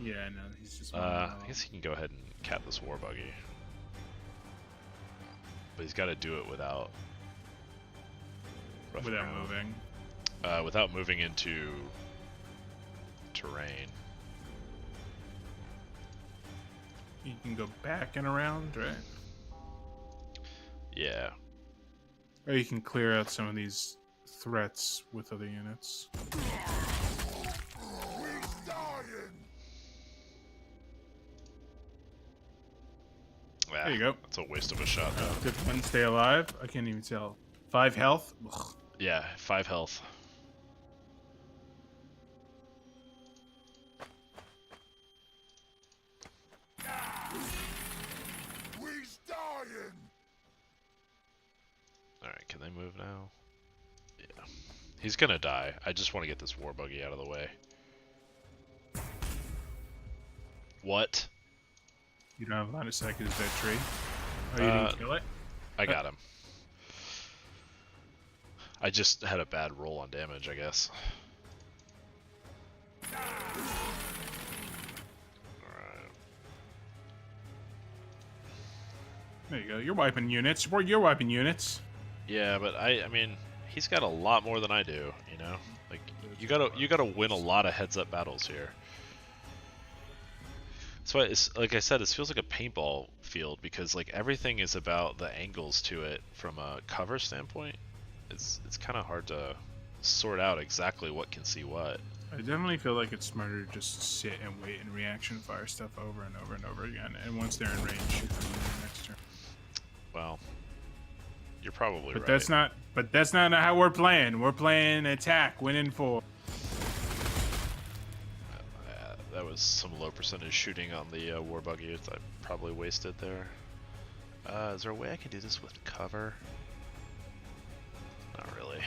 Yeah, no, he's just. I guess he can go ahead and cap this war buggy, but he's got to do it without moving. Without moving into terrain. You can go back and around, right? Yeah. Or you can clear out some of these threats with other units. Yeah, there you go. That's a waste of a shot, though. Did one stay alive? I can't even tell. 5 health? Ugh. Yeah, 5 health. Alright, can they move now? Yeah. He's gonna die. I just want to get this war buggy out of the way. What? You don't have line of sight because that tree. Oh, you didn't kill it? I got him. I just had a bad roll on damage, I guess. Alright. There you go. You're wiping units. You're wiping units. Yeah, but I mean, he's got a lot more than I do. You know, like you gotta win a lot of heads-up battles here. That's why it's like I said, it feels like a paintball field because like everything is about the angles to it from a cover standpoint. It's kind of hard to sort out exactly what can see what. I definitely feel like it's smarter to just sit and wait and reaction fire stuff over and over and over again, and once they're in range, shoot them in the next turn. Well, you're probably right. That's not how we're playing. We're playing attack, winning 4. That was some low percentage shooting on the war buggy I probably wasted there. Is there a way I can do this with cover? Not really.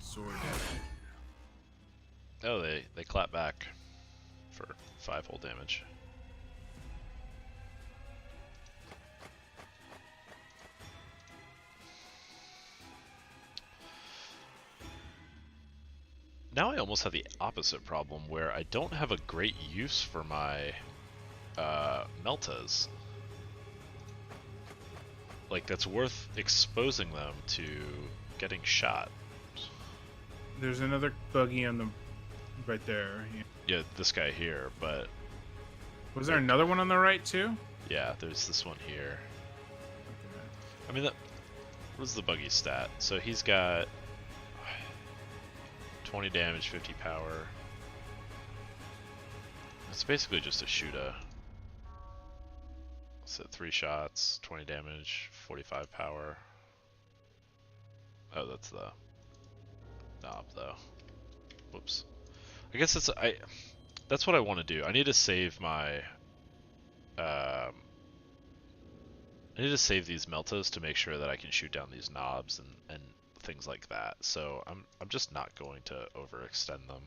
Sword. Oh, they clap back for 5 whole damage. Now I almost have the opposite problem where I don't have a great use for my Meltas. Like that's worth exposing them to getting shot. There's another buggy on the right there. Yeah, this guy here, but was there another one on the right too? Yeah, there's this one here. I mean, what is the buggy stat? So he's got 20 damage, 50 power. It's basically just a shooter. So 3 shots, 20 damage, 45 power. Oh, that's the knob though. Whoops. I guess that's what I want to do. I need to save my I need to save these Meltas to make sure that I can shoot down these knobs and things like that. So I'm just not going to overextend them.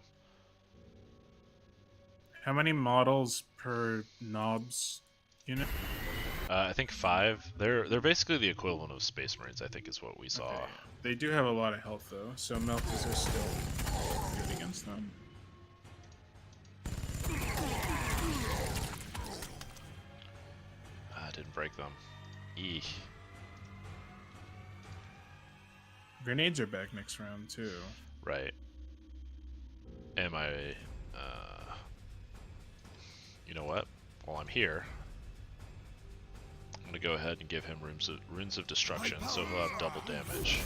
How many models per knobs unit? I think 5. They're basically the equivalent of Space Marines, I think is what we saw. Okay. They do have a lot of health though, so Meltas are still good against them. I didn't break them. Eek. Grenades are back next round too. Right. Am I you know what? While I'm here, I'm gonna go ahead and give him runes of destruction, so he'll have double damage.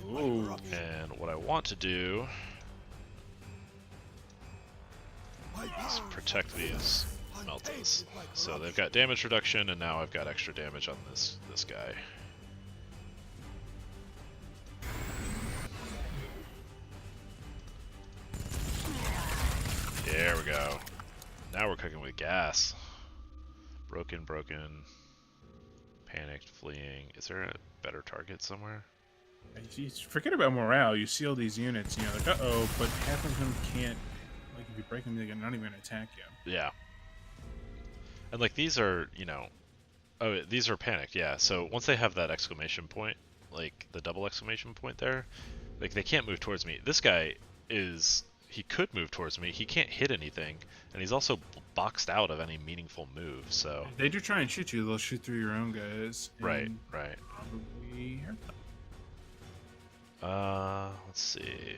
Ooh. And what I want to do is protect these Meltas. So they've got damage reduction, and now I've got extra damage on this guy. There we go. Now we're cooking with gas. Broken, panicked, fleeing. Is there a better target somewhere? You forget about morale. You seal these units, you know, like, uh-oh, but half of them can't, like, if you break them, they're not even going to attack you. Yeah. And, like, these are, you know... Oh, these are panicked, yeah. So once they have that exclamation point, like, the double exclamation point there, like, they can't move towards me. This guy is... He could move towards me. He can't hit anything, and he's also boxed out of any meaningful move. So if they do try and shoot you, they'll shoot through your own guys. Right. Probably hurt them. Let's see.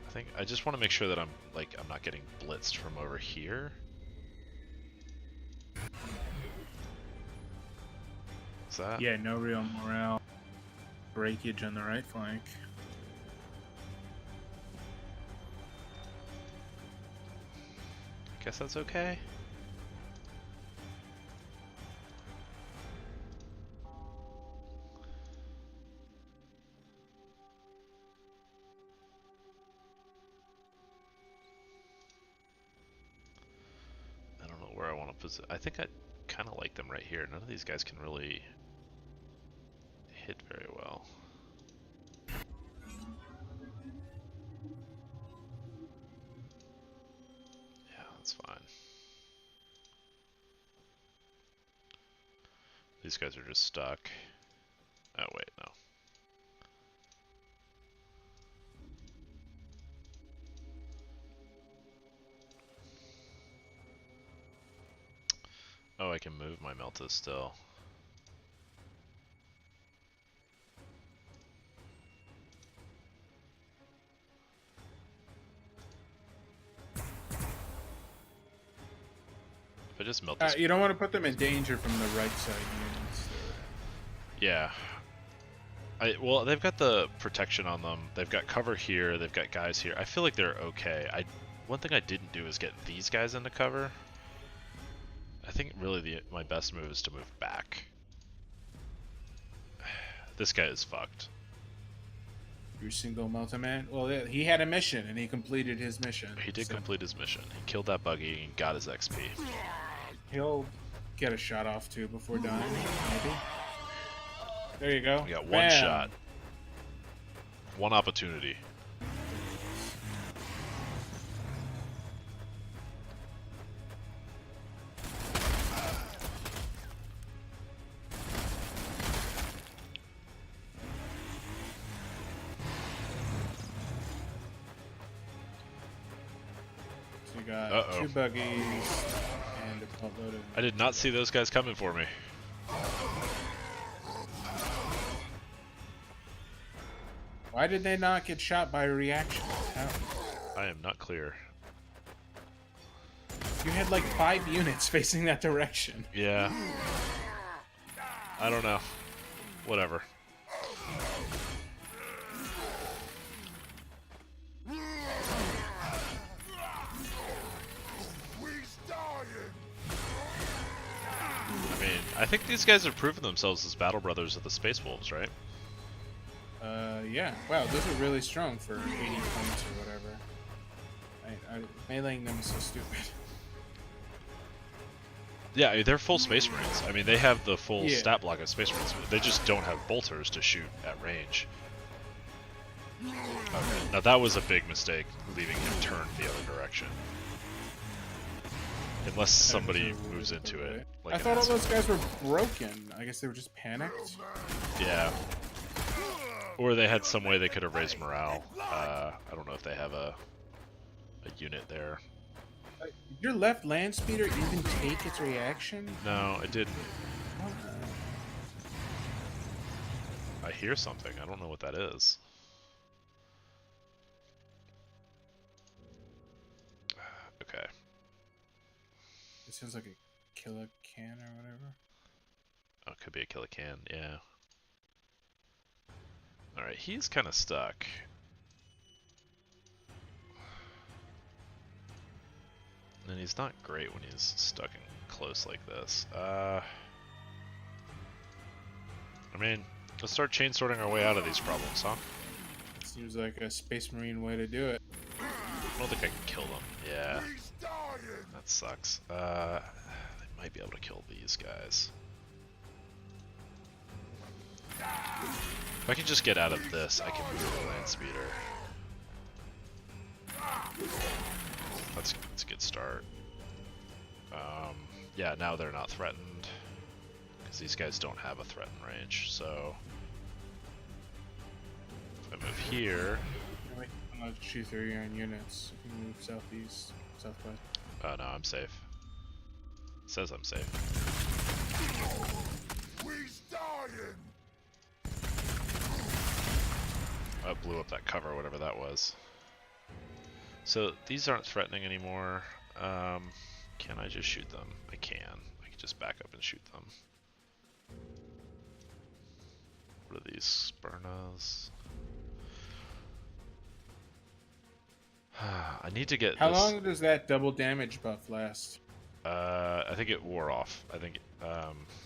I think I just want to make sure that I'm not getting blitzed from over here. Is that? Yeah, no real morale. Breakage on the right flank. Guess that's okay. I don't know where I want to position. I think I kind of like them right here. None of these guys can really hit very well. Yeah, that's fine. These guys are just stuck. Oh, wait, no. Oh, I can move my Melta still. If I just melt this... You don't want to put them in danger from the right side units. Yeah. Well, they've got the protection on them. They've got cover here. They've got guys here. I feel like they're okay. One thing I didn't do is get these guys into cover. I think really my best move is to move back. This guy is fucked. Your single Melta man? Well, he had a mission, and he completed his mission. He did complete his mission. He killed that buggy and got his XP. He'll get a shot off, too, before dying, maybe. There you go. We got one shot. One opportunity. So you got 2 buggies and a boatload of... I did not see those guys coming for me. Why did they not get shot by a reaction? How? I am not clear. You had like 5 units facing that direction. Yeah. I don't know. Whatever. I mean, I think these guys have proven themselves as battle brothers of the Space Wolves, right? Yeah. Wow, those are really strong for 80 points or whatever. Meleeing them is so stupid. Yeah, they're full Space Marines. I mean, they have the full stat block of Space Marines. They just don't have bolters to shoot at range. Okay, now that was a big mistake, leaving him turned the other direction. Unless somebody moves into it. Like I thought all those guys were broken. I guess they were just panicked. Yeah. Or they had some way they could have raised morale. I don't know if they have a unit there. Did your left land speeder even take its reaction? No, it didn't. I hear something. I don't know what that is. Okay. It sounds like a killer can or whatever. Oh, it could be a killer can, yeah. Alright, he's kind of stuck. And he's not great when he's stuck in close like this. I mean, let's start chain sorting our way out of these problems, huh? Seems like a Space Marine way to do it. I don't think I can kill them. Yeah. That sucks. They might be able to kill these guys. If I can just get out of this, I can move the land speeder. That's a good start. Yeah, now they're not threatened. Because these guys don't have a threatened range, so... If I move here... I'm gonna shoot through your own units. If you move southeast, southwest. Oh no, I'm safe. It says I'm safe. I blew up that cover, whatever that was. So these aren't threatening anymore. Can I just shoot them? I can. I can just back up and shoot them. What are these? Spurnas? I need to get How this. long does that double damage buff last? I think it wore off. I think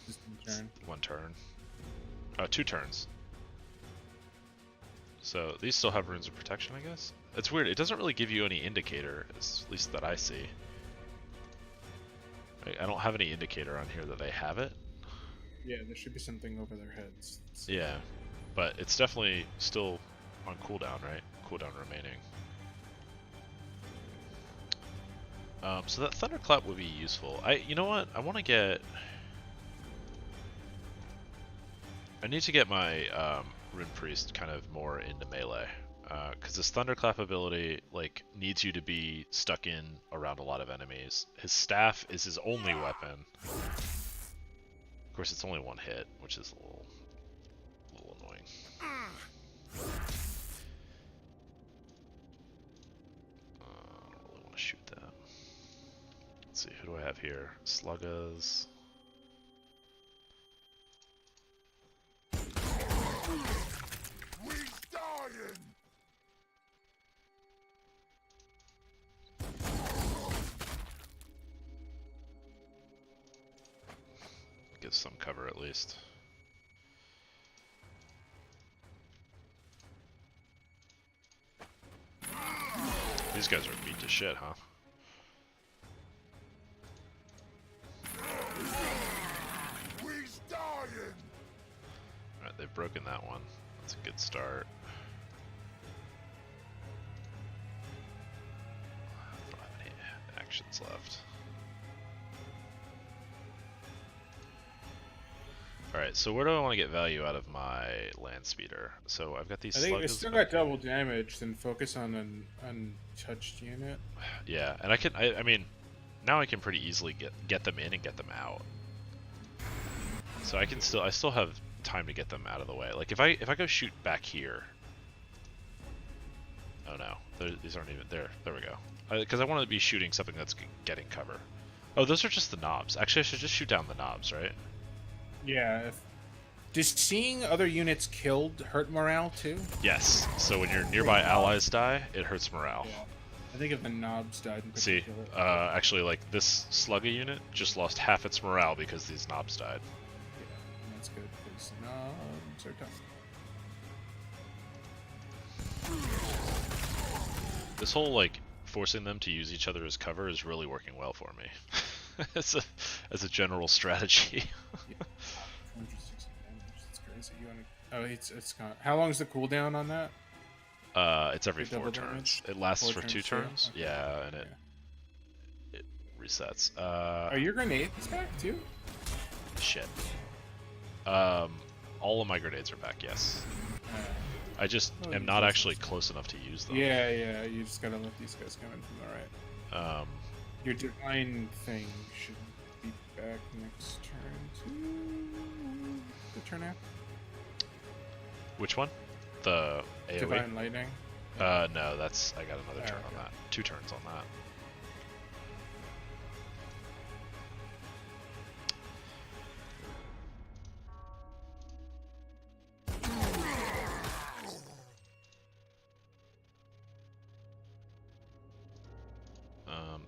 Just one turn. 1 turn. 2 turns. So these still have runes of protection, I guess? It's weird, it doesn't really give you any indicator, at least that I see. I don't have any indicator on here that they have it. Yeah, there should be something over their heads. Yeah, but it's definitely still on cooldown, right? Cooldown remaining. So that thunderclap would be useful. You know what? I want to get... I need to get my Rune Priest kind of more into melee. Because his Thunderclap ability like needs you to be stuck in around a lot of enemies. His staff is his only weapon. Of course, it's only one hit, which is a little annoying. I don't really want to shoot that. Let's see, who do I have here? Sluggas. Give some cover at least. These guys are beat to shit, huh? Alright, they've broken that one. That's a good start. I don't have any actions left. Alright, so where do I want to get value out of my land speeder? So I've got these I think slugs. it's still got double damage, then focus on an untouched unit. Yeah, and I mean, now I can pretty easily get them in and get them out. So I still have time to get them out of the way. Like if I go shoot back here. Oh no, these aren't even there. There we go. Because I want to be shooting something that's getting cover. Oh, those are just the knobs. Actually, I should just shoot down the knobs, right? Yeah. Does seeing other units killed hurt morale too? Yes. So when your nearby allies die, it hurts morale. Yeah. I think if the knobs died in See, particular. actually, like this Slugga unit just lost half its morale because these knobs died. Yeah, that's good because knobs are tough. This whole like forcing them to use each other as cover is really working well for me. as a general strategy. Yeah. 460 damage. That's crazy. You wanna... Oh, it's gone. How long's the cooldown on that? It's every 4 turns. Damage? It lasts 4 for 2 turns, turns. okay. Yeah, and it resets. Are your grenades back too? Shit. All of my grenades are back. Yes. I just am not actually close enough to use them. Yeah. You just gotta let these guys come in from the right. Your divine thing should be back next turn too. The turn after. Which one? The AoE? Divine lightning. No, that's I got another turn on that. 2 turns on that.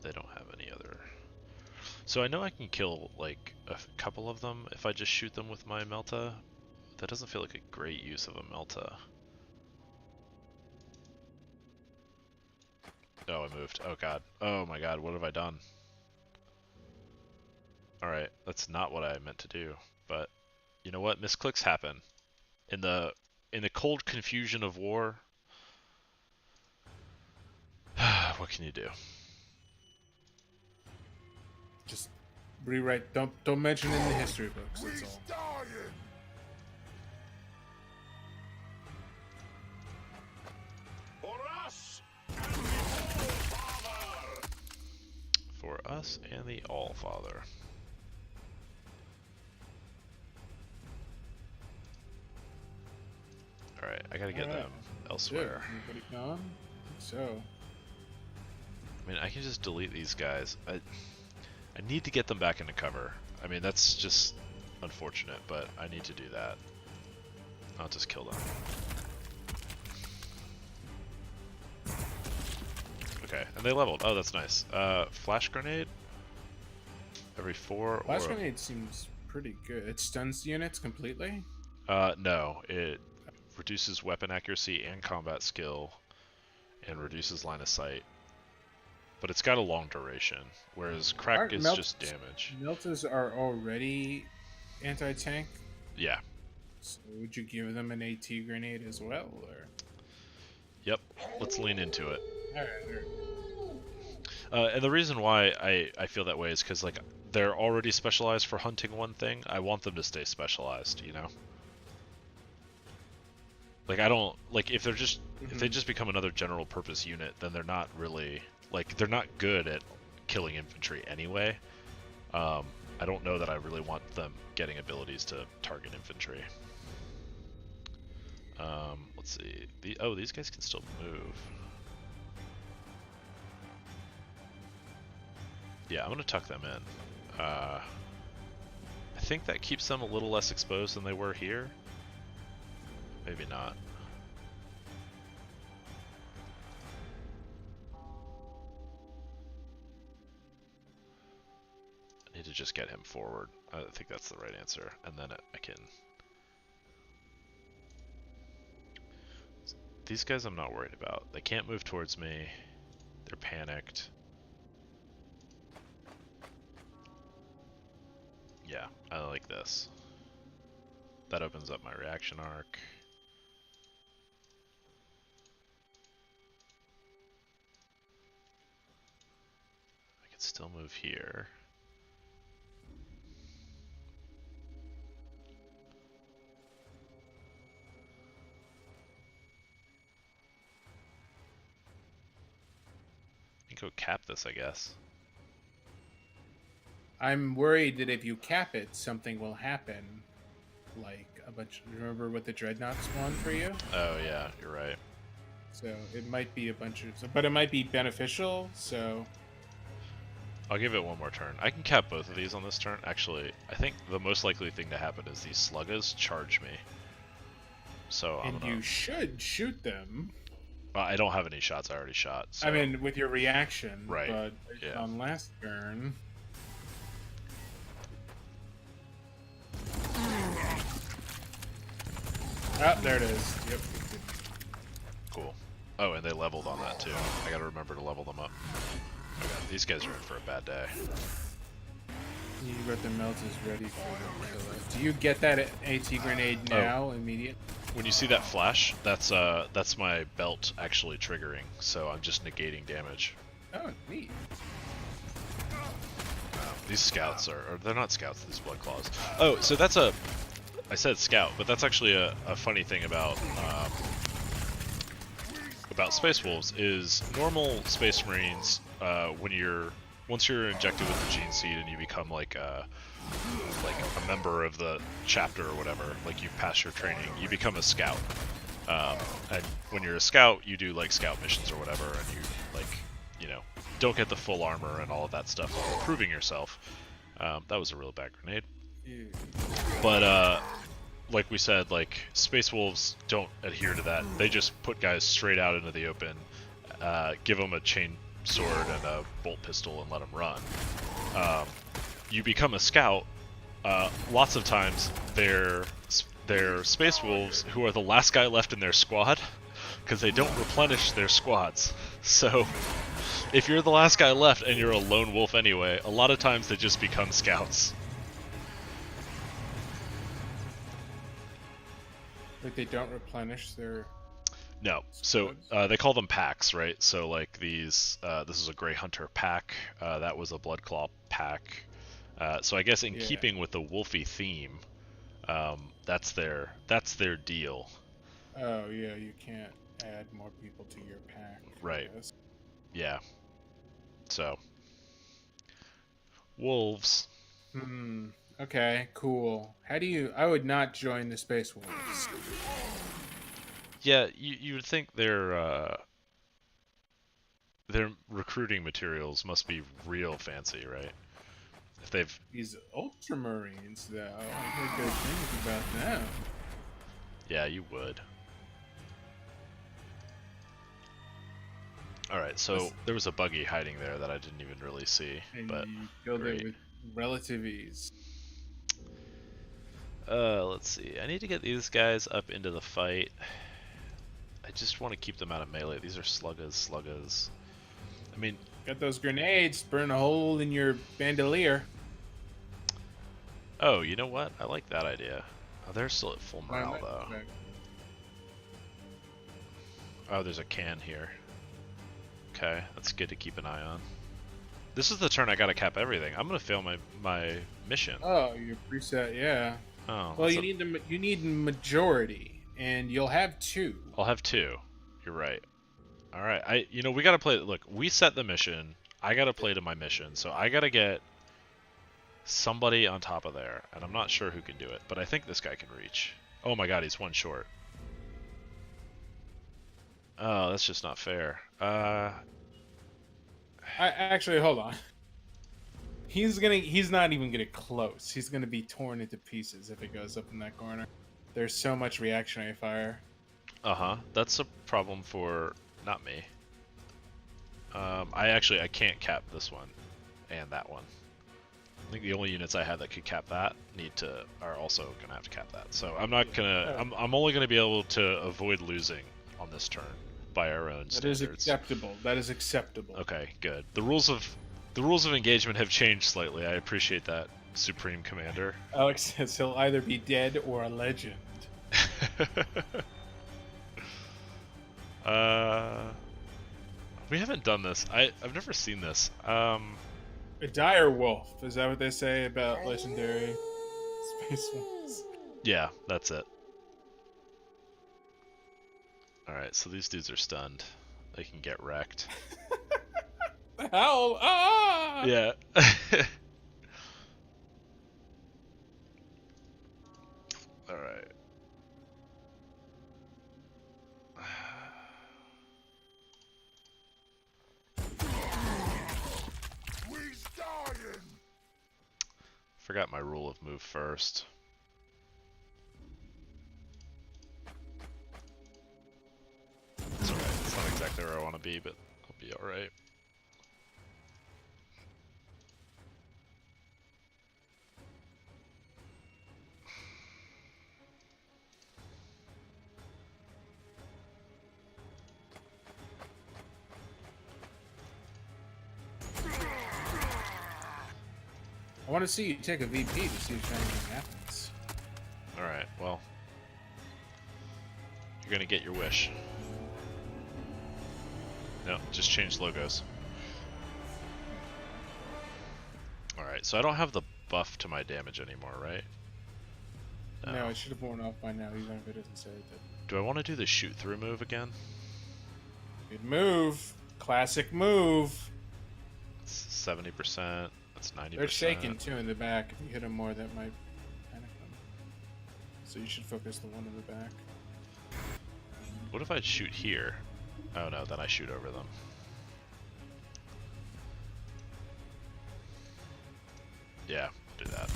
They don't have any other. So I know I can kill like a couple of them if I just shoot them with my Melta. That doesn't feel like a great use of a Melta. Oh, I moved. Oh god. Oh my god, what have I done? Alright, that's not what I meant to do. But you know what? Misclicks happen. In the cold confusion of war, what can you do? Just rewrite. Don't mention it in the history books. That's all. For us and the All-Father. Alright, I gotta get them elsewhere. Anybody gone? I think so. I mean, I can just delete these guys. I need to get them back into cover. I mean, that's just unfortunate, but I need to do that. I'll just kill them. Okay, and they leveled. Oh, that's nice. Flash grenade? Every 4 Flash or... grenade seems pretty good. It stuns units completely? No. It reduces weapon accuracy and combat skill, and reduces line of sight. But it's got a long duration, whereas Crack is just damage. Meltas are already anti-tank? Yeah. So would you give them an AT grenade as well, or? Yep. Let's lean into it. Alright. And the reason why I feel that way is because like they're already specialized for hunting one thing. I want them to stay specialized, you know. Like I don't like if they're just if they just become another general purpose unit, then they're not really like they're not good at killing infantry anyway. I don't know that I really want them getting abilities to target infantry. Let's see. These guys can still move. Yeah, I'm gonna tuck them in. I think that keeps them a little less exposed than they were here. Maybe not. I need to just get him forward. I think that's the right answer. And then I can... These guys I'm not worried about. They can't move towards me. They're panicked. Yeah, I like this. That opens up my reaction arc. I can still move here. I can go cap this, I guess. I'm worried that if you cap it, something will happen. Like a bunch. Remember what the dreadnought spawned for you? Oh yeah, you're right. So it might be a bunch of, but it might be beneficial. So I'll give it one more turn. I can cap both of these on this turn. Actually, I think the most likely thing to happen is these sluggas charge me. So I'm gonna... you should shoot them. I don't have any shots. I already shot. So... I mean, with your reaction, right? But yeah. On last turn. Oh, there it is. Yep. Cool. Oh, and they leveled on that too. I gotta remember to level them up. Okay, these guys are in for a bad day. You got the melt is ready for the killer. Do you get that AT grenade now, immediate? When you see that flash, that's my belt actually triggering, so I'm just negating damage. Oh, neat. These scouts are they're not scouts, these blood claws. Oh, so that's I said scout, but that's actually a funny thing about Space Wolves is normal Space Marines, once you're injected with the gene seed and you become like a member of the chapter or whatever, like you've passed your training, you become a scout. And when you're a scout, you do like scout missions or whatever, and you don't get the full armor and all of that stuff while improving yourself. That was a real bad grenade. But like we said, like Space Wolves don't adhere to that. They just put guys straight out into the open, give them a chain sword and a bolt pistol and let them run. You become a scout. Lots of times they're Space Wolves who are the last guy left in their squad because they don't replenish their squads. So if you're the last guy left and you're a lone wolf anyway, a lot of times they just become scouts. Like they don't replenish their... No, so they call them packs, right? So like these, this is a Grey Hunter pack, that was a Bloodclaw pack. So I guess in keeping with the Wolfy theme, that's their deal. Oh yeah, you can't add more people to your pack. Right. Yeah. So wolves. Okay, cool. How do you... I would not join the Space Wolves. Yeah, you would think their recruiting materials must be real fancy, right? If they've... These Ultramarines, though, I heard good things about them. Yeah, you would. Alright, so there was a buggy hiding there that I didn't even really see, and but you killed it with relative ease. Let's see. I need to get these guys up into the fight. I just want to keep them out of melee. These are sluggas. I mean... Got those grenades. Burn a hole in your bandolier. Oh, you know what? I like that idea. Oh, they're still at full morale, though. Oh, there's a can here. Okay, that's good to keep an eye on. This is the turn I gotta cap everything. I'm gonna fail my mission. Oh, your preset, yeah. Oh. Well, you need majority. and you'll have 2. I'll have 2. You're right. All right. We gotta play. Look, we set the mission. I gotta play to my mission, so I gotta get somebody on top of there, and I'm not sure who can do it, but I think this guy can reach. Oh my god, he's 1 short. Oh, that's just not fair. Actually, hold on. He's not even gonna close. He's gonna be torn into pieces if it goes up in that corner. There's so much reactionary fire. That's a problem for not me. I can't cap this one and that one. I think the only units I have that could cap that are also gonna have to cap that. So I'm not gonna. I'm only gonna be able to avoid losing on this turn by our own standards. That is acceptable. That is acceptable. Okay, good. The rules of engagement have changed slightly. I appreciate that, Supreme Commander. Alex says he'll either be dead or a legend. We haven't done this. I've never seen this. A dire wolf. Is that what they say about legendary space wolves? Yeah, that's it. Alright, so these dudes are stunned. They can get wrecked. The hell? Ah! Yeah. Alright. Forgot my rule of move first. It's alright. It's not exactly where I want to be, but I'll be alright. I want to see you take a VP to see if anything happens. Alright, well. You're gonna get your wish. No, just change logos. Alright, so I don't have the buff to my damage anymore, right? No, it should have worn off by now, even if it doesn't say that. Do I want to do the shoot through move again? Good move. Classic move. It's 70%. That's 90%. They're shaking too in the back. If you hit them more, that might panic them. So you should focus the one in the back. What if I shoot here? Oh no, then I shoot over them. Yeah, do that.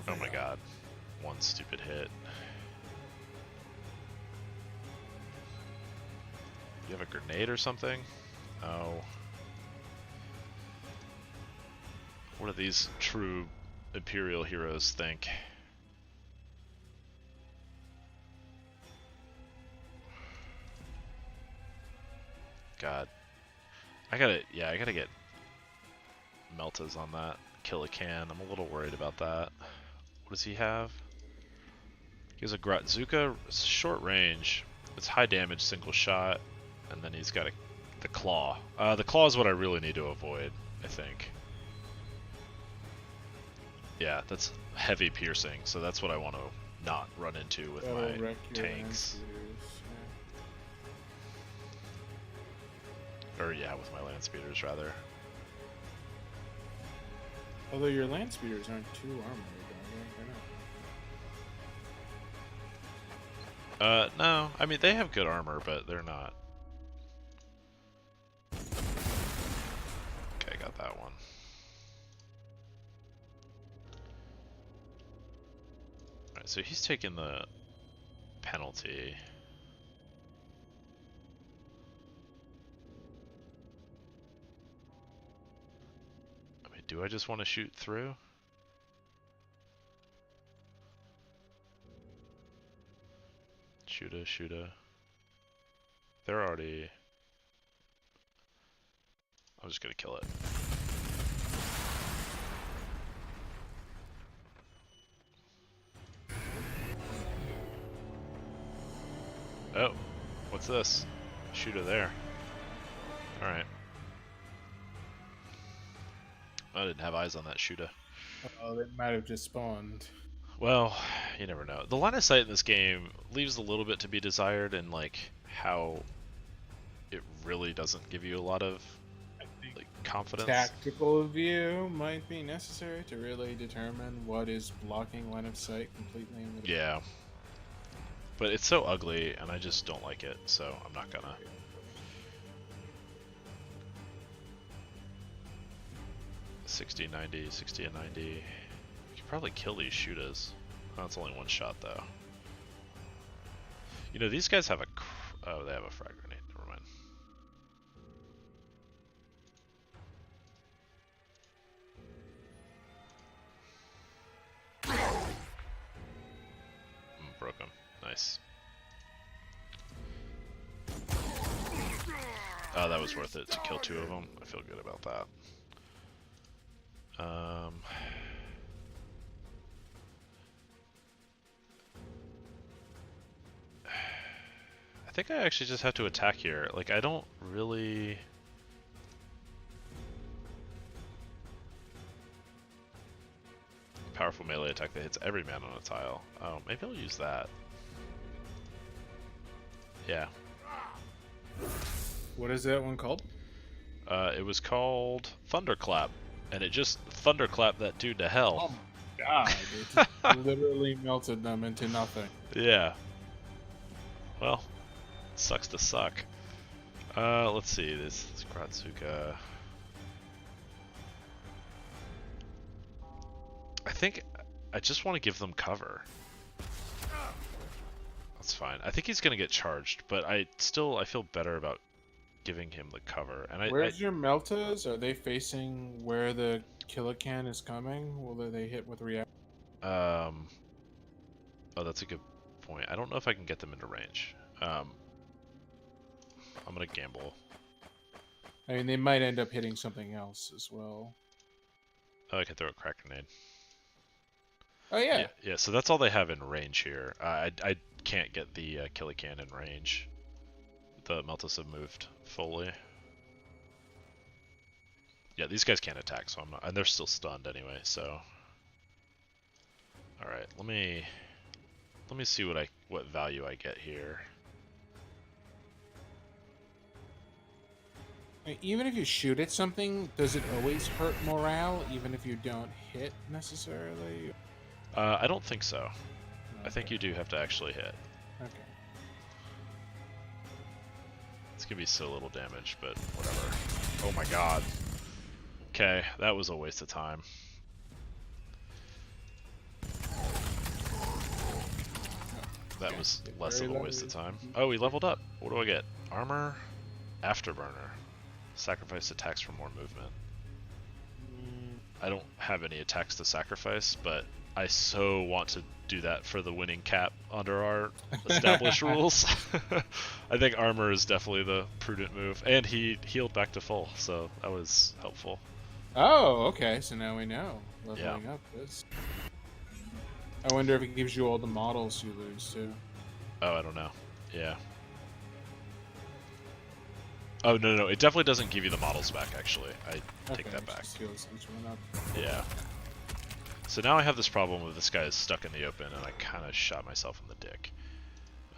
Oh my god. One stupid hit. You have a grenade or something? Oh. What do these true Imperial heroes think? God. I gotta get Meltas on that. Kill a can. I'm a little worried about that. What does he have? He has a Grotzuka, short range. It's high damage, single shot. And then he's got the claw. The claw is what I really need to avoid, I think. Yeah, that's heavy piercing, so that's what I want to not run into with my tanks. Or yeah, with my land speeders rather. Although your land speeders aren't too armored, are they? No. I mean, they have good armor, but they're not. Okay, got that one. Alright, so he's taking the penalty. I mean, do I just want to shoot through? Shoota. They're already... I'm just gonna kill it. Oh, what's this? Shooter there. Alright. I didn't have eyes on that shooter. Oh, they might have just spawned. Well, you never know. The line of sight in this game leaves a little bit to be desired, and like how it really doesn't give you a lot of like confidence. Tactical view might be necessary to really determine what is blocking line of sight completely. Yeah, but it's so ugly, and I just don't like it, so I'm not gonna. $60, $90, $60 and 90. You could probably kill these shooters. Oh, it's only one shot though. You know, these guys have a. Oh, they have a frag grenade. Never mind. Broke him. Nice. Oh, that was worth it to kill 2 of them. I feel good about that. I think I actually just have to attack here. Like, I don't really... Powerful melee attack that hits every man on a tile. Oh, maybe I'll use that. Yeah. What is that one called? It was called Thunderclap, and it just thunderclapped that dude to hell. Oh my god, it literally melted them into nothing. Yeah. Well, sucks to suck. Let's see, this Gratsuka. I think I just want to give them cover. That's fine. I think he's gonna get charged, but I feel better about giving him the cover. And where's your Meltas? Are they facing where the Killacan is coming? Will they hit with react? Oh, that's a good point. I don't know if I can get them into range. I'm gonna gamble. I mean, they might end up hitting something else as well. Oh, I can throw a crack grenade. Oh yeah. Yeah. So that's all they have in range here. I can't get the Killacan in range. The Meltas have moved fully. Yeah, these guys can't attack, so I'm not, and they're still stunned anyway. So, all right, let me see what value I get here. Even if you shoot at something, does it always hurt morale, even if you don't hit necessarily? I don't think so. Okay. I think you do have to actually hit. Okay. It's gonna be so little damage, but whatever. Oh my god. Okay, that was a waste of time. That was less of a waste of time. Oh, we leveled up. What do I get? Armor, Afterburner. Sacrifice attacks for more movement. I don't have any attacks to sacrifice, but I so want to do that for the winning cap under our established rules. I think armor is definitely the prudent move, and he healed back to full, so that was helpful. Oh, okay, so now we know. Leveling up this. I wonder if it gives you all the models you lose too. Oh, I don't know. Yeah. Oh, no, it definitely doesn't give you the models back, actually. I take that back. Yeah. So now I have this problem with this guy is stuck in the open, and I kind of shot myself in the dick.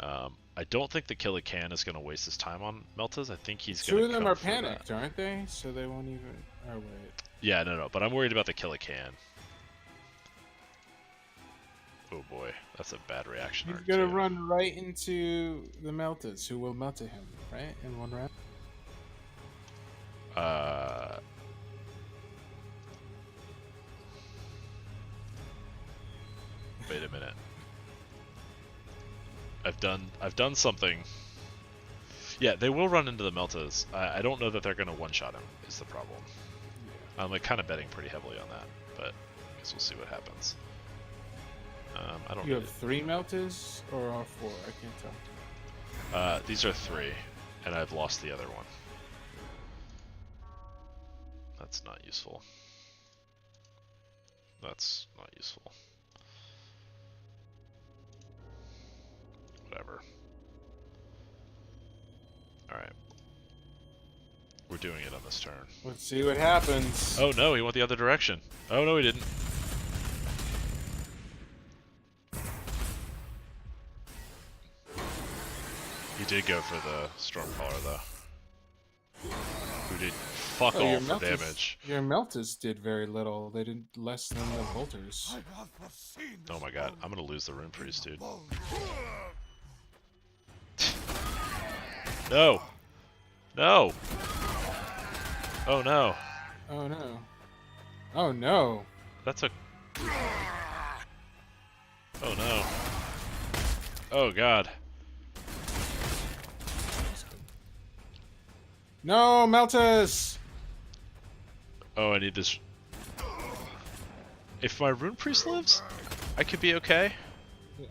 I don't think the Killacan is going to waste his time on Meltas. I think he's going to. 2 of them are panicked, aren't they? So they won't even. Oh wait. Yeah, no, but I'm worried about the Killacan. Oh boy, that's a bad reaction. He's going to run right into the Meltas, who will melt him, right? In one round. Wait a minute. I've done something. Yeah, they will run into the Meltas. I don't know that they're gonna one-shot him, is the problem. I'm like kind of betting pretty heavily on that, but I guess we'll see what happens. I don't. You have 3 Meltas or all 4? I can't tell. These are 3, and I've lost the other one. That's not useful. That's not useful. Whatever. Alright. We're doing it on this turn. Let's see what happens. Oh no, he went the other direction. Oh no, he didn't. did go for the Stormcaller though. Who did fuck Oh, all for damage. Your Meltas did very little. They did less than the Bolters. Oh my god, I'm gonna lose the Rune Priest, dude. No! No! Oh no. Oh no. Oh no. That's a... Oh no. Oh god. No, Meltas! Oh, I need this... If my Rune Priest lives, I could be okay.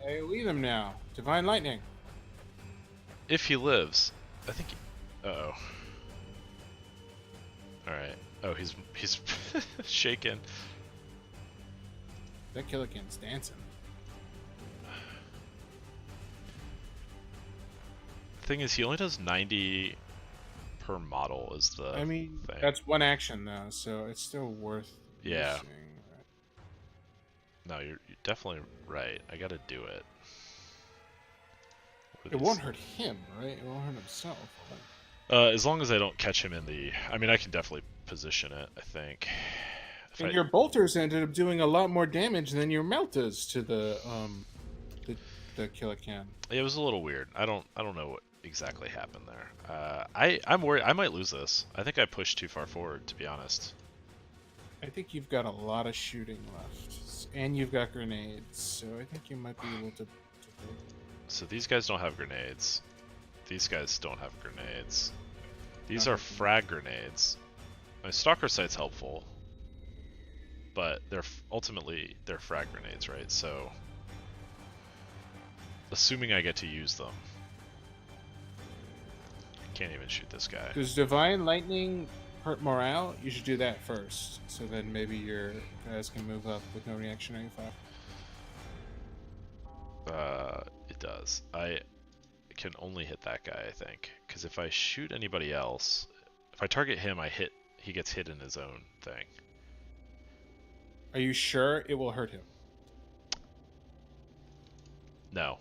I leave him now. Divine Lightning. If he lives. I think... Uh-oh. Alright. Oh, he's shaking. That Killican's dancing. Thing is, he only does 90 per model is the thing. That's one action though, so it's still worth Yeah. using. No, you're definitely right. I gotta do it. It won't hurt him, right? It won't hurt himself. As long as I don't catch him in the... I mean, I can definitely position it, I think. And your Bolters ended up doing a lot more damage than your Meltas to the Killican. It was a little weird. I don't know what exactly happened there. I'm worried. I might lose this. I think I pushed too far forward, to be honest. I think you've got a lot of shooting left, and you've got grenades, so I think you might be able to. So these guys don't have grenades. These guys don't have grenades. These are frag grenades. My Stalker Sight's helpful, but they're ultimately frag grenades, right? So, assuming I get to use them, I can't even shoot this guy. Does Divine Lightning hurt morale? You should do that first, so then maybe your guys can move up with no reactionary fire. It does. I can only hit that guy, I think, because if I shoot anybody else, if I target him, he gets hit in his own thing. Are you sure it will hurt him? No.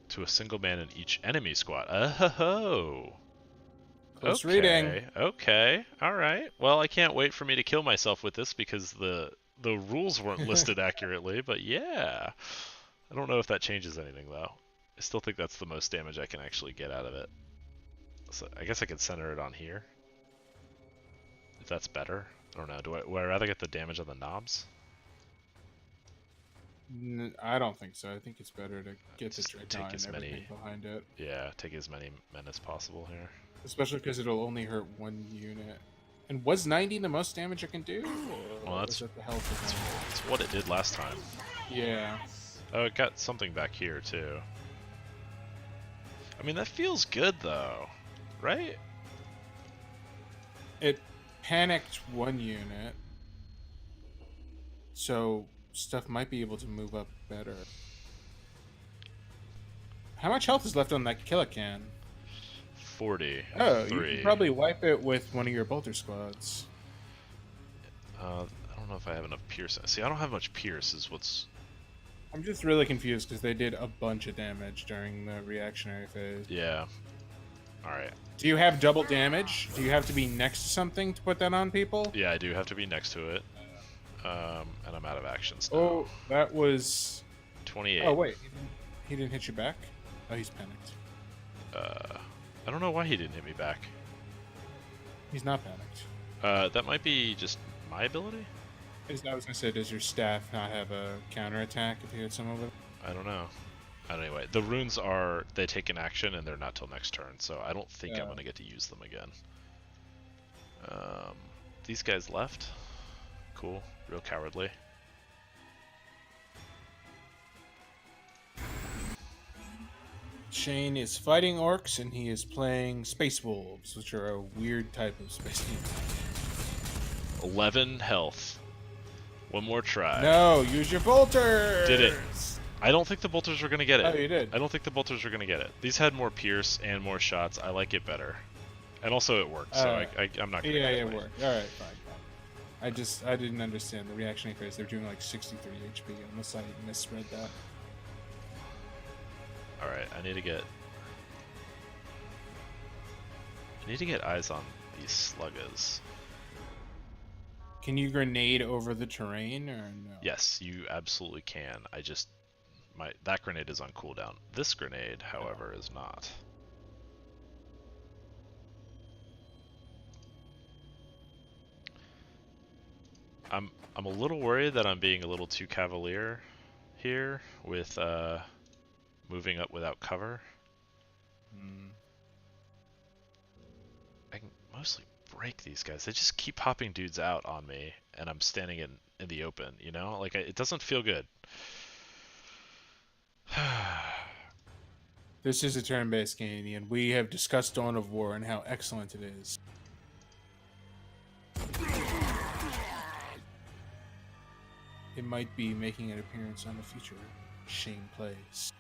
To a single man in each enemy squad. Oh. Close okay. reading. Okay. All right. Well, I can't wait for me to kill myself with this because the rules weren't listed accurately, but yeah. I don't know if that changes anything though. I still think that's the most damage I can actually get out of it. So I guess I could center it on here. If that's better. I don't know. Would I rather get the damage on the knobs? I don't think so. I think it's better to get the Dreadnought and everything many, behind it. Yeah, take as many men as possible here. Especially because it'll only hurt one unit. And was 90 the most damage it can do? Well, that's what it did last time. Yeah. Oh, it got something back here too. I mean, that feels good though, right? It panicked one unit, so stuff might be able to move up better. How much health is left on that Killican? 40. Oh, 3. you can probably wipe it with one of your Bolter squads. I don't know if I have enough Pierce. See, I don't have much Pierce is what's... I'm just really confused because they did a bunch of damage during the reactionary phase. Yeah. Alright. Do you have double damage? Do you have to be next to something to put that on people? Yeah, I do have to be next to it. And I'm out of actions now. Oh, that was... 28. Oh, wait. He didn't hit you back? Oh, he's panicked. I don't know why he didn't hit me back. He's not panicked. That might be just my ability? I was going to say, does your staff not have a counterattack if you hit some of it? I don't know. Anyway, the runes they take an action and they're not till next turn, so I don't think I'm going to get to use them again. These guys left. Cool. Real cowardly. Shane is fighting orcs and he is playing space wolves, which are a weird type of space demon. 11 health. One more try. No, use your bolters! Did it. I don't think the bolters were going to get it. Oh, you did. I don't think the bolters were going to get it. These had more pierce and more shots. I like it better. And also it worked, so I'm not going to Yeah, it worked. Alright, fine. I didn't understand the reactionary phase. They're doing like 63 HP, unless I misread that. Alright, I need to get eyes on these sluggers. Can you grenade over the terrain or no? Yes, you absolutely can. That grenade is on cooldown. This grenade, however, is not. I'm a little worried that I'm being a little too cavalier here with moving up without cover. I can mostly break these guys. They just keep popping dudes out on me, and I'm standing in the open, you know? Like, it doesn't feel good. This is a turn-based game, and we have discussed Dawn of War and how excellent it is. It might be making an appearance on the future Shane Plays.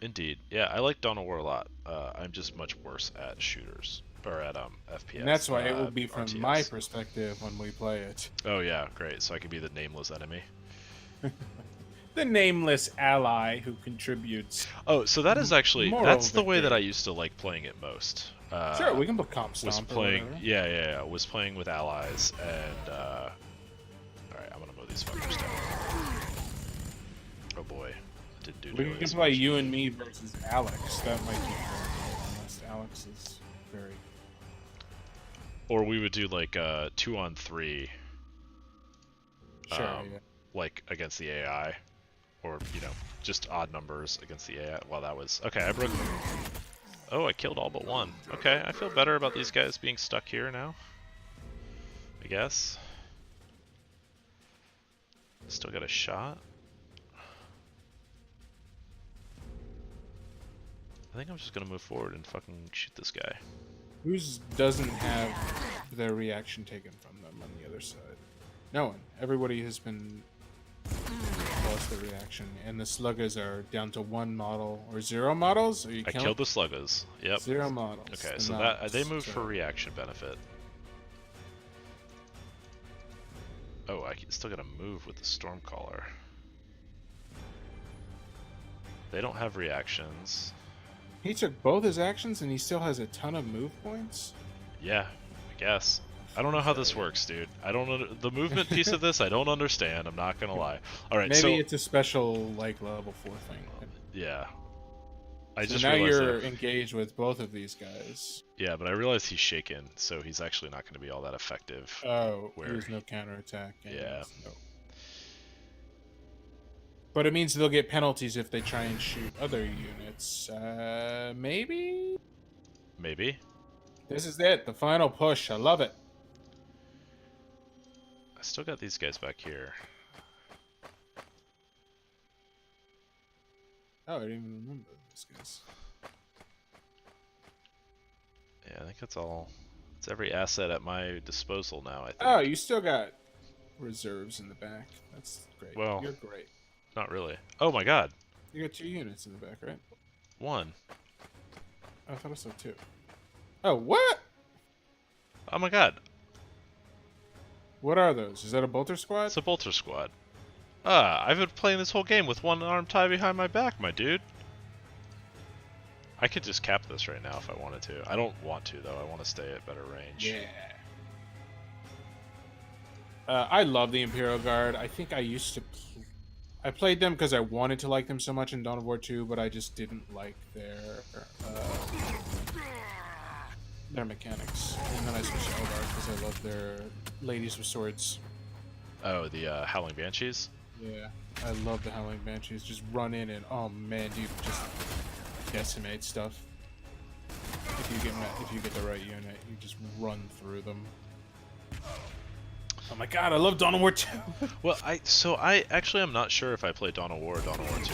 Indeed. Yeah, I like Dawn of War a lot. I'm just much worse at shooters. Or at FPS. And that's why it will be from RTS. my perspective when we play it. Oh yeah, great. So I could be the nameless enemy. The nameless ally who contributes. Oh, so that is actually moral that's the way victory. that I used to like playing it most. Sure, we can put comp Was stomp or playing, whatever. yeah. Was playing with allies, and all right, I'm gonna mow these fuckers down. Oh boy, didn't do. We nearly can as play much. you and me versus Alex. That might be fair, unless Alex is very. Or we would do like 2-on-3, Sure, yeah. like against the AI, or just odd numbers against the AI. Well, that was okay. I broke. Oh, I killed all but one. Okay, I feel better about these guys being stuck here now. I guess. Still got a shot. I think I'm just gonna move forward and fucking shoot this guy. Who's doesn't have their reaction taken from them on the other side? No one. Everybody has been lost their reaction, and the sluggers are down to 1 model or 0 models. Are you I killing? killed the sluggers. Yep. 0 models. Okay, The so knives, they moved so- for reaction benefit. Oh, I still gotta move with the Stormcaller. They don't have reactions. He took both his actions, and he still has a ton of move points. Yeah, I guess. I don't know how this works, dude. I don't know the movement piece of this. I don't understand. I'm not gonna lie. All right, Maybe so it's a special like level 4 thing. yeah, I So just now realized you're that. engaged with both of these guys. Yeah, but I realized he's shaken, so he's actually not going to be all that effective. Oh, Where- there's no counterattack. Yeah. No. But it means they'll get penalties if they try and shoot other units. Maybe? Maybe. This is it. The final push. I love it. I still got these guys back here. Oh, I didn't even remember these guys. Yeah, I think that's all. It's every asset at my disposal now, I think. Oh, you still got reserves in the back. That's great. Well- You're great. Not really. Oh my god. You got 2 units in the back, right? One. Oh, I thought I saw 2. Oh, what? Oh my god. What are those? Is that a bolter squad? It's a bolter squad. I've been playing this whole game with one arm tied behind my back, my dude. I could just cap this right now if I wanted to. I don't want to, though. I want to stay at better range. Yeah. I love the Imperial Guard. I think I used to... I played them because I wanted to like them so much in Dawn of War 2, but I just didn't like their mechanics. And then I switched to Eldar because I love their ladies with swords. Oh, the Howling Banshees? Yeah, I love the Howling Banshees. Just run in and, oh man, dude, just decimate stuff. If you get the right unit, you just run through them. Oh my god, I love Dawn of War 2! Well, I actually am not sure if I played Dawn of War or Dawn of War 2.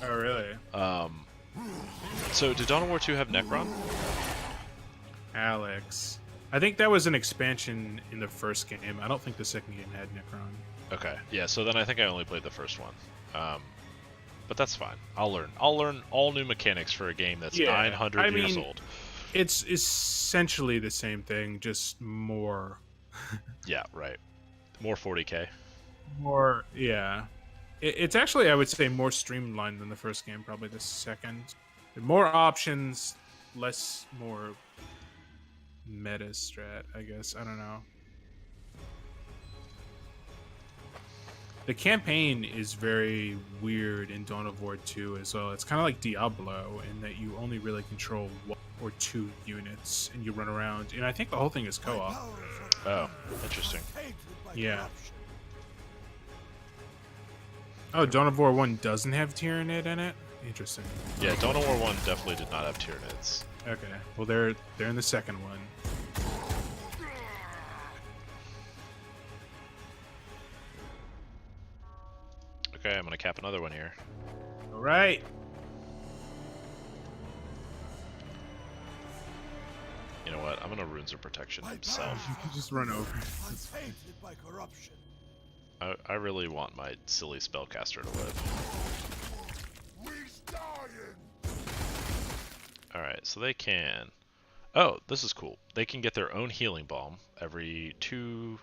Oh, really? So did Dawn of War 2 have Necron? Alex. I think that was an expansion in the first game. I don't think the second game had Necron. Okay, yeah. So then I think I only played the first one. But that's fine. I'll learn all new mechanics for a game that's 900 years old. It's essentially the same thing, just more. Yeah, right. More 40k. More, yeah. It's actually, I would say, more streamlined than the first game. Probably the second. More options, more meta strat. I guess I don't know. The campaign is very weird in Dawn of War 2 as well. It's kind of like Diablo in that you only really control 1 or 2 units and you run around. And I think the whole thing is co-op. Oh, interesting. Yeah. Oh, Dawn of War 1 doesn't have Tyranid in it? Interesting. Yeah, Dawn of War 1 definitely did not have Tyranids. Okay. Well, they're in the second one. Okay, I'm gonna cap another one here. All right. You know what? I'm gonna Runes of Protection himself. You can just run over. I really want my silly spellcaster to live. Alright, so they can... Oh, this is cool. They can get their own healing balm every two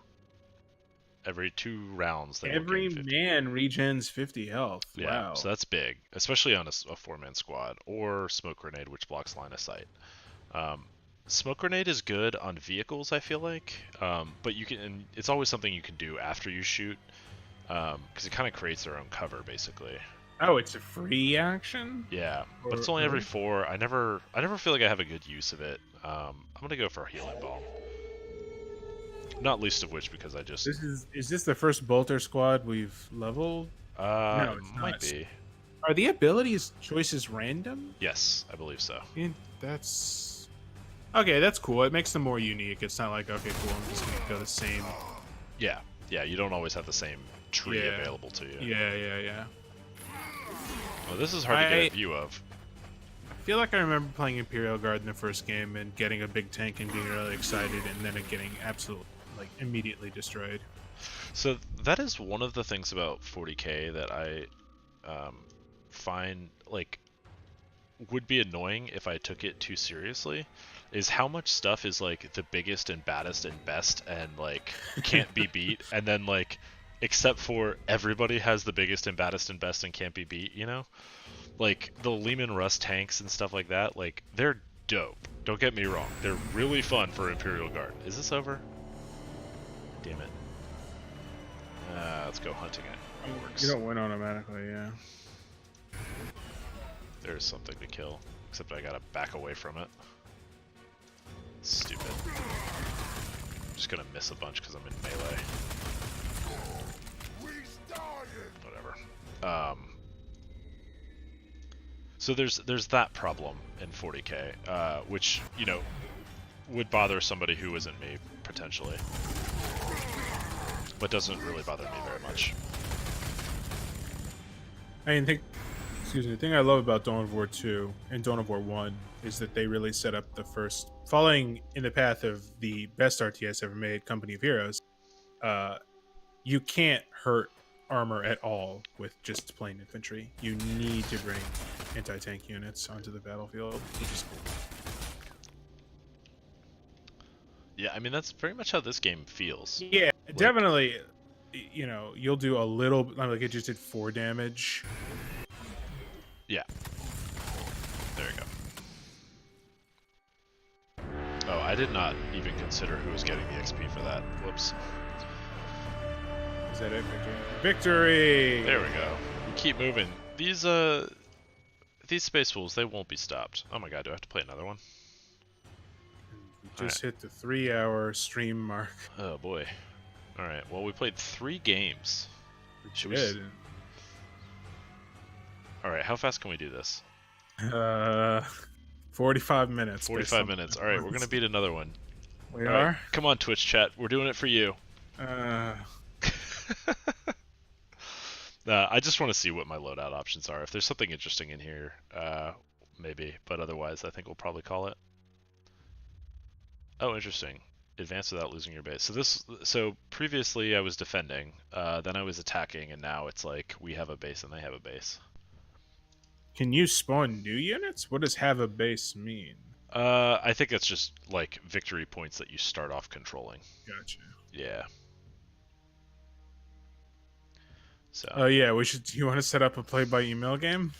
rounds. Every man regens 50 health. Yeah, wow. So that's big, especially on a 4-man squad, or Smoke Grenade, which blocks line of sight. Smoke Grenade is good on vehicles, I feel like, but you can. And it's always something you can do after you shoot, because it kind of creates their own cover, basically. Oh, it's a free action? Yeah, but it's only every 4. I never feel like I have a good use of it. I'm gonna go for a healing balm. Not least of which because I just... Is this the first Bolter squad we've leveled? No, it might be. Are the abilities choices random? Yes, I believe so. That's... Okay, that's cool. It makes them more unique. It's not like, okay, cool, I'm just gonna go the same... Yeah, you don't always have the same tree available to you. Yeah. Well, this is hard to get a view of. I feel like I remember playing Imperial Guard in the first game and getting a big tank and being really excited, and then it getting absolutely, immediately destroyed. So that is one of the things about 40k that I find, would be annoying if I took it too seriously, is how much stuff is, the biggest and baddest and best and, can't be beat, and then, except for everybody has the biggest and baddest and best and can't be beat, you know? The Lehman Russ tanks and stuff like that, they're dope. Don't get me wrong. They're really fun for Imperial Guard. Is this over? Damn it. Let's go hunting it. It works. You don't win automatically, yeah. There's something to kill, except I gotta back away from it. Stupid. I'm just gonna miss a bunch because I'm in melee. Whatever. So there's that problem in 40k, which, would bother somebody who isn't me, potentially. But doesn't really bother me very much. The thing I love about Dawn of War 2 and Dawn of War 1 is that they really set up the first, following in the path of the best RTS ever made, Company of Heroes. You can't hurt armor at all with just plain infantry. You need to bring anti-tank units onto the battlefield, which is cool. Yeah, I mean, that's very much how this game feels. Yeah, definitely. You'll do a little, it just did 4 damage. Yeah. There you go. Oh, I did not even consider who was getting the XP for that. Whoops. Is that it? Victory! There we go. We keep moving. These space wolves, they won't be stopped. Oh my god, do I have to play another one? We just hit the 3-hour stream mark. Oh boy. Alright, well, we played 3 games. We did. Alright, how fast can we do this? 45 minutes. 45 minutes. Alright, we're gonna beat another one. We are? Right, come on, Twitch chat. We're doing it for you. I just want to see what my loadout options are. If there's something interesting in here, maybe. But otherwise, I think we'll probably call it. Oh, interesting. Advance without losing your base. So previously I was defending, then I was attacking, and now it's like we have a base and they have a base. Can you spawn new units? What does have a base mean? I think that's just victory points that you start off controlling. Gotcha. Yeah. So. Oh yeah, we should. Do you want to set up a play by email game?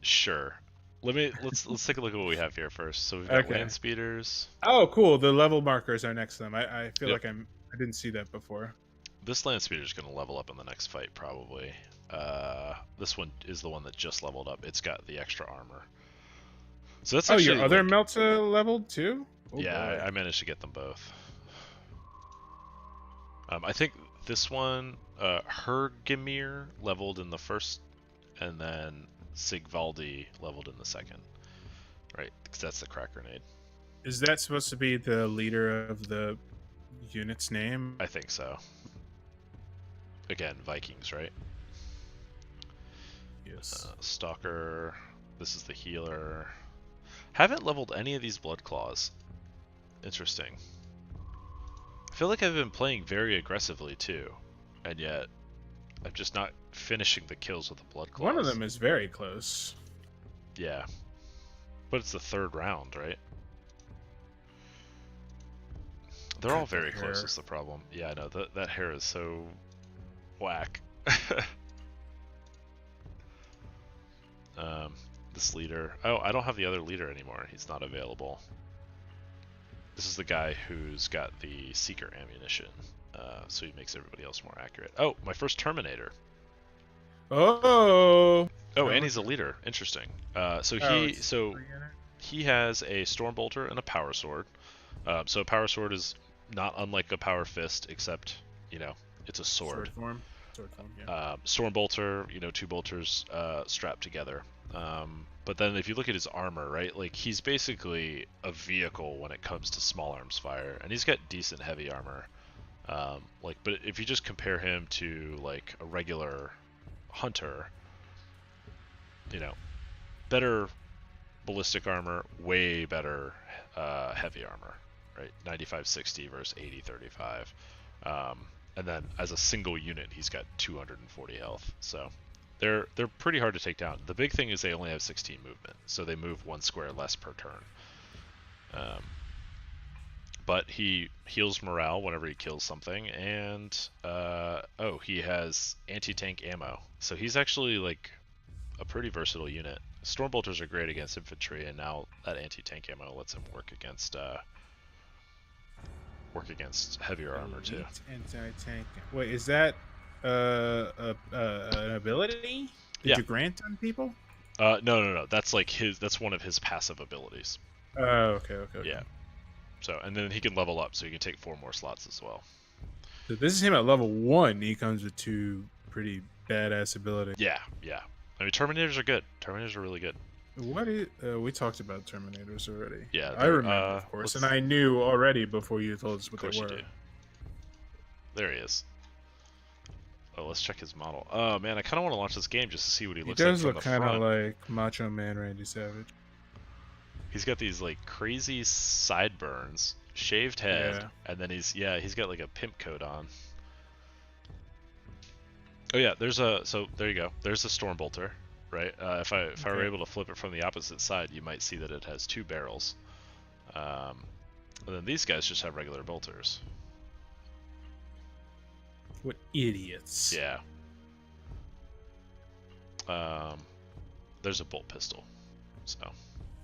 Sure. Let's take a look at what we have here first. So we've got Okay. land speeders. Oh, cool. The level markers are next to them. I feel Yep. like I didn't see that before. This land speeder is going to level up in the next fight, probably. This one is the one that just leveled up. It's got the extra armor. So that's actually, your other like, Melta leveled too? Oh, yeah, boy. I managed to get them both. I think this one, Hergimir leveled in the first, and then Sigvaldi leveled in the second. Right, because that's the crack grenade. Is that supposed to be the leader of the unit's name? I think so. Again, Vikings, right? Yes. Stalker. This is the healer. Haven't leveled any of these blood claws. Interesting. I feel like I've been playing very aggressively too, and yet I'm just not finishing the kills with the blood claws. One of them is very close. Yeah, but it's the third round, right? They're all very close. Is the problem? Yeah, I know that hair is so whack. This leader. Oh, I don't have the other leader anymore. He's not available. This is the guy who's got the Seeker ammunition, so he makes everybody else more accurate. Oh, my first Terminator. Oh. Oh, and he's a leader. Interesting. He has a Stormbolter and a Power Sword. So a Power Sword is not unlike a Power Fist, except, you know, it's a sword. Sword form, yeah. Stormbolter, you know, two bolters strapped together. But then if you look at his armor, right, like he's basically a vehicle when it comes to small arms fire, and he's got decent heavy armor. But if you just compare him to like a regular hunter, you know, better ballistic armor, way better heavy armor, right? 95-60 versus 80-35. And then as a single unit, he's got 240 health. So they're pretty hard to take down. The big thing is they only have 16 movement, so they move one square less per turn. But he heals morale whenever he kills something, and he has anti-tank ammo. So he's actually like a pretty versatile unit. Stormbolters are great against infantry, and now that anti-tank ammo lets him work against heavier armor too. Anti-tank. Wait, is that an ability? Did you grant on people? No. That's like that's one of his passive abilities. Oh, okay. Yeah. So, and then he can level up, so he can take 4 more slots as well. So this is him at level 1. He comes with 2 pretty badass abilities. Yeah. I mean, Terminators are good. Terminators are really good. What is? We talked about Terminators already. Yeah, I remember, of course, and I knew already before you told us what they were. Of course you do. There he is. Oh, let's check his model. Oh man, I kind of want to launch this game just to see what he looks like. He does look kind of like Macho Man Randy Savage. He's got these like crazy sideburns, shaved head, and then he's got like a pimp coat on. Oh yeah, there you go. There's the Stormbolter, right? If I were able to flip it from the opposite side, you might see that it has 2 barrels. And then these guys just have regular bolters. What idiots! Yeah. There's a bolt pistol. So,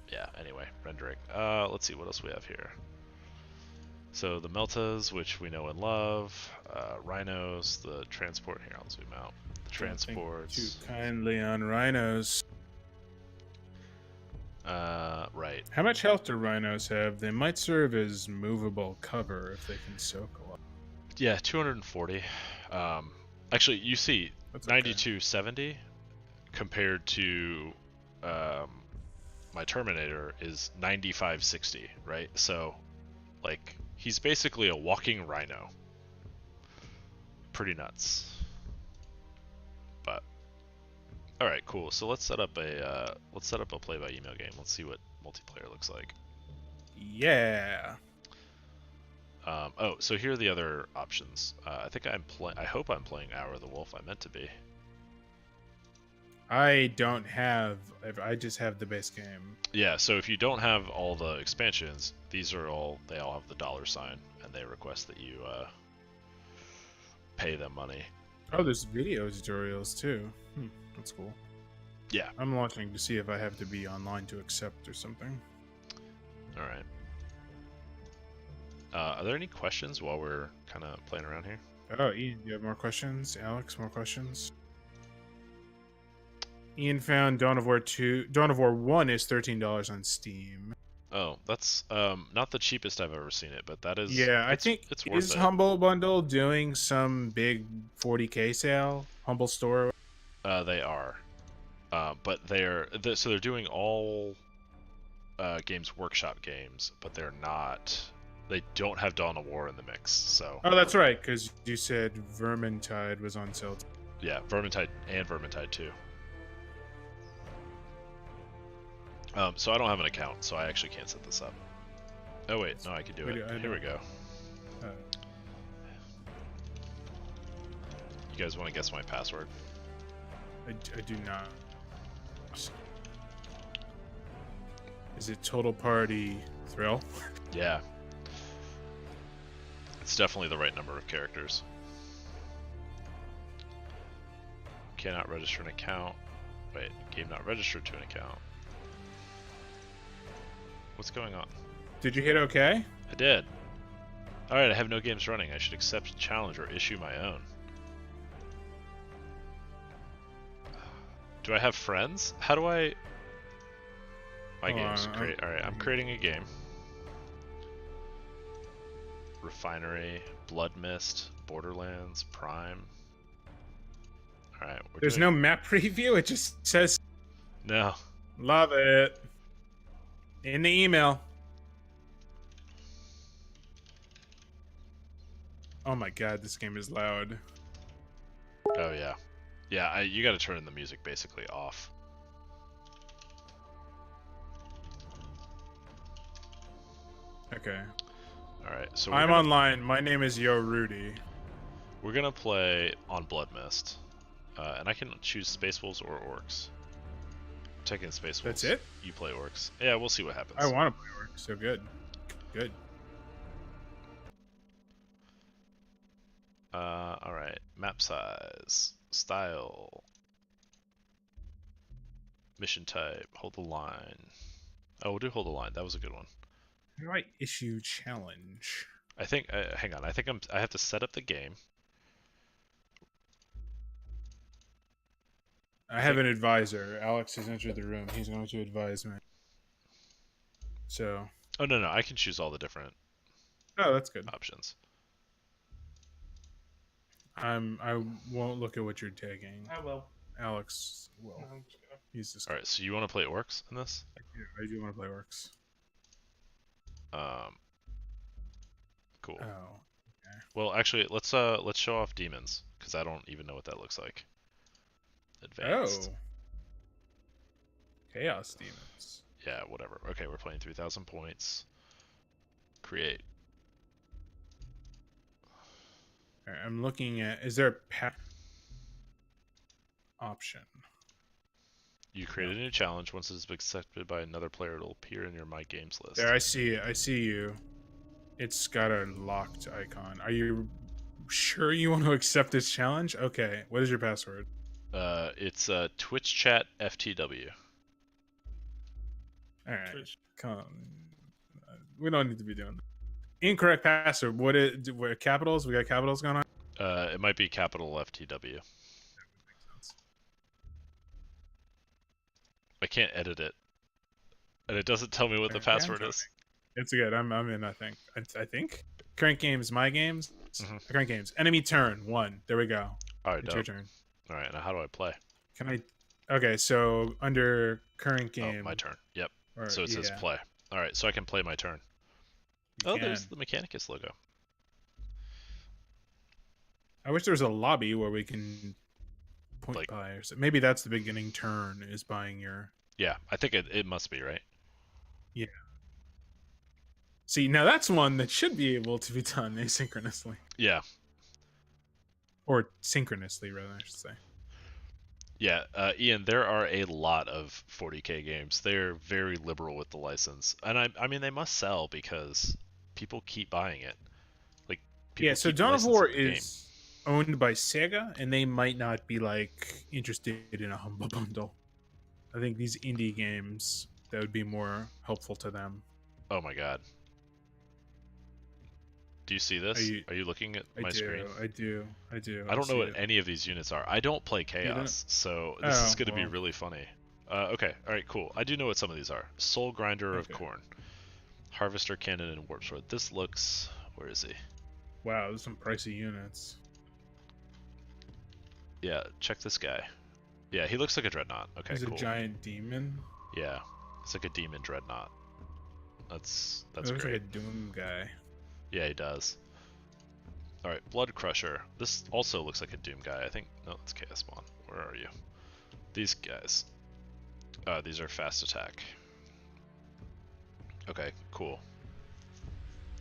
yeah. Anyway, rendering. Let's see what else we have here. So the Meltas, which we know and love, Rhinos, the transport. Here, I'll zoom out. The transports. Too kindly on Rhinos. Right. How much health do Rhinos have? They might serve as movable cover if they can soak a lot. Yeah, 240. Actually, you see, 9270 compared to my Terminator is 9560, right? So, like, he's basically a walking rhino. Pretty nuts. But all right, cool. So let's set up a play by email game. Let's see what multiplayer looks like. Yeah. So here are the other options. I hope I'm playing Hour of the Wolf. I meant to be. I just have the base game. Yeah, so if you don't have all the expansions, they all have the $, and they request that you pay them money. Oh, there's video tutorials too. That's cool. Yeah. I'm watching to see if I have to be online to accept or something. All right. Are there any questions while we're kind of playing around here? Oh, Ian, you have more questions? Alex, more questions? Ian found Dawn of War 2. Dawn of War 1 is $13 on Steam. Oh, that's not the cheapest I've ever seen it, but that is. Yeah, I think it's worth is it. Humble Bundle doing some big 40k sale? Humble Store. They are, but so they're doing all Games Workshop games, but they're not. They don't have Dawn of War in the mix, so. Oh, that's right, because you said Vermintide was on sale. Yeah, Vermintide and Vermintide 2. So I don't have an account, so I actually can't set this up. Oh wait, no, I can do it. Here we go. You guys want to guess my password? I do not. Is it Total Party Thrill? Yeah. It's definitely the right number of characters. Cannot register an account. Wait, game not registered to an account. What's going on? Did you hit OK? I did. Alright, I have no games running. I should accept the challenge or issue my own. Do I have friends? How do I... My games create... Alright, I'm creating a game. Refinery, Blood Mist, Borderlands, Prime. Alright, there's no map preview, it just says... No. Love it. In the email. Oh my god, this game is loud. Oh yeah. Yeah, you gotta turn the music basically off. Okay. Alright, so I'm online. My name is Yo Rudy. We're gonna play on Blood Mist. And I can choose Space Wolves or Orcs. I'm taking Space Wolves. That's it? You play Orcs. Yeah, we'll see what happens. I want to play Orcs, so good. Good. Alright. Map size. Style. Mission type. Hold the line. Oh, we'll do hold the line. That was a good one. How do I issue challenge? I think, hang on. I think I have to set up the game. I have an advisor. Alex has entered the room. He's going to advise me. So. Oh, no. I can choose all the different Oh, that's good. options. I won't look at what you're taking. I will. Alex will. He's just. Alright, so you want to play Orcs in this? I do want to play Orcs. Cool. Oh. Okay. Well, actually, let's show off demons, because I don't even know what that looks like. Advanced. Oh. Chaos demons. Yeah, whatever. Okay, we're playing 3,000 points. Create. Alright, I'm looking at. Is there a pack option? You create a new challenge. Once it is accepted by another player, it'll appear in your My Games list. There, I see it. I see you. It's got a locked icon. Are you sure you want to accept this challenge? Okay. What is your password? It's Twitch chat FTW. All right. Come on. We don't need to be doing that. Incorrect password. What capitals? We got capitals going on? It might be capital FTW. I can't edit it. And it doesn't tell me what the password is. It's good. I'm in, I think. I think. Current games, my games. Current games. Enemy turn. 1. There we go. Alright, it's your turn. Alright, now how do I play? Can I... Okay, so under current game... Oh, my turn. Yep. So it says play. Alright, so I can play my turn. There's the Mechanicus logo. I wish there was a lobby where we can point buy or something. Maybe that's the beginning turn, is buying your... Yeah, I think it must be, right? Yeah. See, now that's one that should be able to be done asynchronously. Yeah. Or synchronously, rather, I should say. Yeah, Ian, there are a lot of 40k games. They're very liberal with the license. And I mean, they must sell because people keep buying it. Like, yeah, so Dawn of War is owned by Sega, and they might not be like interested in a humble bundle. I think these indie games that would be more helpful to them. Oh my god. Do you see this? Are you looking at my screen? I do. I don't know what any of these units are. I don't play Chaos, so this is going to be really funny. Okay, alright, cool. I do know what some of these are. Soul Grinder of Corn. Harvester Cannon and Warp Sword. This looks... Where is he? Wow, there's some pricey units. Yeah, check this guy. Yeah, he looks like a Dreadnought. Okay, He's cool. a giant demon? Yeah, it's like a demon Dreadnought. That's looks great. like a Doom guy. Yeah, he does. Alright, Blood Crusher. This also looks like a Doom guy. I think... No, it's Chaos Spawn. Where are you? These guys. These are fast attack. Okay, cool.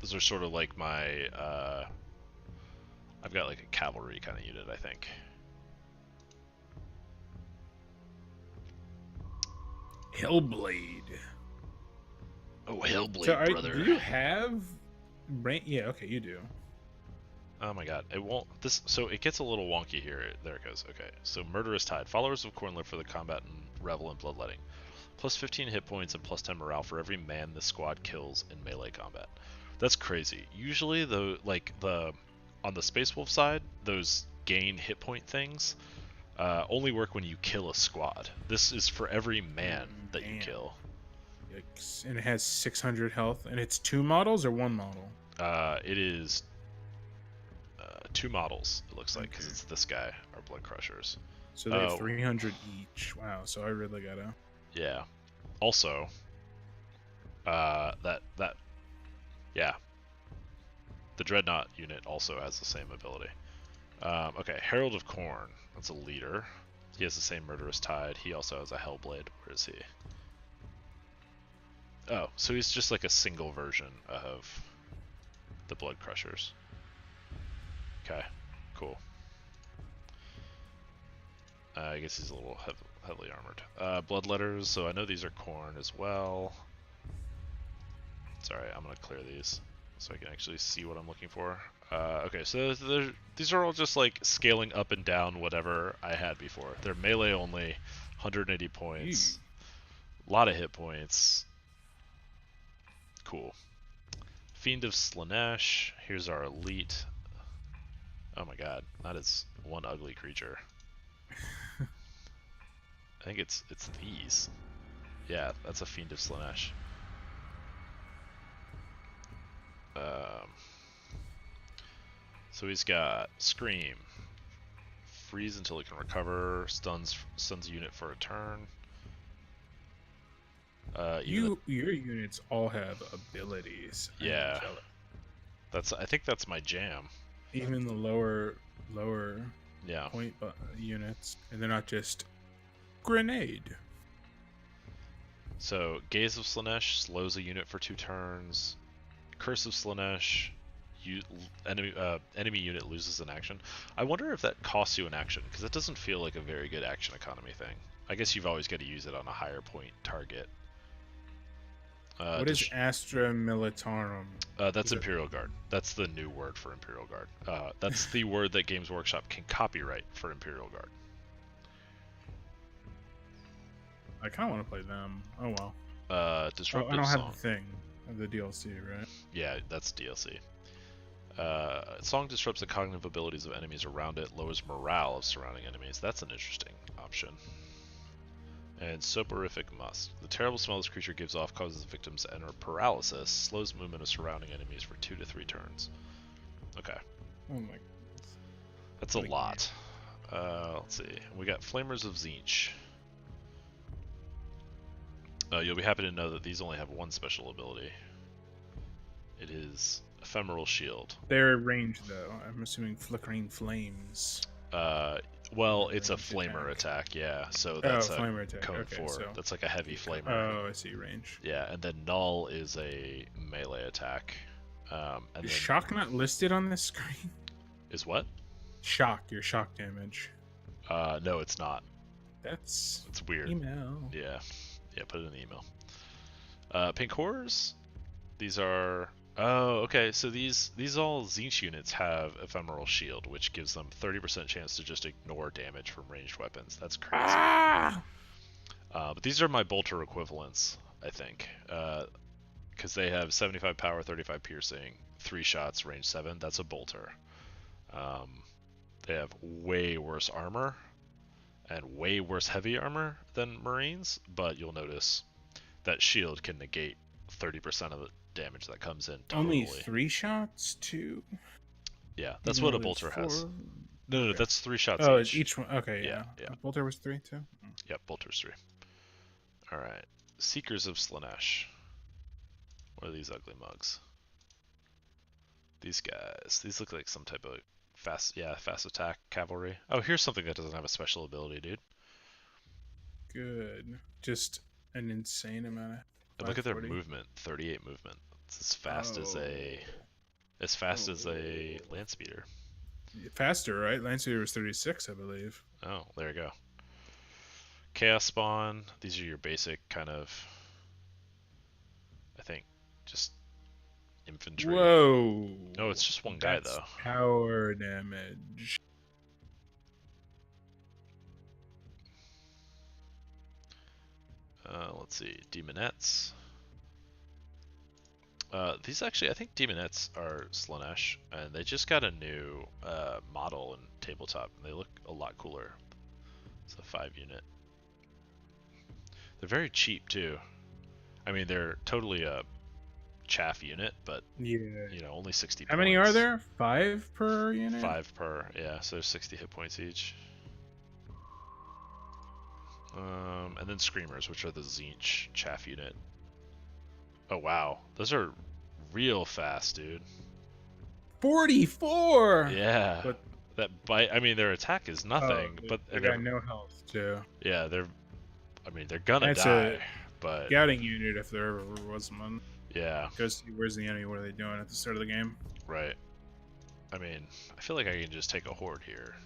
Those are sort of like my... I've got like a cavalry kind of unit, I think. Hellblade. Oh, Hellblade, So brother. do you have... Yeah, okay, you do. Oh my god, it won't... So it gets a little wonky here. There it goes. Okay, so Murderous Tide. Followers of Khorne live for the combat and revel in bloodletting. Plus 15 hit points and plus 10 morale for every man the squad kills in melee combat. That's crazy. Usually, on the Space Wolf side, those gain hit point things only work when you kill a squad. This is for every man that you kill. Yikes. And it has 600 health, and it's 2 models or 1 model? It is 2 models, it looks like, because it's this guy, our Blood Crushers. So they have 300 each. Wow, so I really gotta... Yeah. Also, yeah. The Dreadnought unit also has the same ability. Okay, Herald of Khorne. That's a leader. He has the same Murderous Tide. He also has a Hellblade. Where is he? Oh, so he's just like a single version of the Blood Crushers. Okay, cool. I guess he's a little heavily armored. Bloodletters, so I know these are Khorne as well. Sorry, I'm gonna clear these so I can actually see what I'm looking for. Okay, so these are all just like scaling up and down whatever I had before. They're melee only, 180 points, a lot of hit points. Cool. Fiend of Slanesh. Here's our elite. Oh my god, that is one ugly creature. I think it's these. Yeah, that's a Fiend of Slanesh. So he's got Scream. Freeze until it can recover. Stuns a unit for a turn. Your units all have abilities. Yeah. I think that's my jam. Even the lower yeah. point units, and they're not just grenade. So Gaze of Slanesh slows a unit for 2 turns. Curse of Slanesh, enemy unit loses an action. I wonder if that costs you an action, because it doesn't feel like a very good action economy thing. I guess you've always got to use it on a higher point target. What is Astra Militarum? That's Imperial Guard. That's the new word for Imperial Guard. That's the word that Games Workshop can copyright for Imperial Guard. I kind of want to play them. Oh well. Disruptive I don't Song. have the thing. The DLC, right? Yeah, that's DLC. Song disrupts the cognitive abilities of enemies around it, lowers morale of surrounding enemies. That's an interesting option. And Soporific Musk. The terrible smell this creature gives off causes the victims to enter paralysis, slows movement of surrounding enemies for 2 to 3 turns. Okay. Oh my goodness. That's a lot. Let's see. We got Flamers of Tzeentch. You'll be happy to know that these only have 1 special ability. It is Ephemeral Shield. They're ranged though. I'm assuming Flickering Flames. Well, it's a flamer attack, yeah. So that's a flamer attack. code Okay, 4. so... That's like a heavy flamer. Oh, I see range. Yeah, and then Null is a melee attack. And is then... shock not listed on this screen? Is what? Shock, your shock damage. No, it's not. It's weird. Email. Yeah, put it in the email. Pink Horrors. These are Oh, okay. So these all Tzeentch units have Ephemeral Shield, which gives them 30% chance to just ignore damage from ranged weapons. That's crazy. Ah! But these are my bolter equivalents, I think, because they have 75 power, 35 piercing, 3 shots, range 7. That's a bolter. They have way worse armor and way worse heavy armor than Marines, but you'll notice that shield can negate 30% of the damage that comes in totally. Only 3 shots? 2? Yeah, that's what a bolter has. No, Okay. that's 3 shots Oh, each. each one. Okay, yeah. Yeah. A bolter was 3 too? Yep, bolter's 3. Alright. Seekers of Slaanesh. What are these ugly mugs? These guys. These look like some type of fast attack cavalry. Oh, here's something that doesn't have a special ability, dude. Good. Just an insane amount of. And look at their movement. 38 movement. It's as fast as a land speeder. Faster, right? Landspeeder was 36, I believe. Oh, there you go. Chaos Spawn. These are your basic kind of, I think, just infantry. Whoa! No, it's just one guy, though. Power damage. Let's see. Demonettes. These actually, I think Demonettes are Slaanesh, and they just got a new model in tabletop. And they look a lot cooler. It's a 5 unit. They're very cheap too. I mean, they're totally a chaff unit, but yeah, you know, only 60 How points. many are there? 5 per unit? 5 per, yeah, so there's 60 hit points each. And then Screamers, which are the Tzeentch chaff unit. Oh wow, those are real fast, dude. 44! Yeah. But that bite, I mean, their attack is nothing, but they got no health too. Yeah, they're gonna That's die, a but scouting unit if there ever was one. yeah. Go see where's the enemy, what are they doing at the start of the game. Right. I mean, I feel like I can just take a horde here,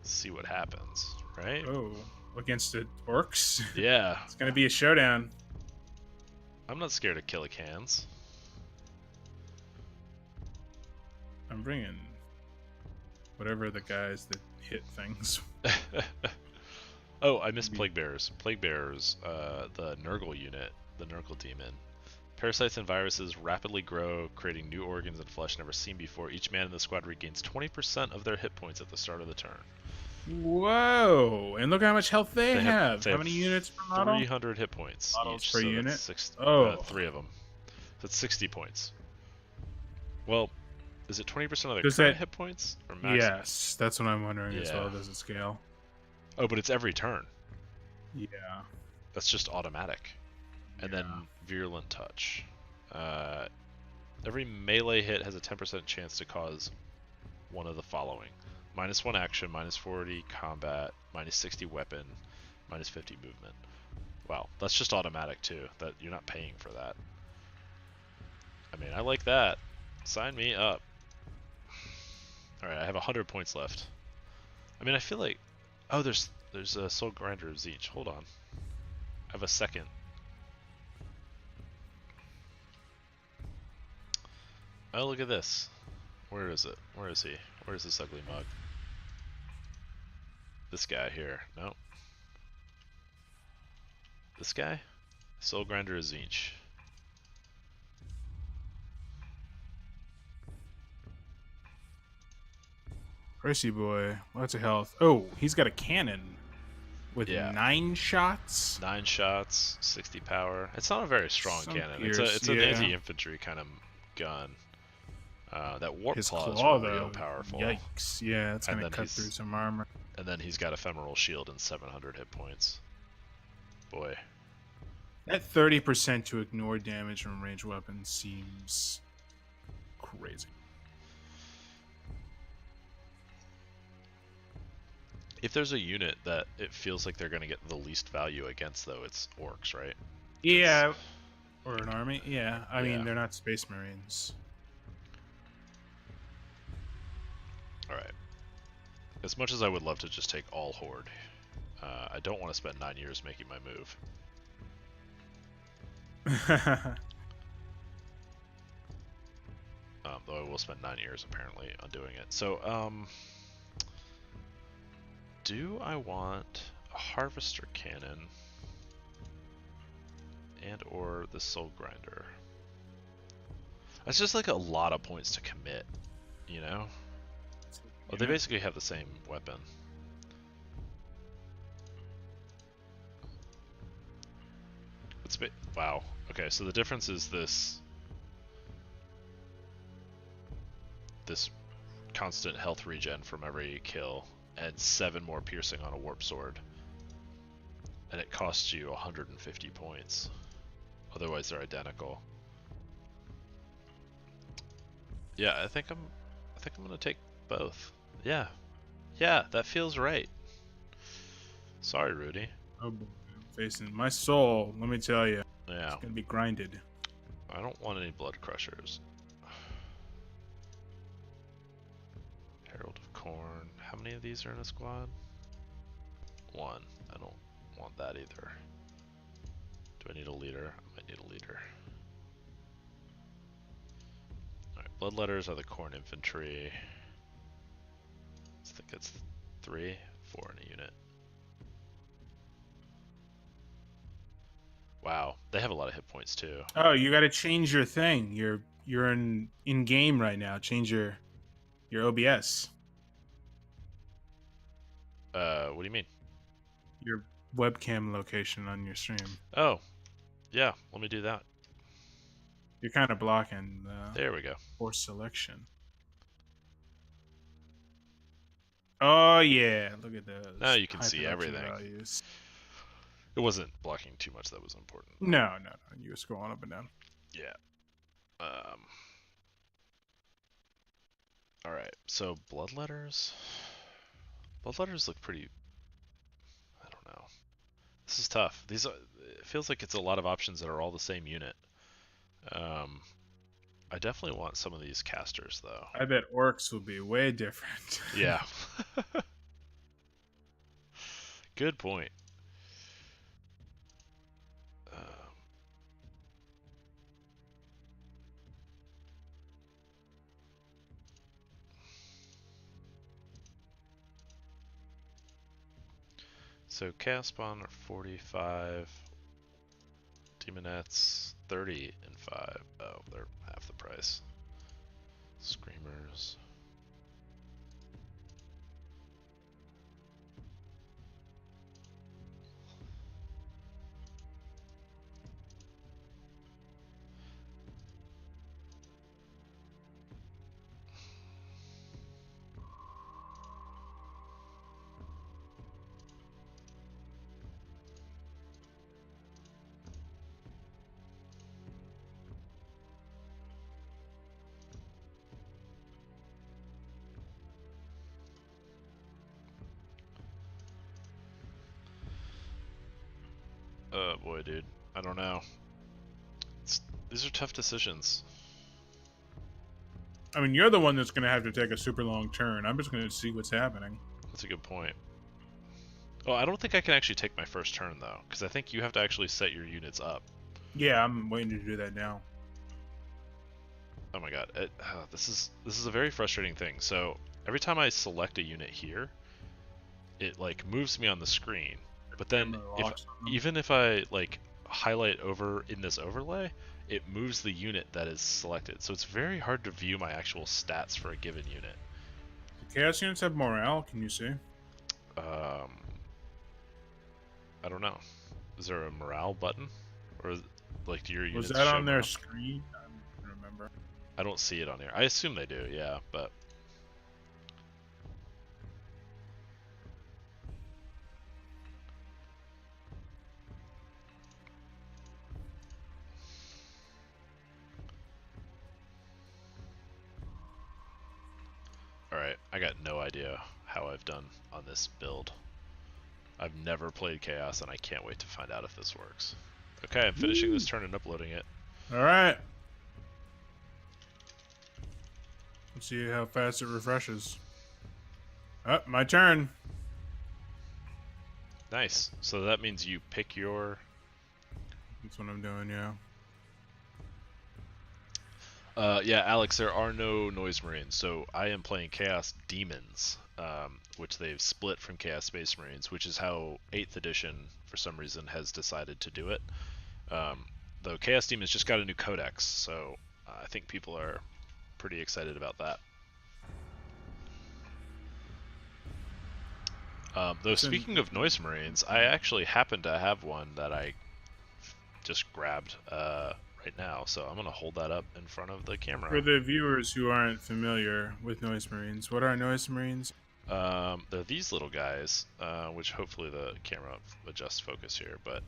see what happens, right? Oh, against the orcs? Yeah. It's gonna be a showdown. I'm not scared of Killicans. I'm bringing whatever the guys that hit things. Oh, I missed Plague Bearers. Plague Bearers, the Nurgle unit, the Nurgle demon. Parasites and viruses rapidly grow, creating new organs and flesh never seen before. Each man in the squad regains 20% of their hit points at the start of the turn. Whoa! And look how much health they have. How many units per model? 300 hit points Models each, per so unit? That's 3 of them. That's 60 points. Well, is it 20% of their current hit points? Or maximum? Yes, that's what I'm wondering as well. Does it scale? Oh, but it's every turn. Yeah. That's just automatic. And then Virulent Touch. Every melee hit has a 10% chance to cause one of the following. -1 action, -40 combat, -60 weapon, -50 movement. Wow, that's just automatic too. That you're not paying for that. I mean, I like that. Sign me up. Alright, I have 100 points left. I mean, I feel like... Oh, there's a Soul Grinder of Tzeentch. Hold on. I have a second. Oh, look at this. Where is it? Where is he? Where is this ugly mug? This guy here. No. This guy? Soul Grinder of Tzeentch. Pricey boy. Lots of health. Oh, he's got a cannon. With 9 shots? 9 shots, 60 power. It's not a very strong cannon. It's an anti-infantry kind of gun. That Warp Claw is real powerful. Yikes. Yeah, it's going to cut through some armor. And then he's got Ephemeral Shield and 700 hit points. Boy. That 30% to ignore damage from ranged weapons seems crazy. If there's a unit that it feels like they're going to get the least value against, though, it's orcs, right? Yeah. Or an army. Yeah. I mean, they're not Space Marines. Alright. As much as I would love to just take all Horde, I don't want to spend 9 years making my move. Though I will spend 9 years apparently on doing it. So, do I want a Harvester Cannon and or the Soul Grinder? That's just like a lot of points to commit, you know? Well, they basically have the same weapon. Wow. Okay, so the difference is this constant health regen from every kill, and 7 more piercing on a warp sword. And it costs you 150 points. Otherwise they're identical. Yeah, I think I'm gonna take both. Yeah. Yeah, that feels right. Sorry, Rudy. Oh boy, I'm facing my soul, let me tell you. Yeah. It's gonna be grinded. I don't want any blood crushers. Herald of Corn. How many of these are in a squad? 1. I don't want that either. Do I need a leader? I might need a leader. Alright, Bloodletters are the Corn Infantry. I think that's 3, 4 in a unit. Wow, they have a lot of hit points too. Oh, you gotta change your thing. You're in game right now. Change your OBS. What do you mean? Your webcam location on your stream. Oh, yeah, let me do that. You're kind of blocking the There we go. force selection. Oh yeah, look at those. Now you can high see production everything. values. It wasn't blocking too much that was important. No. You were scrolling up and down. Yeah. Alright, so Bloodletters? Bloodletters look pretty... I don't know. This is tough. It feels like it's a lot of options that are all the same unit. I definitely want some of these casters, though. I bet orcs will be way different. Yeah. Good point. So Chaos Spawn are 45, Demonettes 30 and 5. Oh, they're half the price. Screamers. Oh boy, dude. I don't know. These are tough decisions. I mean, you're the one that's going to have to take a super long turn. I'm just going to see what's happening. That's a good point. Oh, I don't think I can actually take my first turn, though, because I think you have to actually set your units up. Yeah, I'm waiting to do that now. Oh my god. This is a very frustrating thing. So, every time I select a unit here, it, like, moves me on the screen. But then, even if I, like, highlight over in this overlay, it moves the unit that is selected. So it's very hard to view my actual stats for a given unit. The Chaos units have morale, can you see? I don't know. Is there a morale button? Or, like, do your units Was that show on their morale? screen? I don't remember. I don't see it on here. I assume they do, yeah, but... Alright, I got no idea how I've done on this build. I've never played Chaos, and I can't wait to find out if this works. Okay, I'm finishing this turn and uploading it. Alright. Let's see how fast it refreshes. Oh, my turn. Nice. So that means you pick your... That's what I'm doing, yeah. Yeah, Alex, there are no Noise Marines, so I am playing Chaos Demons, which they've split from Chaos Space Marines, which is how 8th edition, for some reason, has decided to do it. Though Chaos Demons just got a new codex, so I think people are pretty excited about that. Though speaking of Noise Marines, I actually happen to have one that I just grabbed right now, so I'm going to hold that up in front of the camera. For the viewers who aren't familiar with Noise Marines, what are Noise Marines? They're these little guys, which hopefully the camera adjusts focus here, but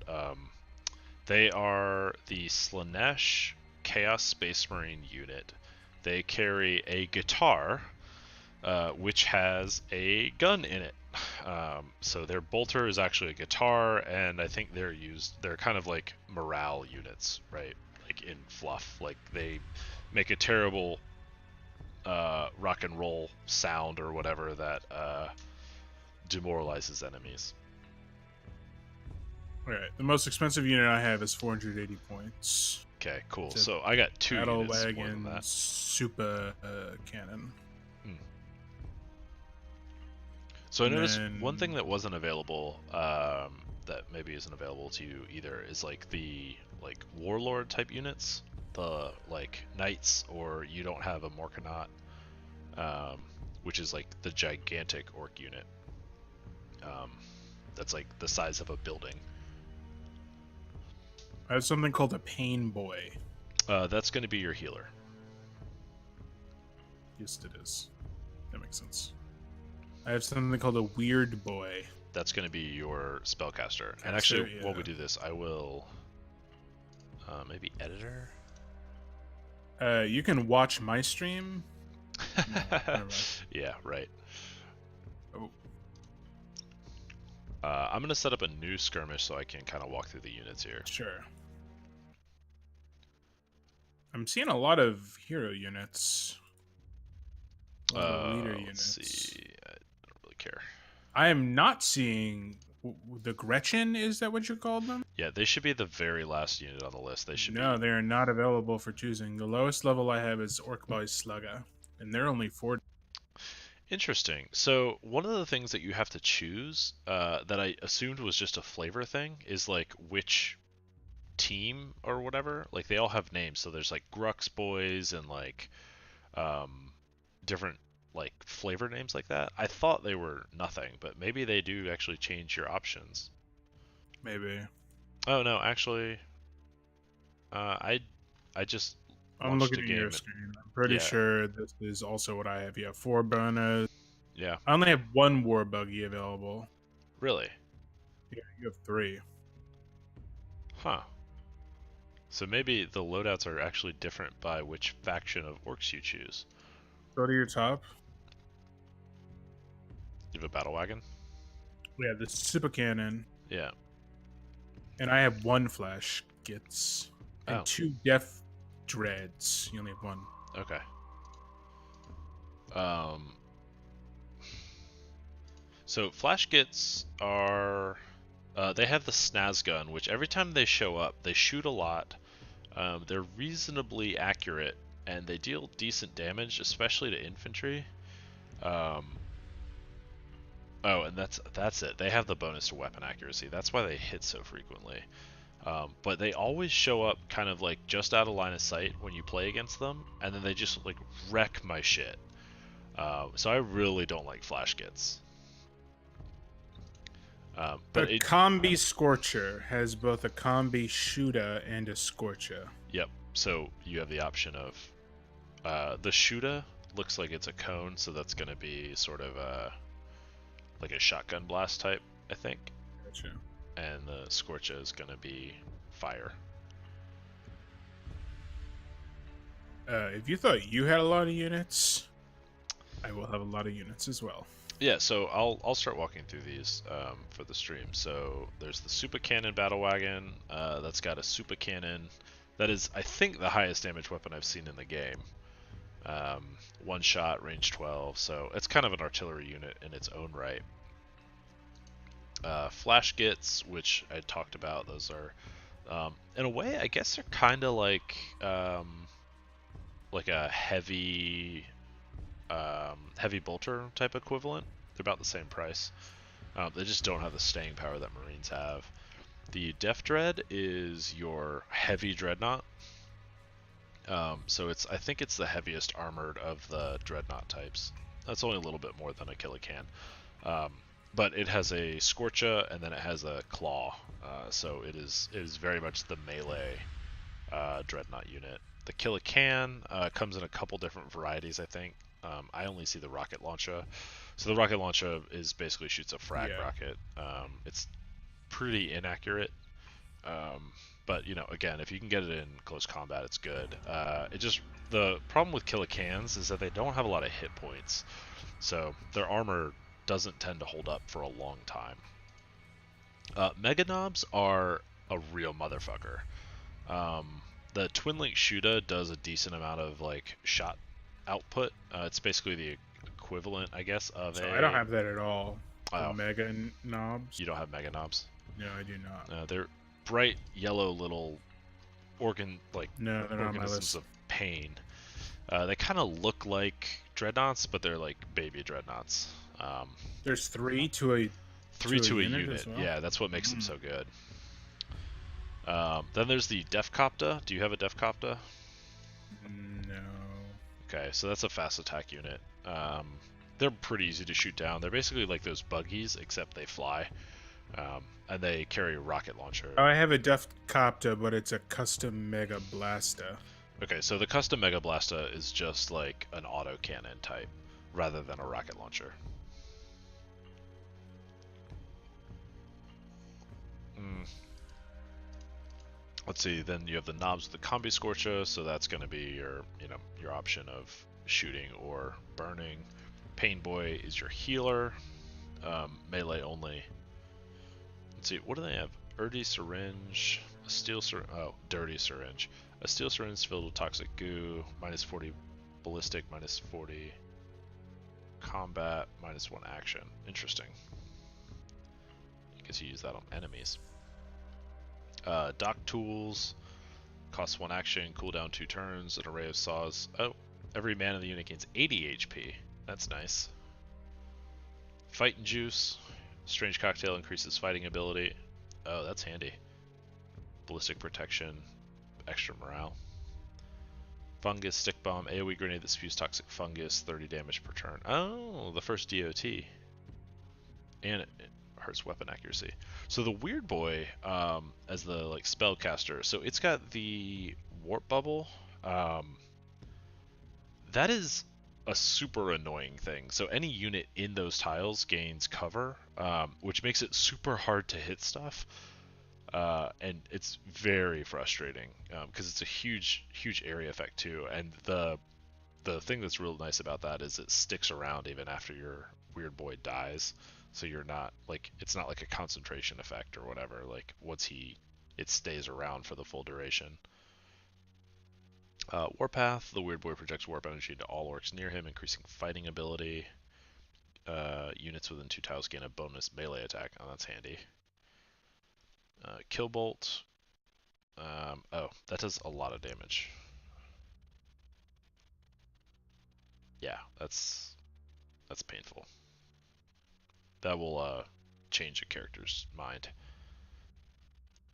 they are the Slaanesh Chaos Space Marine unit. They carry a guitar, which has a gun in it. So their bolter is actually a guitar, and I think they're kind of like morale units, right? Like in fluff. Like they make a terrible rock and roll sound or whatever that demoralizes enemies. Alright, the most expensive unit I have is 480 points. Okay, cool. So I got 2 Battle units Wagon, more than that. Super Cannon. So I noticed one thing that wasn't available, that maybe isn't available to you either, is like the warlord type units, the like knights, or you don't have a Morkanaut, which is like the gigantic orc unit. That's like the size of a building. I have something called a Pain Boy. That's going to be your healer. Yes, it is. That makes sense. I have something called a Weird Boy. That's going to be your spellcaster. And actually, while we do this, I will maybe editor. You can watch my stream. No, yeah, right. Oh. I'm going to set up a new skirmish so I can kind of walk through the units here. Sure. I'm seeing a lot of hero units. A lot of leader units. Let's see. I don't really care. I am not seeing the Gretchen. Is that what you called them? Yeah, they should be the very last unit on the list. They should No, they are not available for choosing. The lowest level I have is Orc Boy Slugga, and they're only 40. Interesting. So one of the things that you have to choose, that I assumed was just a flavor thing, is like which team or whatever. Like they all have names. So there's like Grux Boys and like different like flavor names like that. I thought they were nothing, but maybe they do actually change your options. Maybe. Oh no, actually, I just I'm looking at your screen. I'm pretty sure this is also what I have. You have 4 bonus. Yeah. I only have 1 war buggy available. Really? Yeah, you have 3. Huh. So maybe the loadouts are actually different by which faction of orcs you choose. Go to your top. You have a battle wagon? Yeah, the super cannon. Yeah. And I have 1 flash gets and 2 death dreads. You only have 1. Okay. So flash gits are they have the snaz gun, which every time they show up, they shoot a lot. They're reasonably accurate, and they deal decent damage, especially to infantry. Oh, and that's it. They have the bonus to weapon accuracy. That's why they hit so frequently. But they always show up kind of like just out of line of sight when you play against them, and then they just like wreck my shit. So I really don't like flash gits. But the Combi Scorcher has both a Combi Shooter and a Scorcher. Yep. So you have the option of the Shooter looks like it's a cone, so that's going to be sort of like a shotgun blast type, I think. Gotcha. And the Scorcher is going to be fire. If you thought you had a lot of units, I will have a lot of units as well. Yeah, so I'll start walking through these for the stream. So there's the Super Cannon Battle Wagon that's got a Super Cannon that is, I think, the highest damage weapon I've seen in the game. 1 shot, range 12, so it's kind of an artillery unit in its own right. Flash Gits, which I talked about, those are, in a way, I guess they're kind of like like a heavy heavy bolter type equivalent. They're about the same price. They just don't have the staying power that Marines have. The Def Dread is your heavy dreadnought. So I think it's the heaviest armored of the dreadnought types. That's only a little bit more than a Killican. But it has a Scorcha and then it has a Claw. So it is very much the melee dreadnought unit. The Killican comes in a couple different varieties, I think. I only see the rocket launcher. So the rocket launcher is basically shoots a frag rocket. It's pretty inaccurate. But you know, again, if you can get it in close combat, it's good. The problem with Killicans is that they don't have a lot of hit points, so their armor doesn't tend to hold up for a long time. Mega Knobs are a real motherfucker. The Twin Link Shooter does a decent amount of like shot output. It's basically the equivalent, I guess, of I don't have that at all. Mega Knobs. You don't have Mega Knobs? No, I do not. They're bright yellow little organisms of pain. They kind of look like dreadnoughts, but they're like baby dreadnoughts. There's three to a unit. Well? Yeah, that's what makes them so good. Then there's the Defcopter. Do you have a Defcopter? No. Okay, so that's a fast attack unit. They're pretty easy to shoot down. They're basically like those buggies, except they fly. And they carry a rocket launcher. Oh, I have a Defcopter, but it's a custom Mega Blaster. Okay, so the custom Mega Blaster is just like an autocannon type, rather than a rocket launcher. Let's see, then you have the knobs with the Combi Scorcher, so that's going to be your option of shooting or burning. Pain Boy is your healer, melee only. Let's see, what do they have? Dirty Syringe, a steel syringe, Dirty Syringe. A steel syringe filled with toxic goo, minus 40 ballistic, minus 40 combat, minus 1 action. Interesting. Because you use that on enemies. Dock Tools, costs 1 action, cooldown 2 turns, an array of saws. Oh, every man in the unit gains 80 HP. That's nice. Fighting Juice, Strange Cocktail increases fighting ability. Oh, that's handy. Ballistic protection, extra morale. Fungus Stick Bomb, AoE grenade that spews toxic fungus, 30 damage per turn. Oh, the first DOT. And it hurts weapon accuracy. So the Weird Boy, as the like spellcaster, so it's got the Warp Bubble. That is a super annoying thing. So any unit in those tiles gains cover, which makes it super hard to hit stuff. And it's very frustrating because it's a huge area effect too. And the thing that's real nice about that is it sticks around even after your Weird Boy dies. So you're not like, it's not like a concentration effect or whatever. Like it stays around for the full duration. Warpath, the Weird Boy projects warp energy into all orcs near him, increasing fighting ability. Units within 2 tiles gain a bonus melee attack. Oh, that's handy. Kill Bolt. Oh, that does a lot of damage. Yeah, that's painful. That will change a character's mind.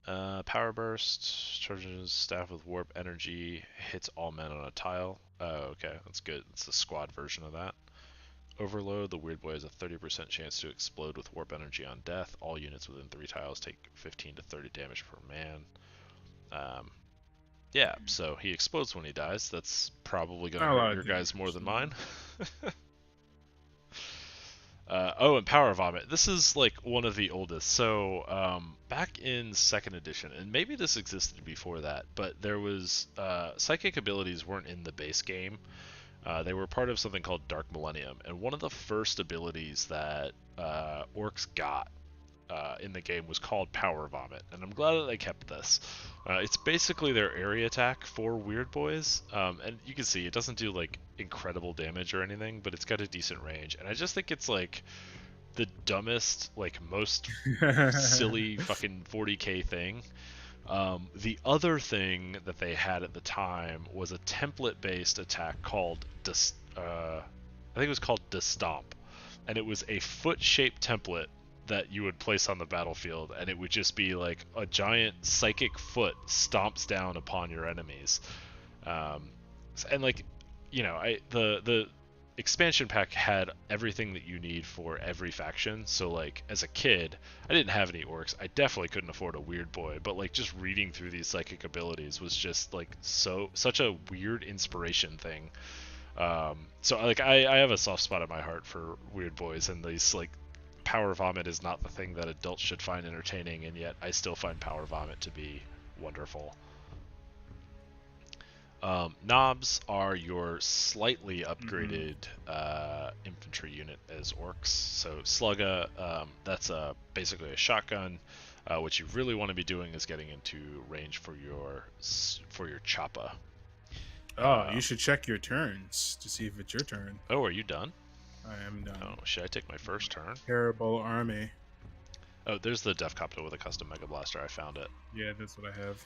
Power Burst, charges staff with warp energy, hits all men on a tile. Oh, okay, that's good. It's the squad version of that. Overload, the Weird Boy has a 30% chance to explode with warp energy on death. All units within 3 tiles take 15 to 30 damage per man. Yeah, so he explodes when he dies. That's probably going to hurt your guys more than mine. Oh, and Power Vomit. This is like one of the oldest. So back in 2nd edition, and maybe this existed before that, but there was psychic abilities weren't in the base game. They were part of something called Dark Millennium, and one of the first abilities that orcs got in the game was called Power Vomit, and I'm glad that they kept this. It's basically their area attack for Weird Boys, and you can see it doesn't do like incredible damage or anything, but it's got a decent range, and I just think it's like the dumbest, like most silly fucking 40k thing. The other thing that they had at the time was a template-based attack called I think it was called Destomp, and it was a foot-shaped template that you would place on the battlefield, and it would just be like a giant psychic foot stomps down upon your enemies. And like, you know, the expansion pack had everything that you need for every faction. So like, as a kid, I didn't have any orcs. I definitely couldn't afford a weird boy, but like just reading through these psychic abilities was just like such a weird inspiration thing. So like I have a soft spot in my heart for weird boys, and these like power vomit is not the thing that adults should find entertaining, and yet I still find power vomit to be wonderful. Knobs are your slightly upgraded infantry unit as orcs. So Slugga, that's basically a shotgun. What you really want to be doing is getting into range for your choppa. Oh, you should check your turns to see if it's your turn. Oh, are you done? I am done. Oh, should I take my first turn? Terrible army. Oh, there's the Def Copter with a custom Mega Blaster. I found it. Yeah, that's what I have.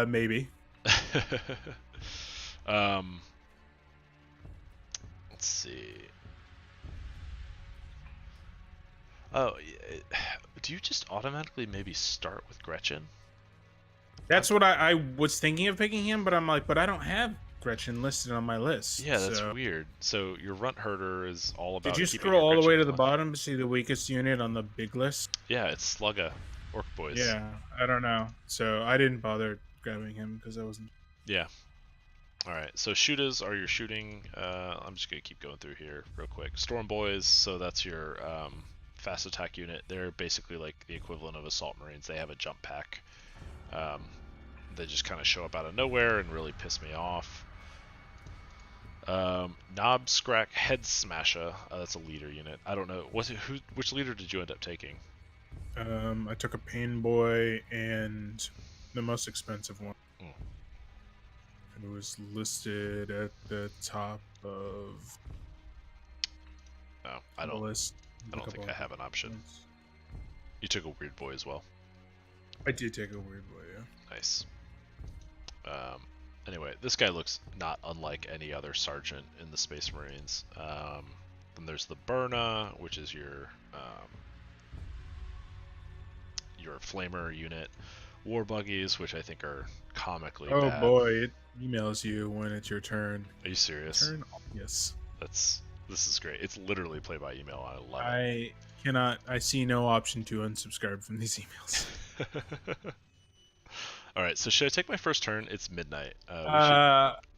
Maybe. Let's see. Oh, do you just automatically maybe start with Gretchen? That's what I was thinking of picking him, but I'm like, but I don't have Gretchen listed on my list. Yeah, that's weird. So your Runt Herder is all about. Did you scroll all the way to the bottom to see the weakest unit on the big list? Yeah, it's Slugga, Orc Boys. Yeah, I don't know. So I didn't bother grabbing him because I wasn't. Yeah. All right. So shooters are your shooting. I'm just gonna keep going through here real quick. Storm Boys. So that's your fast attack unit. They're basically like the equivalent of Assault Marines. They have a jump pack. They just kind of show up out of nowhere and really piss me off. Knob Scrack Head Smasher. That's a leader unit. I don't know. Which leader did you end up taking? I took a Pain Boy and the most expensive one. It was listed at the top of. Oh, I don't. List. I don't think I have an option. You took a Weird Boy as well. I did take a Weird Boy. Yeah. Nice. Anyway, this guy looks not unlike any other sergeant in the Space Marines. Then there's the Burna, which is your flamer unit. War Buggies, which I think are comically bad. Oh boy, it emails you when it's your turn. Are you serious? Yes. This is great. It's literally play by email. I love it. I see no option to unsubscribe from these emails. All right, so should I take my first turn? It's midnight.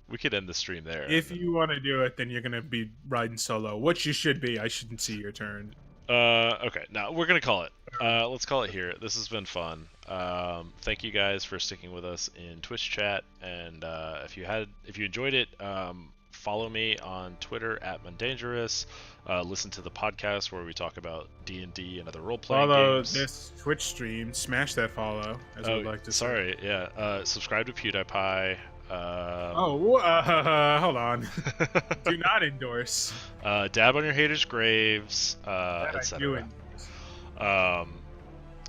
We could end the stream there. If you want to do it, then you're gonna be riding solo, which you should be. I shouldn't see your turn. Okay, now we're gonna call it. Let's call it here. This has been fun. Thank you guys for sticking with us in Twitch chat, and if you enjoyed it, follow me on Twitter @Mundangerous. Listen to the podcast where we talk about D&D and other role-playing games. Follow this Twitch stream. Smash that follow, as I'd like to say. Sorry, yeah. Subscribe to PewDiePie. Hold on. Do not endorse. Dab on your haters' graves, etc.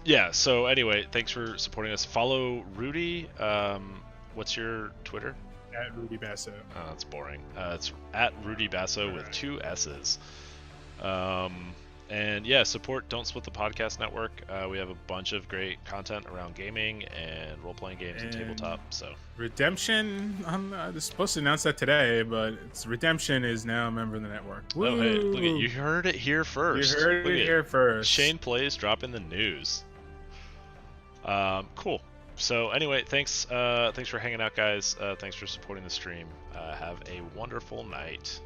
Yeah, so anyway, thanks for supporting us. Follow Rudy. What's your Twitter? @Rudy Basso. Oh, that's boring. It's @Rudy Basso with 2 S's. And yeah, support Don't Split the Podcast Network. We have a bunch of great content around gaming and role-playing games and tabletop. So Redemption, they're supposed to announce that today, but Redemption is now a member of the network. Woo! Oh, hey, look at you heard it here first. You heard it here first. Shane Plays dropping the news. Cool. So anyway, thanks for hanging out, guys. Thanks for supporting the stream. Have a wonderful night.